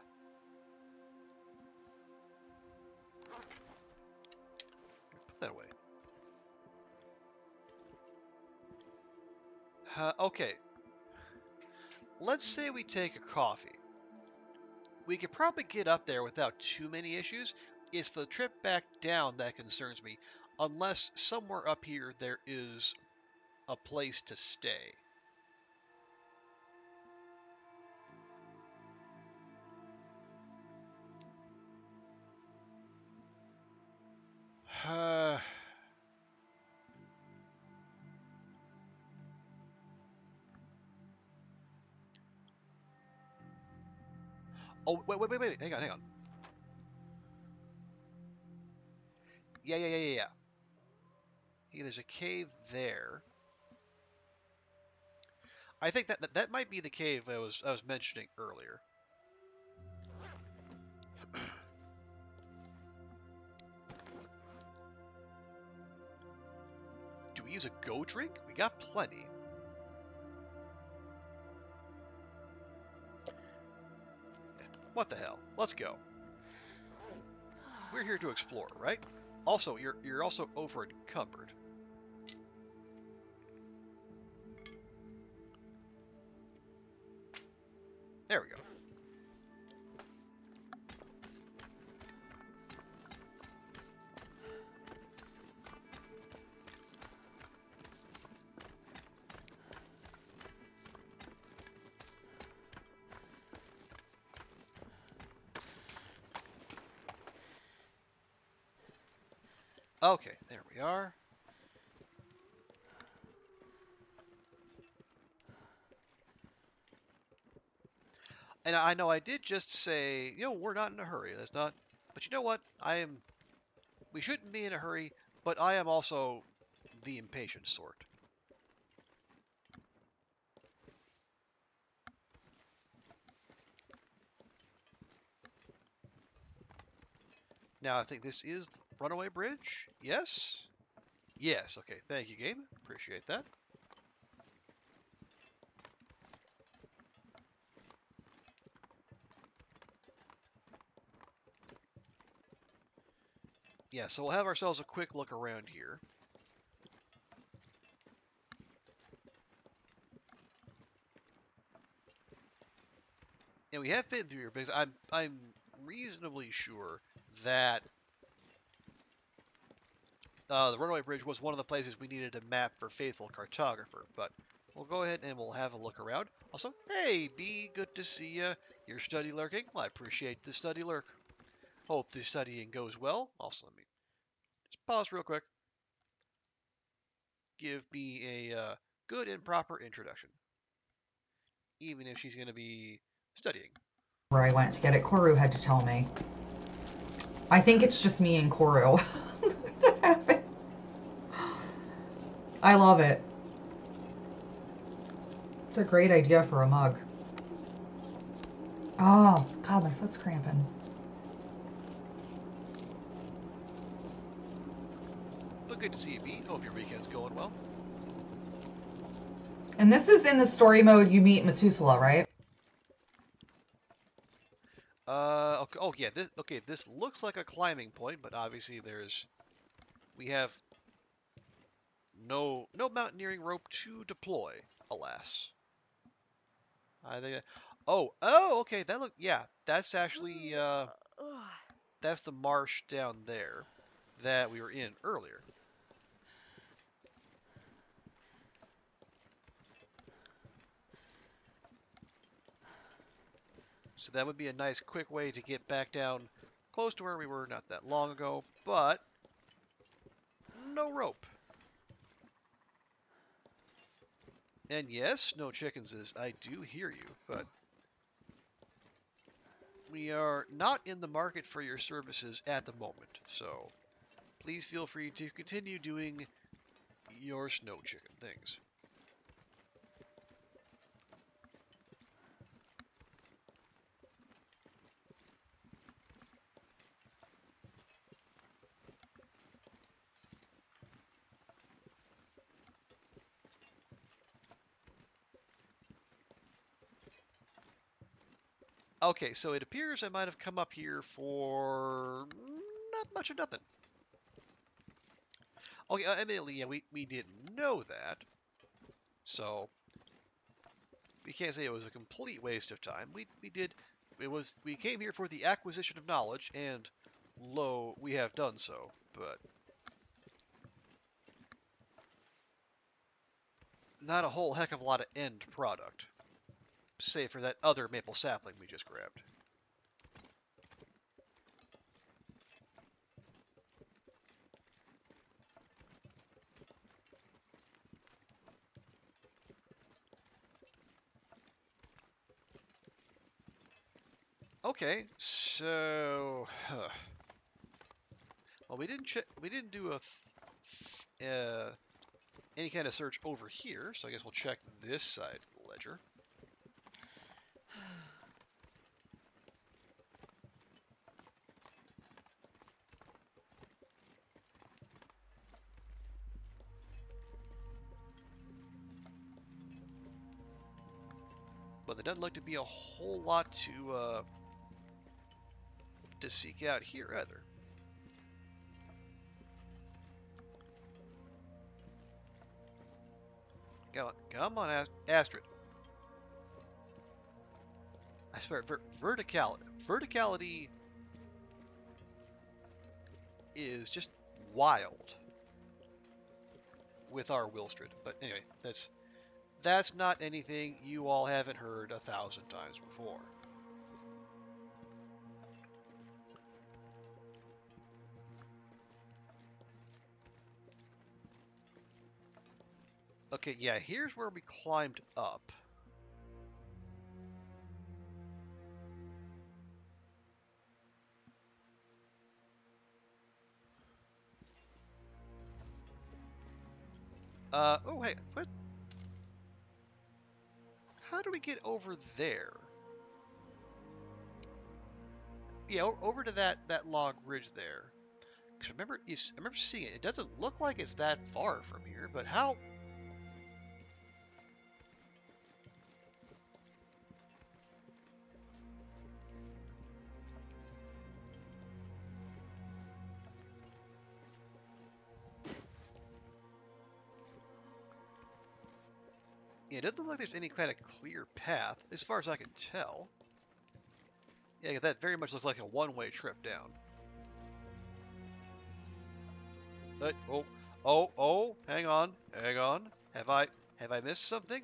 that away. Okay. Let's say we take a coffee. We could probably get up there without too many issues. It's the trip back down that concerns me, unless somewhere up here there is a place to stay. Oh, wait. Hang on. Yeah. Yeah, there's a cave there. I think that might be the cave I was mentioning earlier. Do we use a go drink? We got plenty. What the hell? Let's go. We're here to explore, right? Also, you're also over encumbered. There we go. Okay, there we are. And I know I did just say, we're not in a hurry. That's not. But you know what? We shouldn't be in a hurry, but I am also the impatient sort. Now, I think this is Runaway Bridge? Yes? Yes, okay. Thank you, game. Appreciate that. Yeah, so we'll have ourselves a quick look around here. And we have been through here because I'm reasonably sure that the runaway bridge was one of the places we needed a map for Faithful Cartographer. But we'll go ahead and we'll have a look around. Also, hey, B, good to see you. You're study lurking. Well, I appreciate the study lurk. Hope the studying goes well. Also, let me just pause real quick. Give B a good and proper introduction, even if she's going to be studying. Where I went to get it, Koru had to tell me. I think it's just me and Koru. I love it. It's a great idea for a mug. Oh, God, my foot's cramping. But good to see you, B. Hope your weekend's going well. And this is in the story mode you meet Methuselah, right? Okay, oh yeah, this looks like a climbing point, but obviously we have no mountaineering rope to deploy, alas. I think, okay, yeah, that's actually, that's the marsh down there that we were in earlier. So that would be a nice quick way to get back down close to where we were not that long ago, but no rope. And yes, no chickens is, I do hear you, but we are not in the market for your services at the moment, so please feel free to continue doing your snow chicken things. Okay, so it appears I might have come up here for not much of nothing. Okay, admittedly, yeah, we didn't know that, so we can't say it was a complete waste of time. We came here for the acquisition of knowledge, and lo, we have done so, but not a whole heck of a lot of end product, save for that other maple sapling we just grabbed. Okay, so well, we didn't do any kind of search over here, so I guess we'll check this side of the ledger. But there doesn't look to be a whole lot to seek out here either. Come on, Astrid. I swear, verticality is just wild with our Wilstrid. But anyway, that's not anything you all haven't heard 1,000 times before. Okay, yeah, here's where we climbed up. Oh, hey, what? How do we get over there? Yeah, over to that log ridge there. Because I remember seeing it. It doesn't look like it's that far from here, but how? Yeah, it doesn't look like there's any kind of clear path, as far as I can tell. Yeah, that very much looks like a one-way trip down. But, oh, hang on. Have I missed something?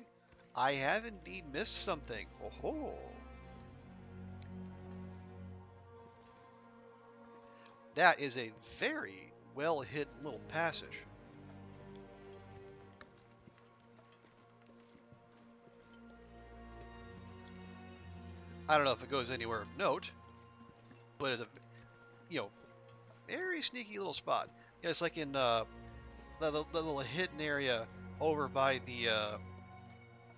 I have indeed missed something. Oh ho. That is a very well-hidden little passage. I don't know if it goes anywhere of note, but it's a, very sneaky little spot. Yeah, it's like in the little hidden area over by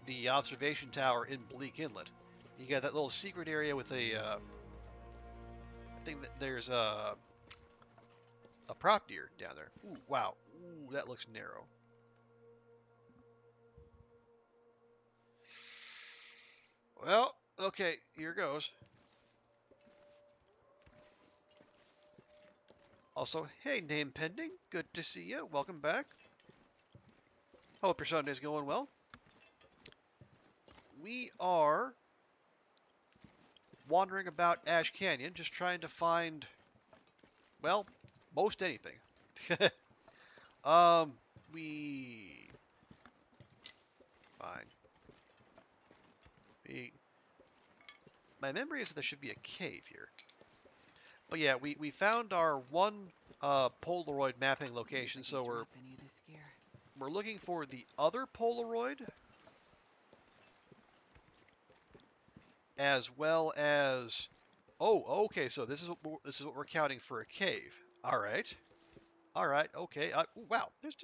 the observation tower in Bleak Inlet. You got that little secret area with a I think that there's a prop deer down there. Ooh, wow. Ooh, that looks narrow. Well, okay, here goes. Also, hey, name pending. Good to see you. Welcome back. Hope your Sunday's going well. We are wandering about Ash Canyon, just trying to find, well, most anything. We... Fine. My memory is that there should be a cave here. But yeah, we found our one Polaroid mapping location, so we're looking for the other Polaroid, as well as... Oh, okay, so this is what we're counting for a cave. All right, okay. Wow, there's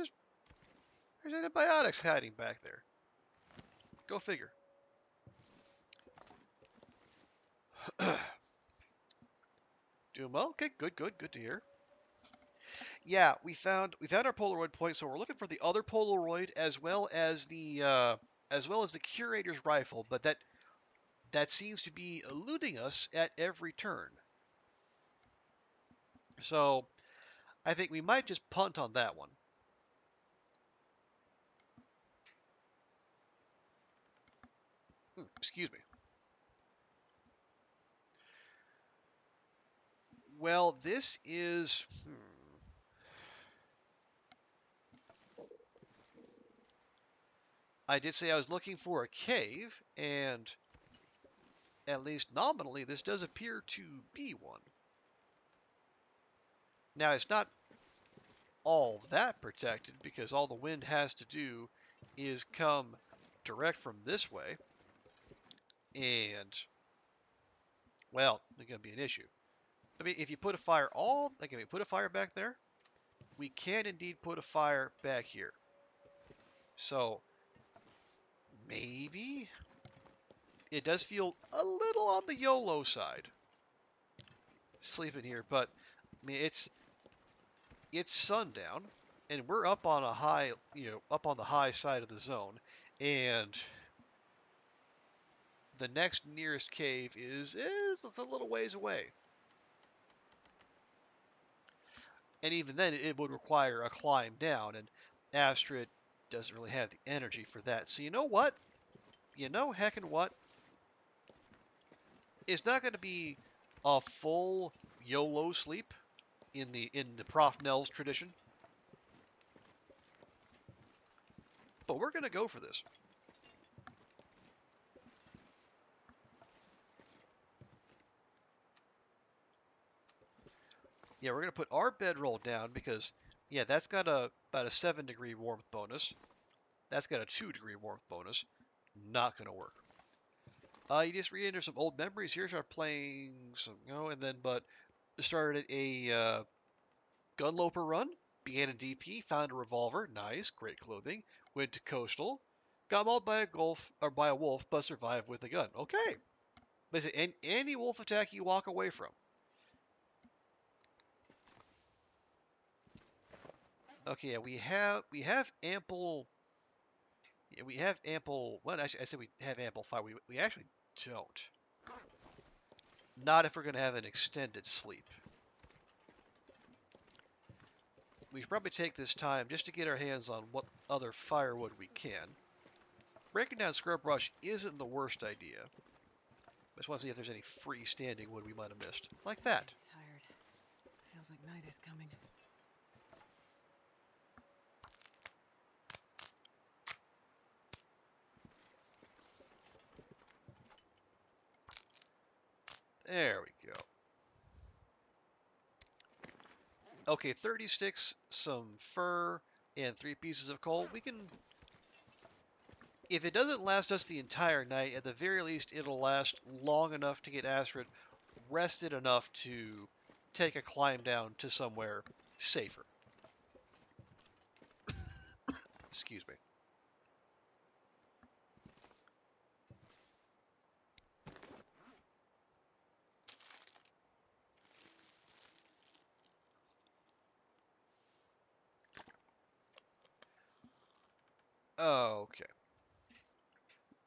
antibiotics hiding back there. Go figure. Doing well. Okay, good to hear. Yeah, we found our Polaroid point, so we're looking for the other Polaroid as well as the curator's rifle, but that seems to be eluding us at every turn. So I think we might just punt on that one. Excuse me. Well, this is... I did say I was looking for a cave, and at least nominally, this does appear to be one. Now, it's not all that protected, because all the wind has to do is come direct from this way, and, well, it's going to be an issue. I mean, if you put a fire put a fire back there, we can indeed put a fire back here. So, maybe it does feel a little on the YOLO side, sleeping here, but I mean, it's sundown, and we're up on a high, up on the high side of the zone, and the next nearest cave is a little ways away. And even then, it would require a climb down, and Astrid doesn't really have the energy for that. So you know what? Heckin' what? It's not going to be a full YOLO sleep in the Prof. Nels tradition. But we're going to go for this. Yeah, we're going to put our bedroll down because, yeah, that's got about a 7-degree warmth bonus. That's got a 2-degree warmth bonus. Not going to work. You just re-enter some old memories. Here, start playing some, but started a Gunloper run, began a DP, found a revolver, nice, great clothing, went to Coastal, got mauled by a wolf, but survived with a gun. Okay. Basically, any wolf attack you walk away from. Okay, yeah, we have ample. Yeah, we have ample. Well, actually, I said we have ample fire. We actually don't. Not if we're going to have an extended sleep. We should probably take this time just to get our hands on what other firewood we can. breaking down scrub brush isn't the worst idea. I just want to see if there's any freestanding wood we might have missed. Like that. I'm tired. Feels like night is coming. There we go. Okay, 30 sticks, some fur, and 3 pieces of coal. We can... If it doesn't last us the entire night, at the very least it'll last long enough to get Astrid rested enough to take a climb down to somewhere safer. Excuse me. Okay.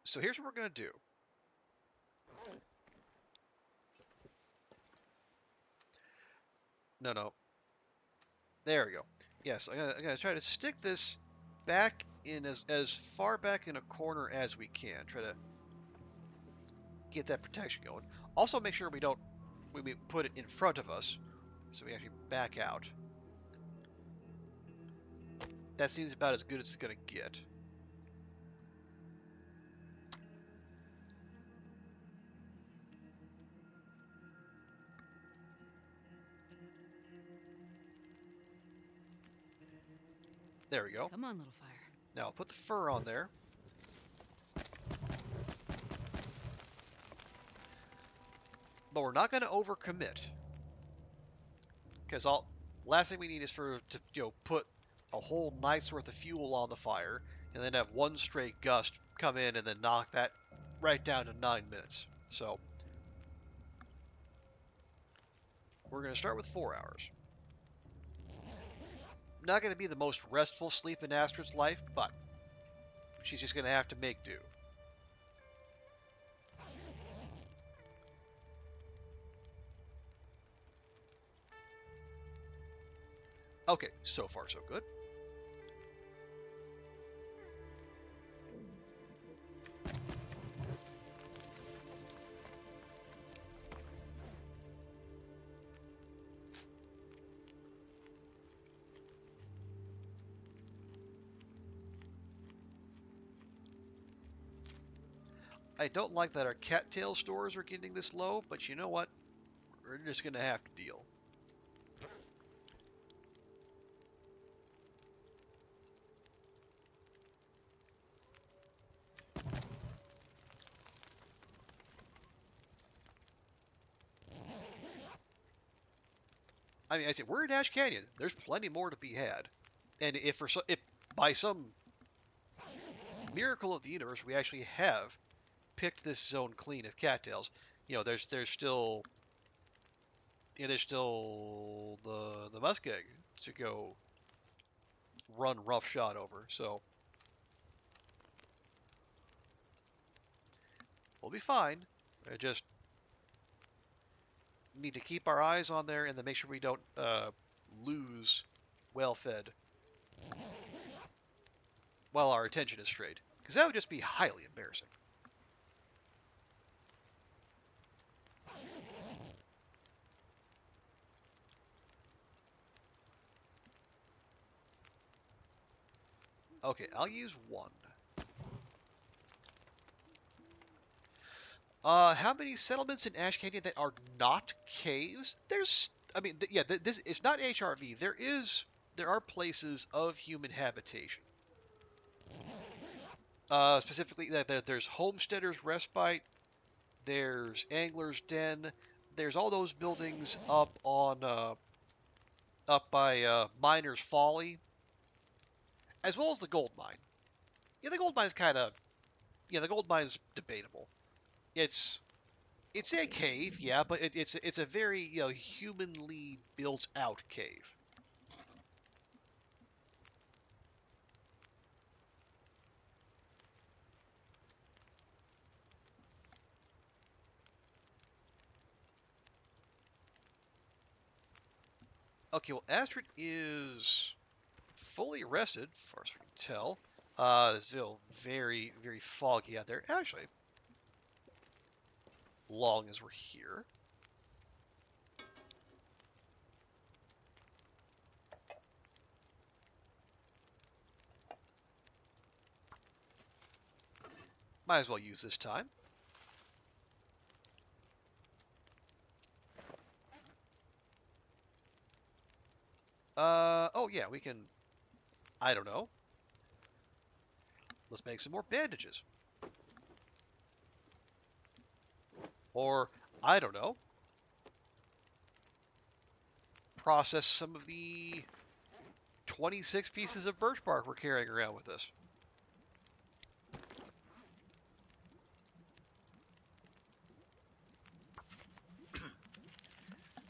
So here's what we're going to do. No. There we go. Yes, I'm gonna try to stick this back in as far back in a corner as we can. Try to get that protection going. Also, make sure we put it in front of us, so we actually back out. That seems about as good as it's gonna get. There we go. Come on, little fire. Now I'll put the fur on there. But we're not going to overcommit. Because last thing we need is to put a whole night's worth of fuel on the fire and then have one straight gust come in and then knock that right down to 9 minutes. So we're going to start with 4 hours. Not going to be the most restful sleep in Astrid's life, but she's just going to have to make do. Okay, so far so good. I don't like that our cattail stores are getting this low, but you know what? We're just going to have to deal. I mean, I said, we're in Ash Canyon. There's plenty more to be had. And if by some miracle of the universe we actually have picked this zone clean of cattails, there's still the muskeg to go run roughshod over. So we'll be fine. I just need to keep our eyes on there and then make sure we don't lose well-fed while our attention is strayed, because that would just be highly embarrassing. Okay, I'll use one. How many settlements in Ash Canyon that are not caves? This it's not HRV. There are places of human habitation. Specifically, there's Homesteader's Respite, there's Angler's Den, there's all those buildings up by Miner's Folly, as well as the gold mine. Yeah, the gold mine's the gold mine's debatable. It's a cave, yeah, but it's a very humanly built out cave. Okay, well, Astrid is fully rested, as far as we can tell. It's still very, very foggy out there. Actually, long as we're here. Might as well use this time. Oh yeah, we can, I don't know. Let's make some more bandages. Or, I don't know. Process some of the 26 pieces of birch bark we're carrying around with us.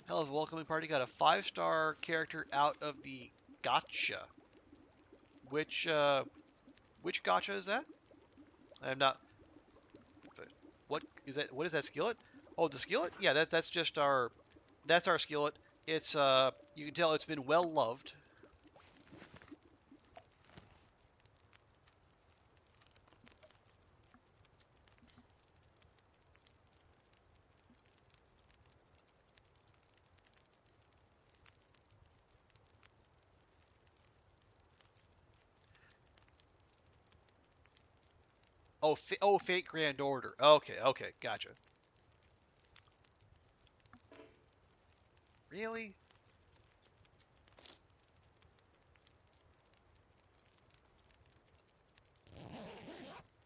Hell's welcoming party got a 5-star character out of the gotcha. Which gotcha is that? I'm not. What is that? What is that skillet? Oh, the skillet? Yeah, that's just our. That's our skillet. It's you can tell it's been well loved. Oh, Fate Grand Order. Okay, okay, gotcha. Really?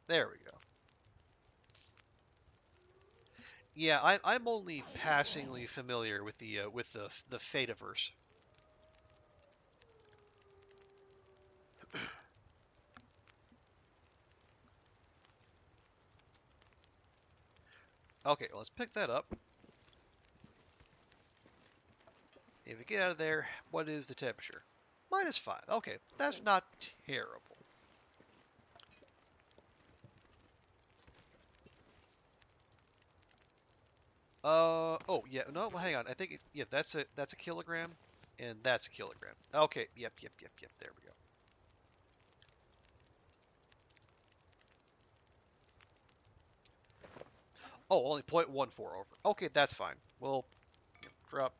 There we go. Yeah, I'm only passingly familiar with the Fativerse. Okay, well, let's pick that up. If we get out of there, what is the temperature? -5. Okay, that's not terrible. Oh, yeah, no, well, hang on. I think, yeah, that's a kilogram, and that's a kilogram. Okay, yep, there we go. Oh, only 0.14 over. Okay, that's fine. We'll drop.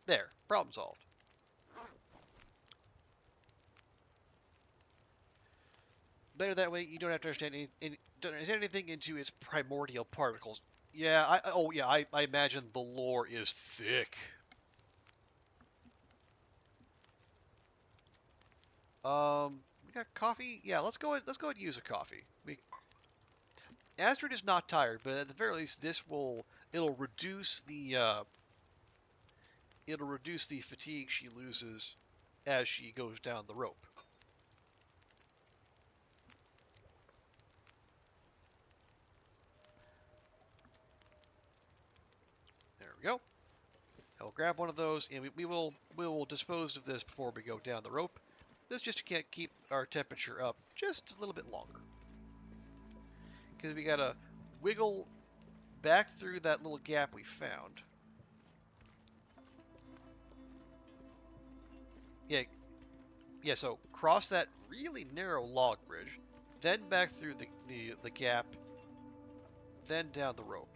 There, problem solved. Better that way, you don't have to understand anything into its primordial particles. Yeah, I imagine the lore is thick. We got coffee. Yeah, let's go ahead and use a coffee. Astrid is not tired, but at the very least, it'll reduce the fatigue she loses as she goes down the rope. There we go. I'll grab one of those, and we will dispose of this before we go down the rope. This just can't keep our temperature up just a little bit longer. Because we gotta wiggle back through that little gap we found. Yeah, so cross that really narrow log bridge, then back through the gap, then down the rope.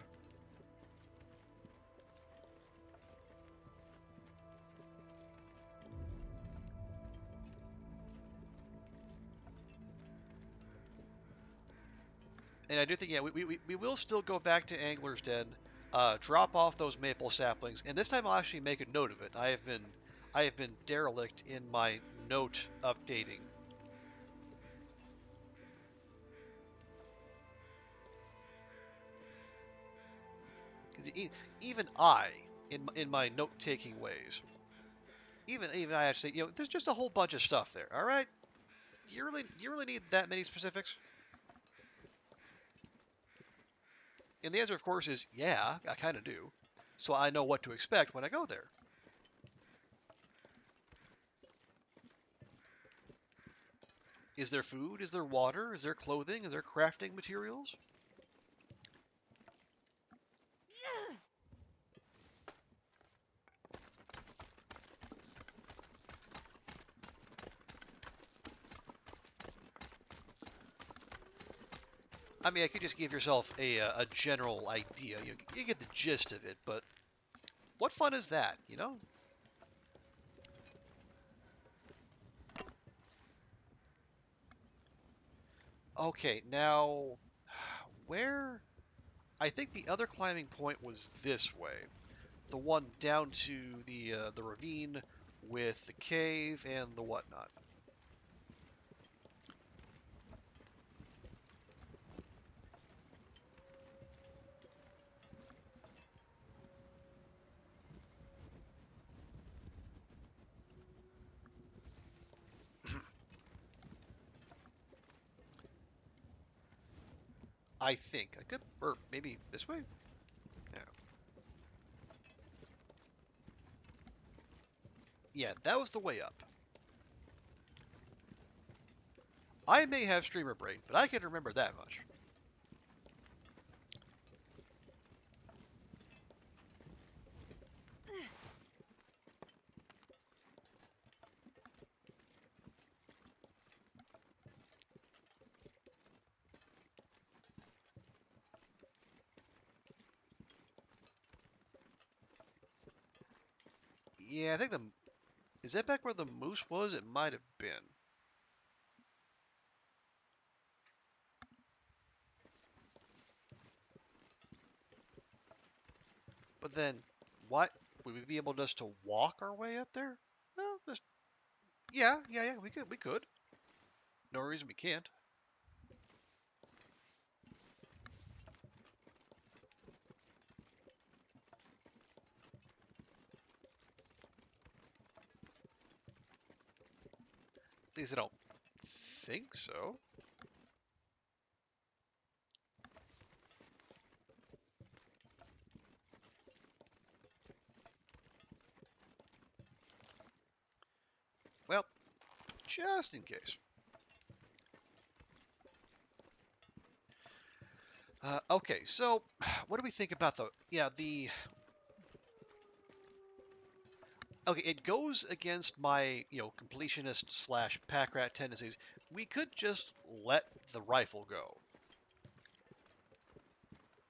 And I do think, yeah, we will still go back to Angler's Den, drop off those maple saplings, and this time I'll actually make a note of it. I have been derelict in my note updating. Because even I, in my note-taking ways, even I have to say, there's just a whole bunch of stuff there. All right, you really need that many specifics? And the answer, of course, is yeah, I kind of do. So I know what to expect when I go there. Is there food? Is there water? Is there clothing? Is there crafting materials? I mean, I could just give yourself a general idea. You get the gist of it, but what fun is that, you know? Okay, now, where... I think the other climbing point was this way. The one down to the ravine with the cave and the whatnot. I think I could, or maybe this way. Yeah, yeah, that was the way up. I may have streamer brain, but I can remember that much. Yeah, I think the is that back where the moose was? It might have been. But then, what would we be able just to walk our way up there? Well, just yeah, we could. No reason we can't. At least I don't think so. Well, just in case. Okay, so what do we think about the okay, it goes against my, completionist slash pack rat tendencies. We could just let the rifle go.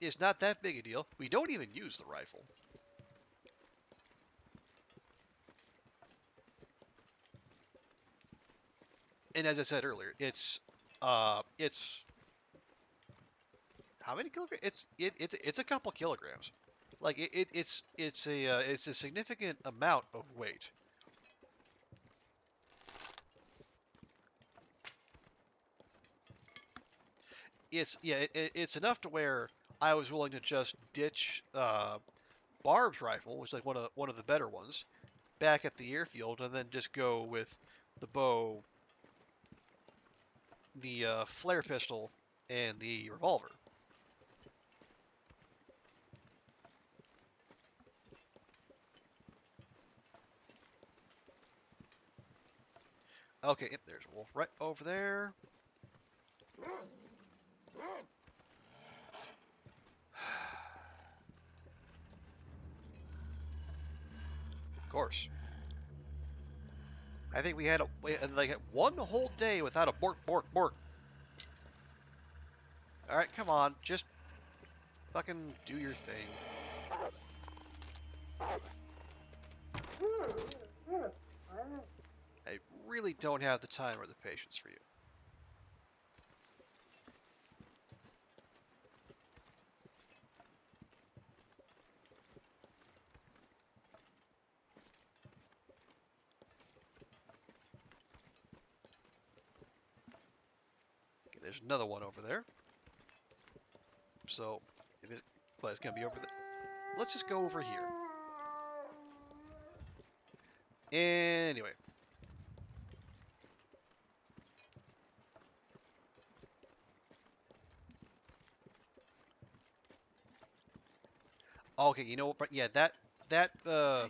It's not that big a deal. We don't even use the rifle. And as I said earlier, it's how many kilograms? It's a couple kilograms. Like it's a significant amount of weight. It's enough to where I was willing to just ditch Barb's rifle, which is like one of the better ones, back at the airfield, and then just go with the bow, the flare pistol, and the revolver. Okay, yep, there's a wolf right over there. Of course. I think we had like one whole day without a bork, bork, bork. All right, come on, just fucking do your thing. I really don't have the time or the patience for you. Okay, there's another one over there. So, well, it's gonna be over there. Let's just go over here. Anyway. Okay, you know what? Yeah, that I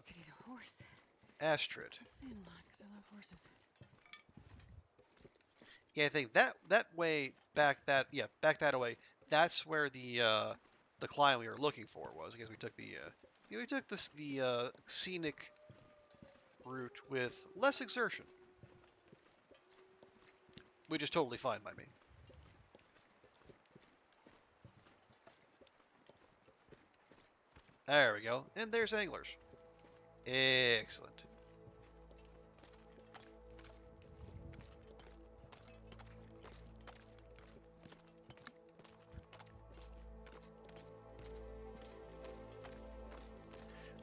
could eat a horse. Astrid. It's saying a lot because I love horses. Yeah, I think that way back that away. That's where the climb we were looking for was. I guess we took the scenic route with less exertion, which is totally fine by me. There we go. And there's anglers. Excellent.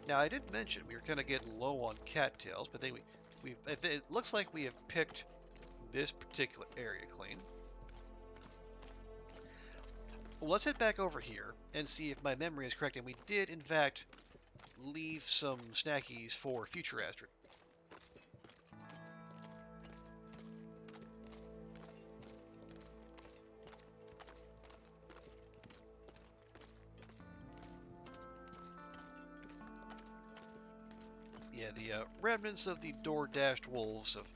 Now, I did mention we were kind of getting low on cattails, but then it looks like we have picked this particular area clean. Well, let's head back over here and see if my memory is correct, and we did, in fact, leave some snackies for future Astrid. Yeah, the remnants of the door-dashed wolves have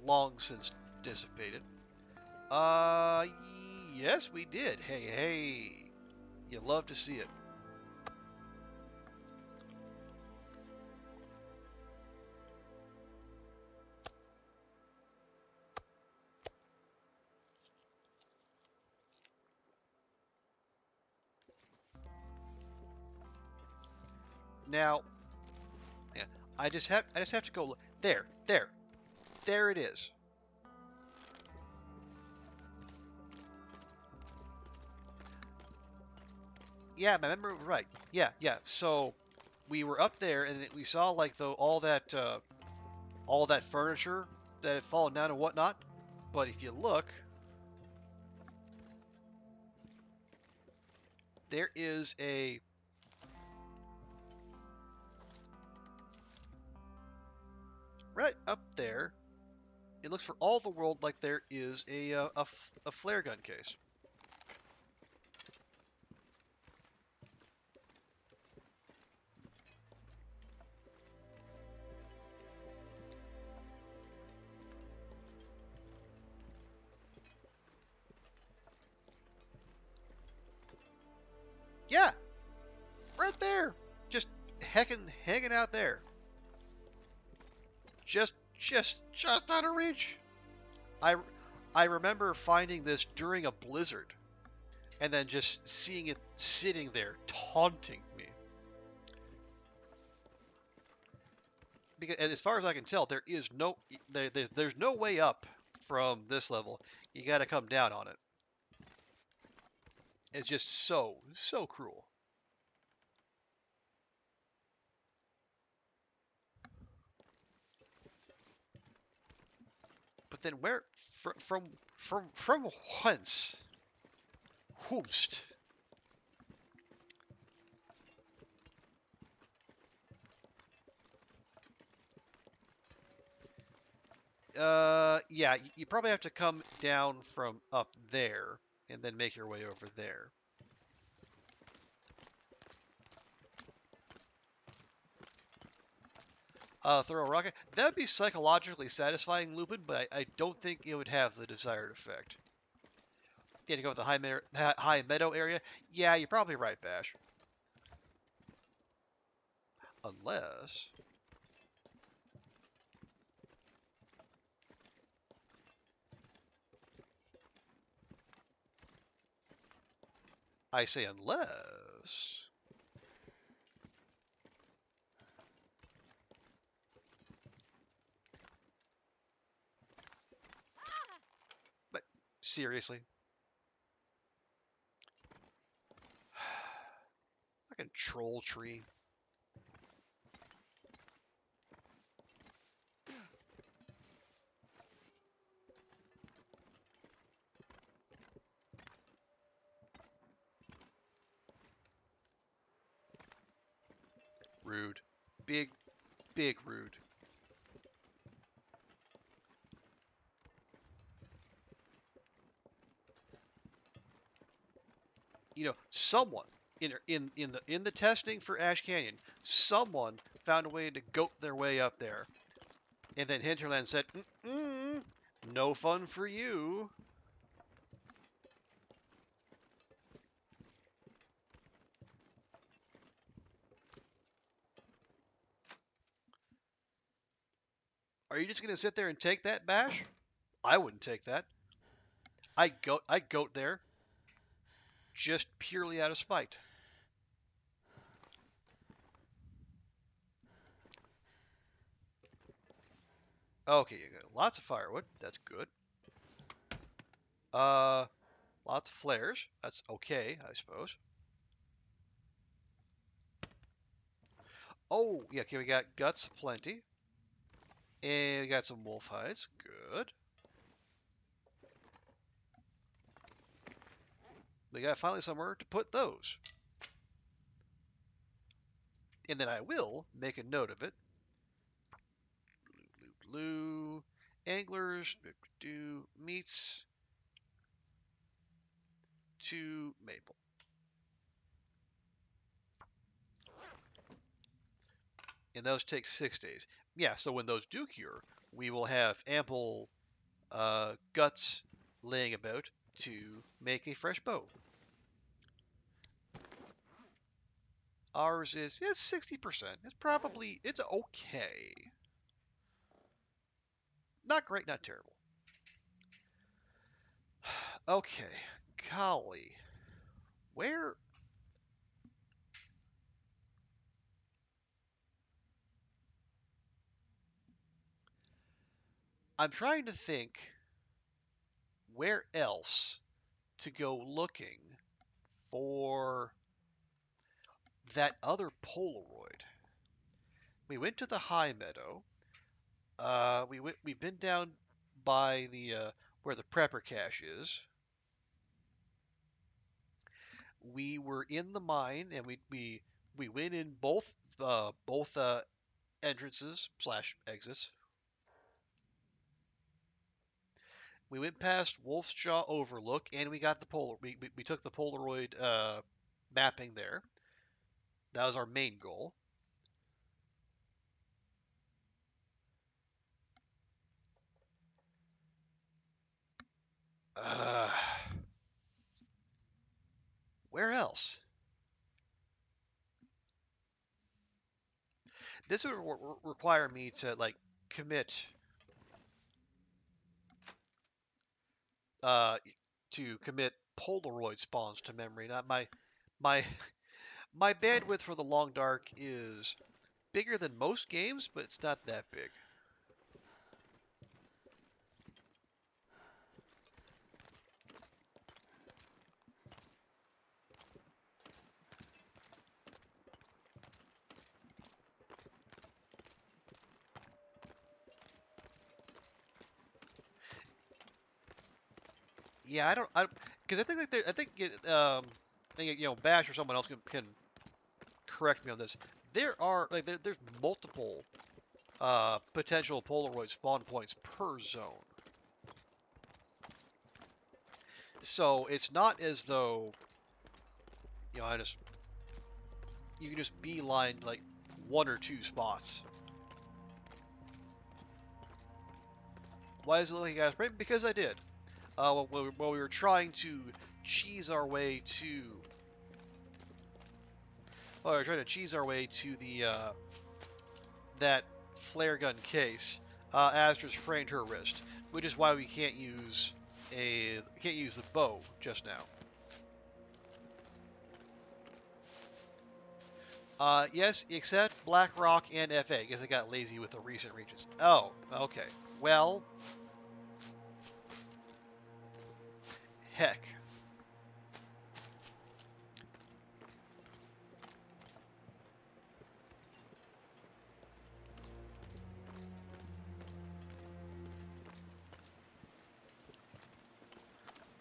long since dissipated. Yes, we did. Hey, hey. You love to see it. Now, yeah, I just have to go look. There it is. Yeah, my memory was right. Yeah. So we were up there and we saw like all that furniture that had fallen down and whatnot. But if you look, there is a right up there. It looks for all the world like there is a flare gun case. Yeah, right there. Just hanging out there. Just out of reach. I remember finding this during a blizzard, and then just seeing it sitting there taunting me. Because as far as I can tell, there's no way up from this level. You got to come down on it. It's just so cruel. But then where from whence? Whomst? Yeah, you probably have to come down from up there and then make your way over there. Throw a rocket. That would be psychologically satisfying, Lupin, but I don't think it would have the desired effect. You had to go with the high meadow area. Yeah, you're probably right, Bash. Unless... I say unless... But, seriously? Fucking troll tree. Rude. Big rude. You know, someone in the testing for Ash Canyon, someone found a way to goat their way up there, and then Hinterland said, "No fun for you." Are you just gonna sit there and take that, Bash? I wouldn't take that. I'd goat there, just purely out of spite. Okay, you got lots of firewood. That's good. Lots of flares. That's okay, I suppose. Oh, yeah, okay, we got guts plenty. And we got some wolf hides. Good. We got finally somewhere to put those. And then I will make a note of it. Blue, anglers, do meats to maple. And those take 6 days. Yeah, so when those do cure, we will have ample guts laying about to make a fresh bow. Ours is, it's 60%. It's okay. Not great, not terrible. Okay, golly. Where? I'm trying to think where else to go looking for that other Polaroid. We went to the high meadow. We've been down by the where the prepper cache is. We were in the mine, and we went in both entrances slash exits. We went past Wolf's Jaw Overlook, and we got the We took the Polaroid mapping there. That was our main goal. Uh, where else? This would require me to like commit uh, to commit Polaroid spawns to memory. Not my my bandwidth for the Long Dark is bigger than most games, but it's not that big. Yeah, because I think like I think Bash or someone else can correct me on this. There's multiple potential Polaroid spawn points per zone. So it's not as though you can just beeline like one or two spots. Why is it looking at us? Because I did. While we were trying to cheese our way to, well, we were trying to cheese our way to the that flare gun case. Astrid sprained her wrist, which is why we can't use the bow just now. Yes, except BlackRock and FA, because I got lazy with the recent regions. Oh, okay. Well, heck.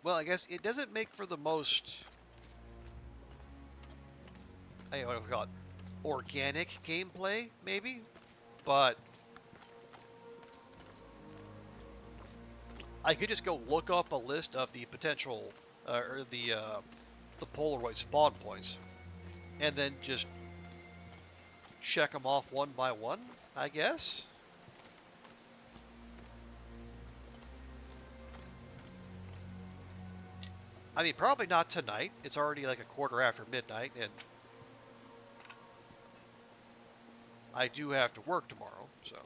Well, I guess it doesn't make for the most, I don't know what we call it, organic gameplay, maybe, but I could just go look up a list of the potential, or the Polaroid spawn points, and then just check them off one by one, I guess. I mean, probably not tonight. It's already like a quarter after midnight, and I do have to work tomorrow, so.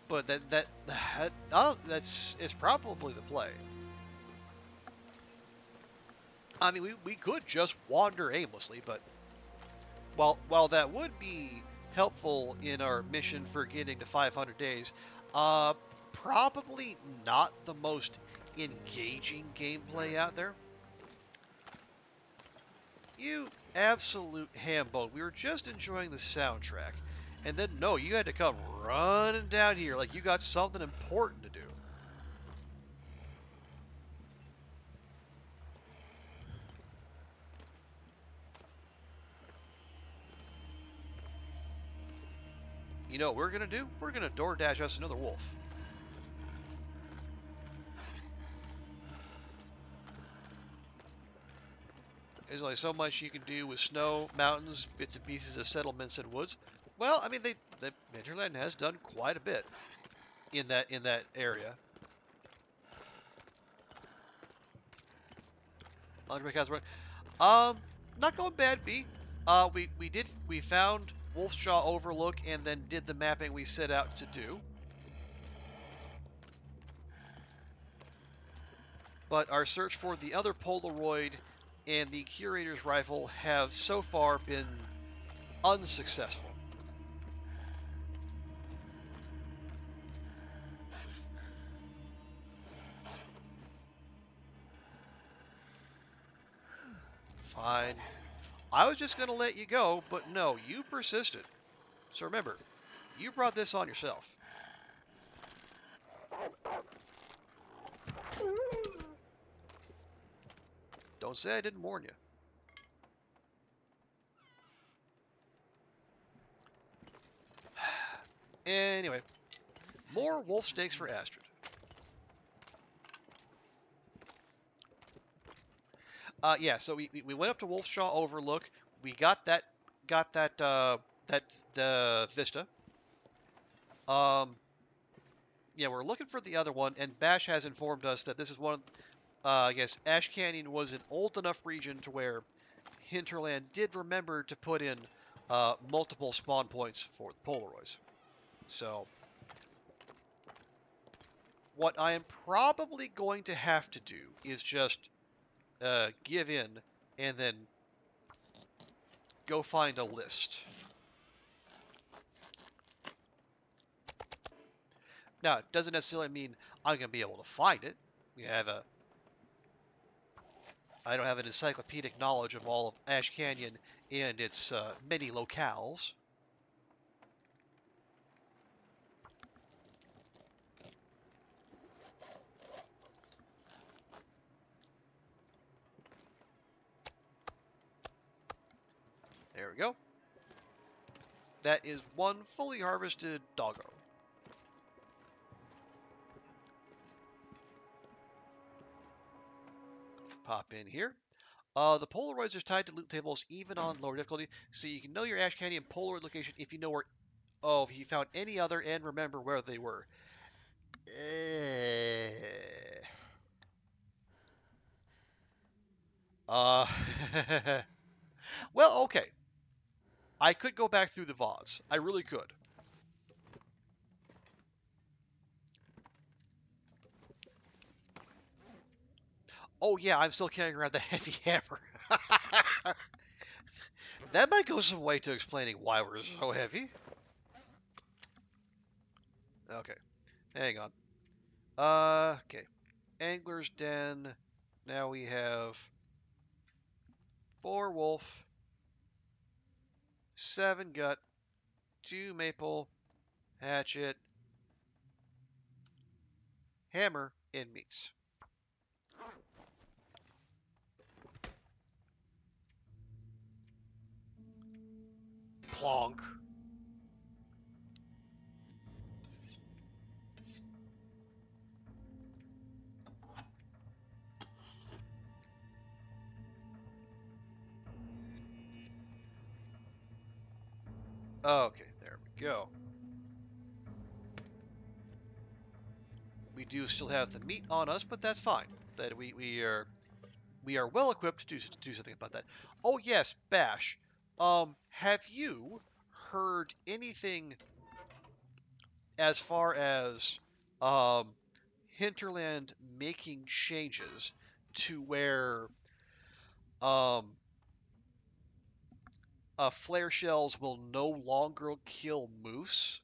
But it's probably the play. I mean, we could just wander aimlessly, but while that would be helpful in our mission for getting to 500 days. Uh, Probably not the most engaging gameplay out there. You absolute hambone. We were just enjoying the soundtrack. And then, no, you had to come running down here like you got something important to do. You know what we're going to do? We're going to DoorDash us another wolf. There's only so much you can do with snow, mountains, bits and pieces of settlements and woods. Well, I mean, the Hinterland has done quite a bit in that area. Not going bad, B. We found Wolf's Jaw Overlook and then did the mapping we set out to do. But our search for the other Polaroid and the Curator's Rifle have so far been unsuccessful. Fine. I was just going to let you go, but no, you persisted. So remember, you brought this on yourself. Don't say I didn't warn you. Anyway, more wolf steaks for Astrid. Yeah, so we went up to Wolf's Jaw Overlook. We got that the vista. Yeah, we're looking for the other one, and Bash has informed us that this is one. I guess Ash Canyon was an old enough region to where Hinterland did remember to put in multiple spawn points for the Polaroids. So, what I am probably going to have to do is just give in and then go find a list. Now, it doesn't necessarily mean I'm going to be able to find it. I don't have an encyclopedic knowledge of all of Ash Canyon and its many locales. There we go. That is one fully harvested doggo. Pop in here. The Polaroids are tied to loot tables even on lower difficulty, so you can know your Ash Canyon Polaroid location if you know where. Oh, if you found any other and remember where they were. Uh, well, okay. I could go back through the VODs. I really could. Oh yeah, I'm still carrying around the heavy hammer. That might go some way to explaining why we're so heavy. Okay, hang on. Okay. Angler's Den. Now we have 4 wolf, 7 gut, 2 maple, hatchet, hammer, and meats. Plonk. Okay, there we go. We do still have the meat on us, but that's fine. That we are well equipped to do something about that. Oh yes, Bash. Have you heard anything as far as Hinterland making changes to where flare shells will no longer kill moose.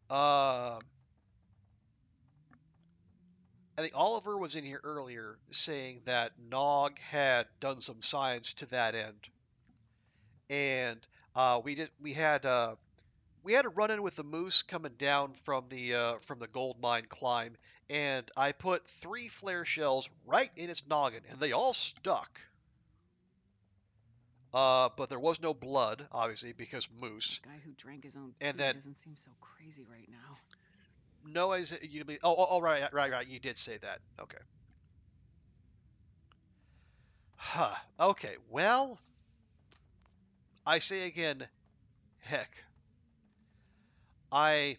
I think Oliver was in here earlier saying that Nog had done some science to that end, and we had a run in with the moose coming down from the gold mine climb, and I put 3 flare shells right in its noggin, and they all stuck. But there was no blood, obviously, because moose. The guy who drank his own And pee then doesn't seem so crazy right now. no, oh, right, you did say that. Okay. Huh. Okay. Well, I say again, heck, I.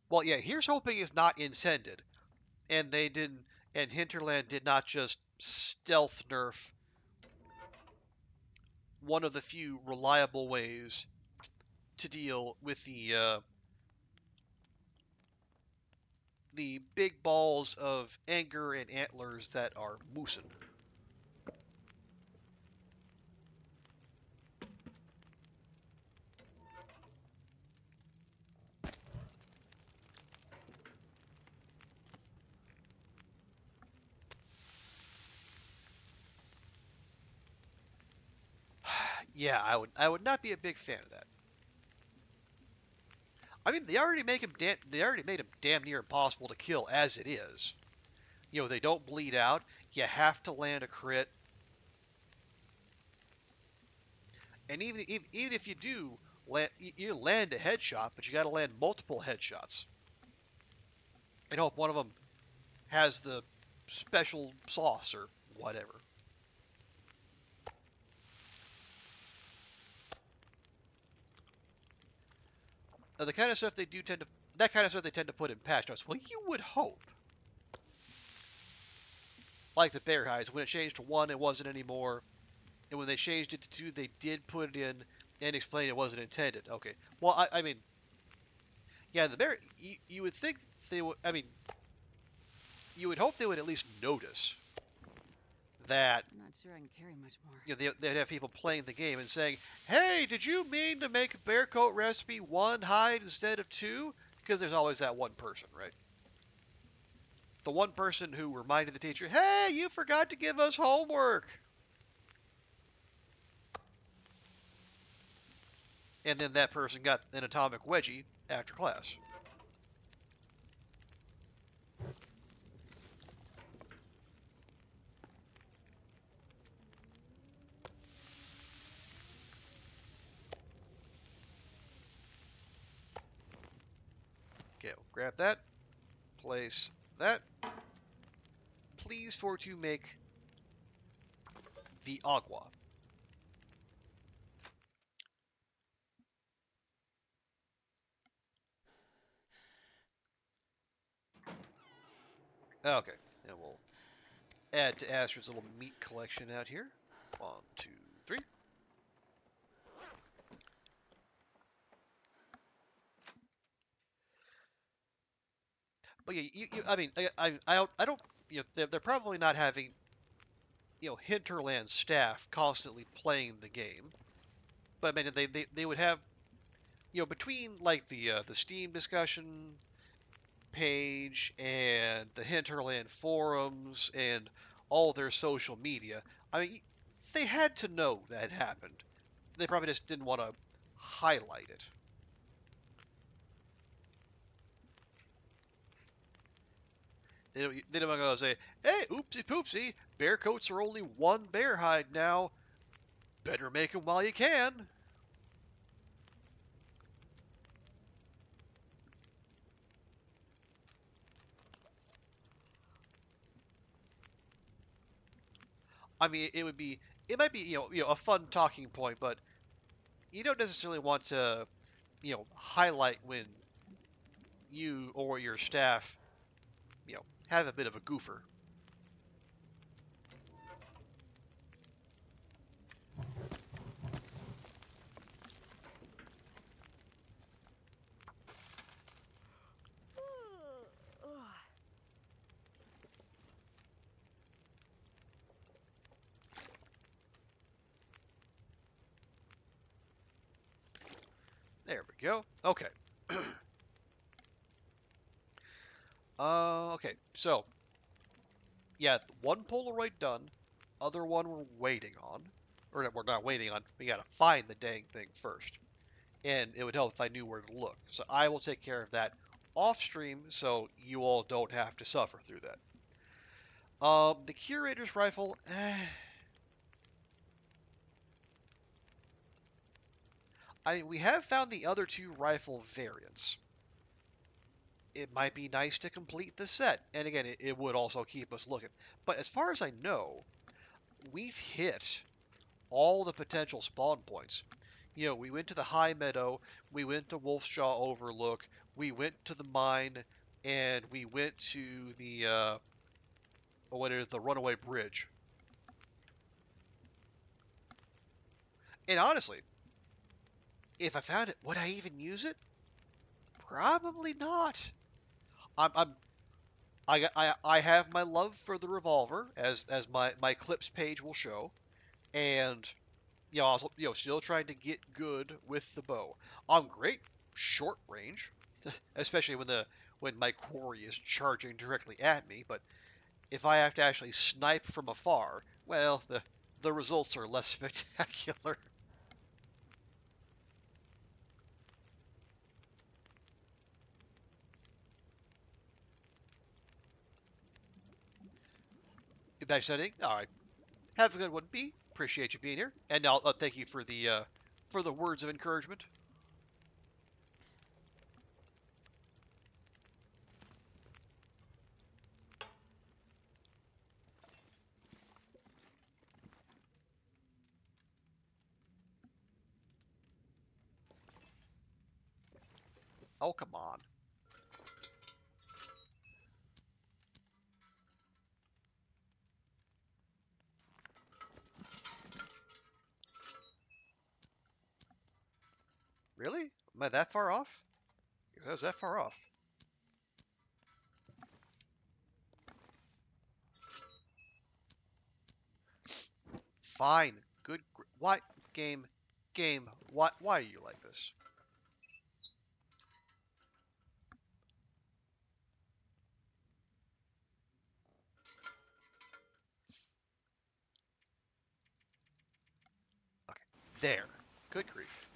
Well, yeah. Here's hoping it's not intended, and they didn't, and Hinterland did not just stealth nerf one of the few reliable ways to deal with the big balls of anger and antlers that are moosin'. Yeah, I would not be a big fan of that. I mean, they already made him damn near impossible to kill as it is. You know, they don't bleed out. You have to land a crit. And even if you do land, you land a headshot, but you got to land multiple headshots. And hope one of them has the special sauce or whatever. The kind of stuff they do tend to that kind of stuff they tend to put in patch notes. Well, you would hope. Like the bear hides, when it changed to 1, it wasn't anymore. And when they changed it to 2, they did put it in and explain it wasn't intended. Okay. Well, I mean, yeah, the bear. You would think they would. I mean, you would hope they would at least notice that. I'm not sure I can carry much more. You know, they'd have people playing the game and saying, "Hey, did you mean to make a bear coat recipe 1 hide instead of 2?" Because there's always that one person, right? The one person who reminded the teacher, "Hey, you forgot to give us homework." And then that person got an atomic wedgie after class. Okay, we'll grab that. Place that. Please for to make the agua. Okay, and we'll add to Astrid's little meat collection out here. 1, 2, 3. But yeah, I mean, I don't, you know, they're probably not having, you know, Hinterland staff constantly playing the game. But I mean, they would have, you know, between like the Steam discussion page and the Hinterland forums and all their social media. I mean, they had to know that happened. They probably just didn't want to highlight it. They don't want to go say, "Hey, oopsie poopsie, bear coats are only 1 bear hide now. Better make them while you can." I mean, it might be, you know, a fun talking point, but you don't necessarily want to, you know, highlight when you or your staff, you know, have a bit of a goofer. There we go. Okay. Okay. So, yeah, one Polaroid done. Other one we're waiting on. Or we're not waiting on. We gotta find the dang thing first. And it would help if I knew where to look. So I will take care of that off stream so you all don't have to suffer through that. The Curator's Rifle, we have found the other two rifle variants. It might be nice to complete the set, and again, it would also keep us looking. But as far as I know, we've hit all the potential spawn points. You know, we went to the High Meadow, we went to Wolf's Jaw Overlook, we went to the mine, and we went to the what is the Runaway Bridge. And honestly, if I found it, would I even use it? Probably not. I'm I have my love for the revolver, as my clips page will show, and also still trying to get good with the bow. I'm great short range, especially when my quarry is charging directly at me. But if I have to actually snipe from afar, well, the results are less spectacular. Back setting. All right. Have a good one, B. Appreciate you being here, and I'll thank you for the words of encouragement. Oh, come on. Really? Am I that far off? I was that far off. Fine. Good. Why? Game. Game. Why are you like this? Okay. There. Good grief.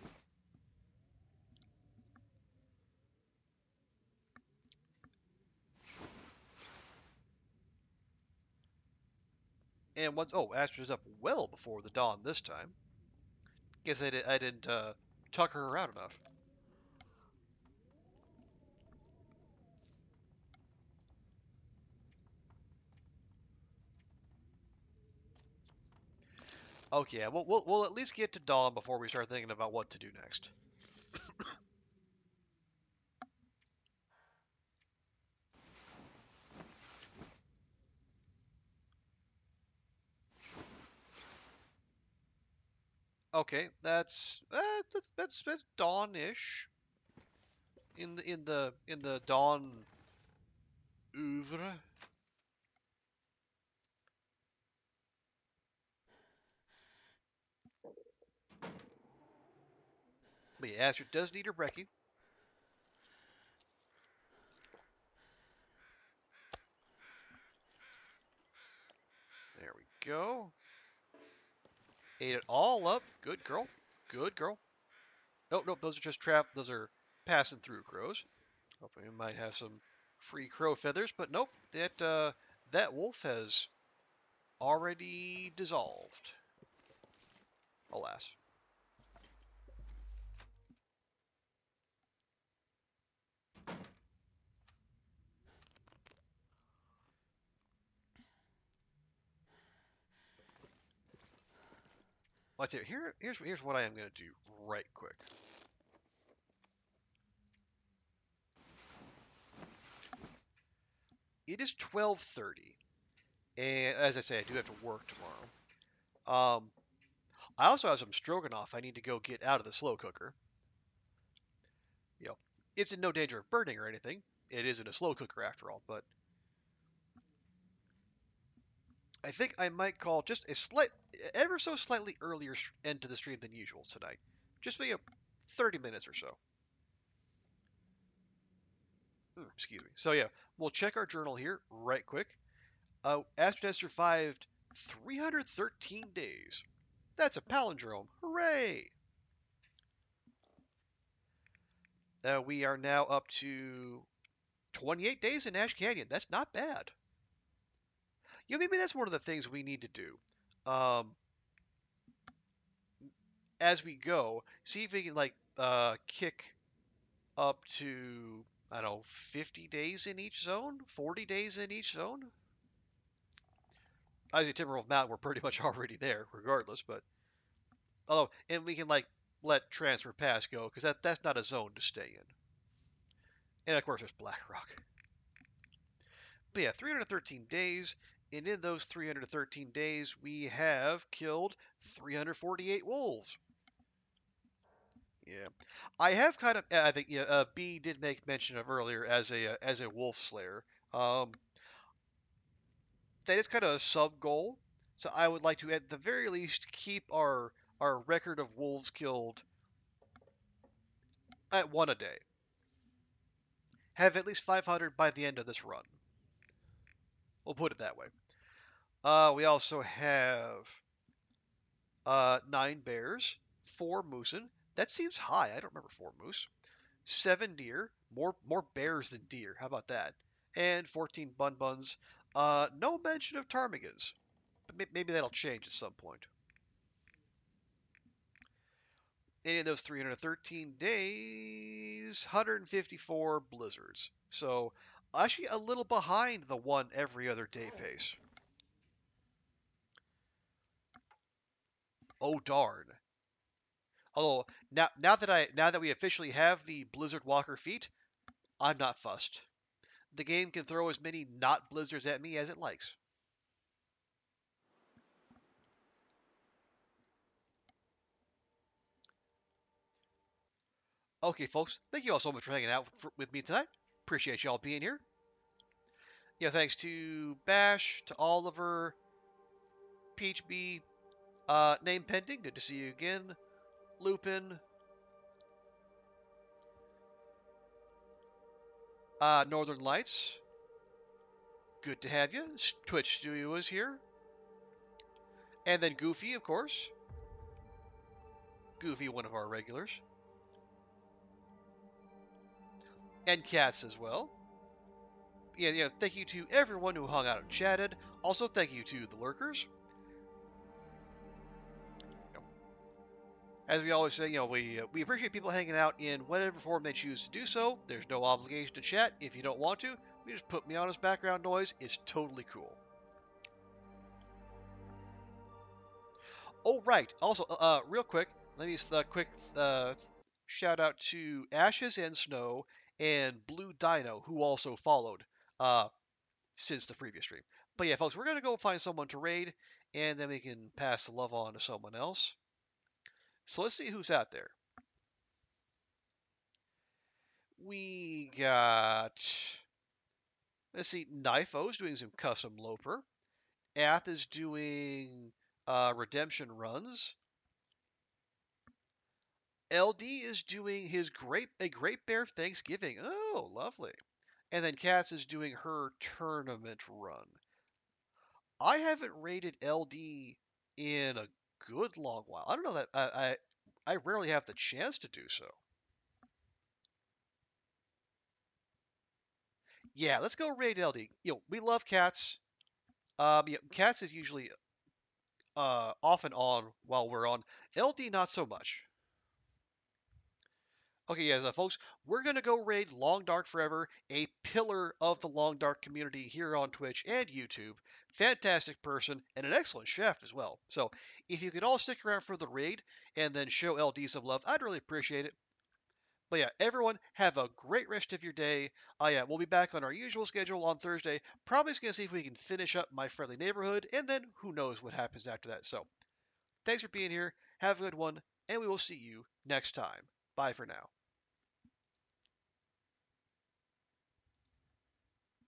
And once. Oh, Astrid's up well before the dawn this time. Guess I didn't tuck her around enough. Okay, we'll at least get to dawn before we start thinking about what to do next. Okay, that's dawn-ish. In the dawn oeuvre. But yeah, Astrid does need her breckie. There we go. Ate it all up. Good girl. Good girl. Oh, no, those are just those are passing through crows. Hoping we might have some free crow feathers, but nope. That wolf has already dissolved. Alas. Let's see. Here's what I am going to do right quick. It is 12:30, and as I say, I do have to work tomorrow. I also have some stroganoff I need to go get out of the slow cooker. It's in no danger of burning or anything. It isn't a slow cooker after all, but I think I might call just ever so slightly earlier end to the stream than usual tonight. Just be 30 minutes or so. Excuse me. So yeah, we'll check our journal here right quick. Astrid has survived 313 days. That's a palindrome. Hooray! We are now up to 28 days in Ash Canyon. That's not bad. Maybe that's one of the things we need to do. As we go, see if we can kick up to, I don't know, 50 days in each zone, 40 days in each zone. I say Timberwolf Mountain, we're pretty much already there, regardless. But and we can let Transfer Pass go because that's not a zone to stay in. And of course, there's Blackrock. But yeah, 313 days. And in those 313 days, we have killed 348 wolves. Yeah, I have kind of. I think B did make mention of earlier as a wolf slayer. Um, that is kind of a sub goal. So I would like to, at the very least, keep our record of wolves killed at one a day. Have at least 500 by the end of this run. We'll put it that way. We also have 9 bears, 4 moosin. That seems high. I don't remember 4 moose. 7 deer. More bears than deer. How about that? And 14 bun buns. No mention of ptarmigans. But maybe that'll change at some point. And in those 313 days, 154 blizzards. So actually a little behind the one every other day pace. Oh darn. Although now that we officially have the Blizzard Walker feat, I'm not fussed. The game can throw as many not blizzards at me as it likes. Okay, folks, thank you all so much for hanging out with me tonight. Appreciate y'all being here. Yeah, thanks to Bash, to Oliver, Peach B, Name Pending, good to see you again. Lupin, Northern Lights, good to have you. Twitch Studio is here. And then Goofy, of course. Goofy, one of our regulars. And Cats as well. Yeah, thank you to everyone who hung out and chatted. Also, thank you to the lurkers. As we always say, we appreciate people hanging out in whatever form they choose to do so. There's no obligation to chat. If you don't want to, you just put me on as background noise. It's totally cool. Oh, right. Also, real quick, let me just quick shout out to Ashes and Snow and Blue Dino, who also followed since the previous stream. But yeah, folks, we're going to go find someone to raid, and then we can pass the love on to someone else. So let's see who's out there. We got, let's see, Knifeo's doing some custom Loper. Ath is doing redemption runs. LD is doing a Great Bear Thanksgiving. Oh, lovely. And then Cass is doing her tournament run. I haven't rated LD in a good long while. I don't know that I rarely have the chance to do so. Yeah, let's go raid LD. We love cats. Cats is usually off and on while we're on. LD not so much. Okay, guys, folks, we're going to go raid Long Dark Forever, a pillar of the Long Dark community here on Twitch and YouTube. Fantastic person and an excellent chef as well. So, if you could all stick around for the raid and then show LD some love, I'd really appreciate it. But yeah, everyone, have a great rest of your day. Yeah, we'll be back on our usual schedule on Thursday. Probably just going to see if we can finish up My Friendly Neighborhood, and then who knows what happens after that. So, thanks for being here. Have a good one, and we will see you next time. Bye for now.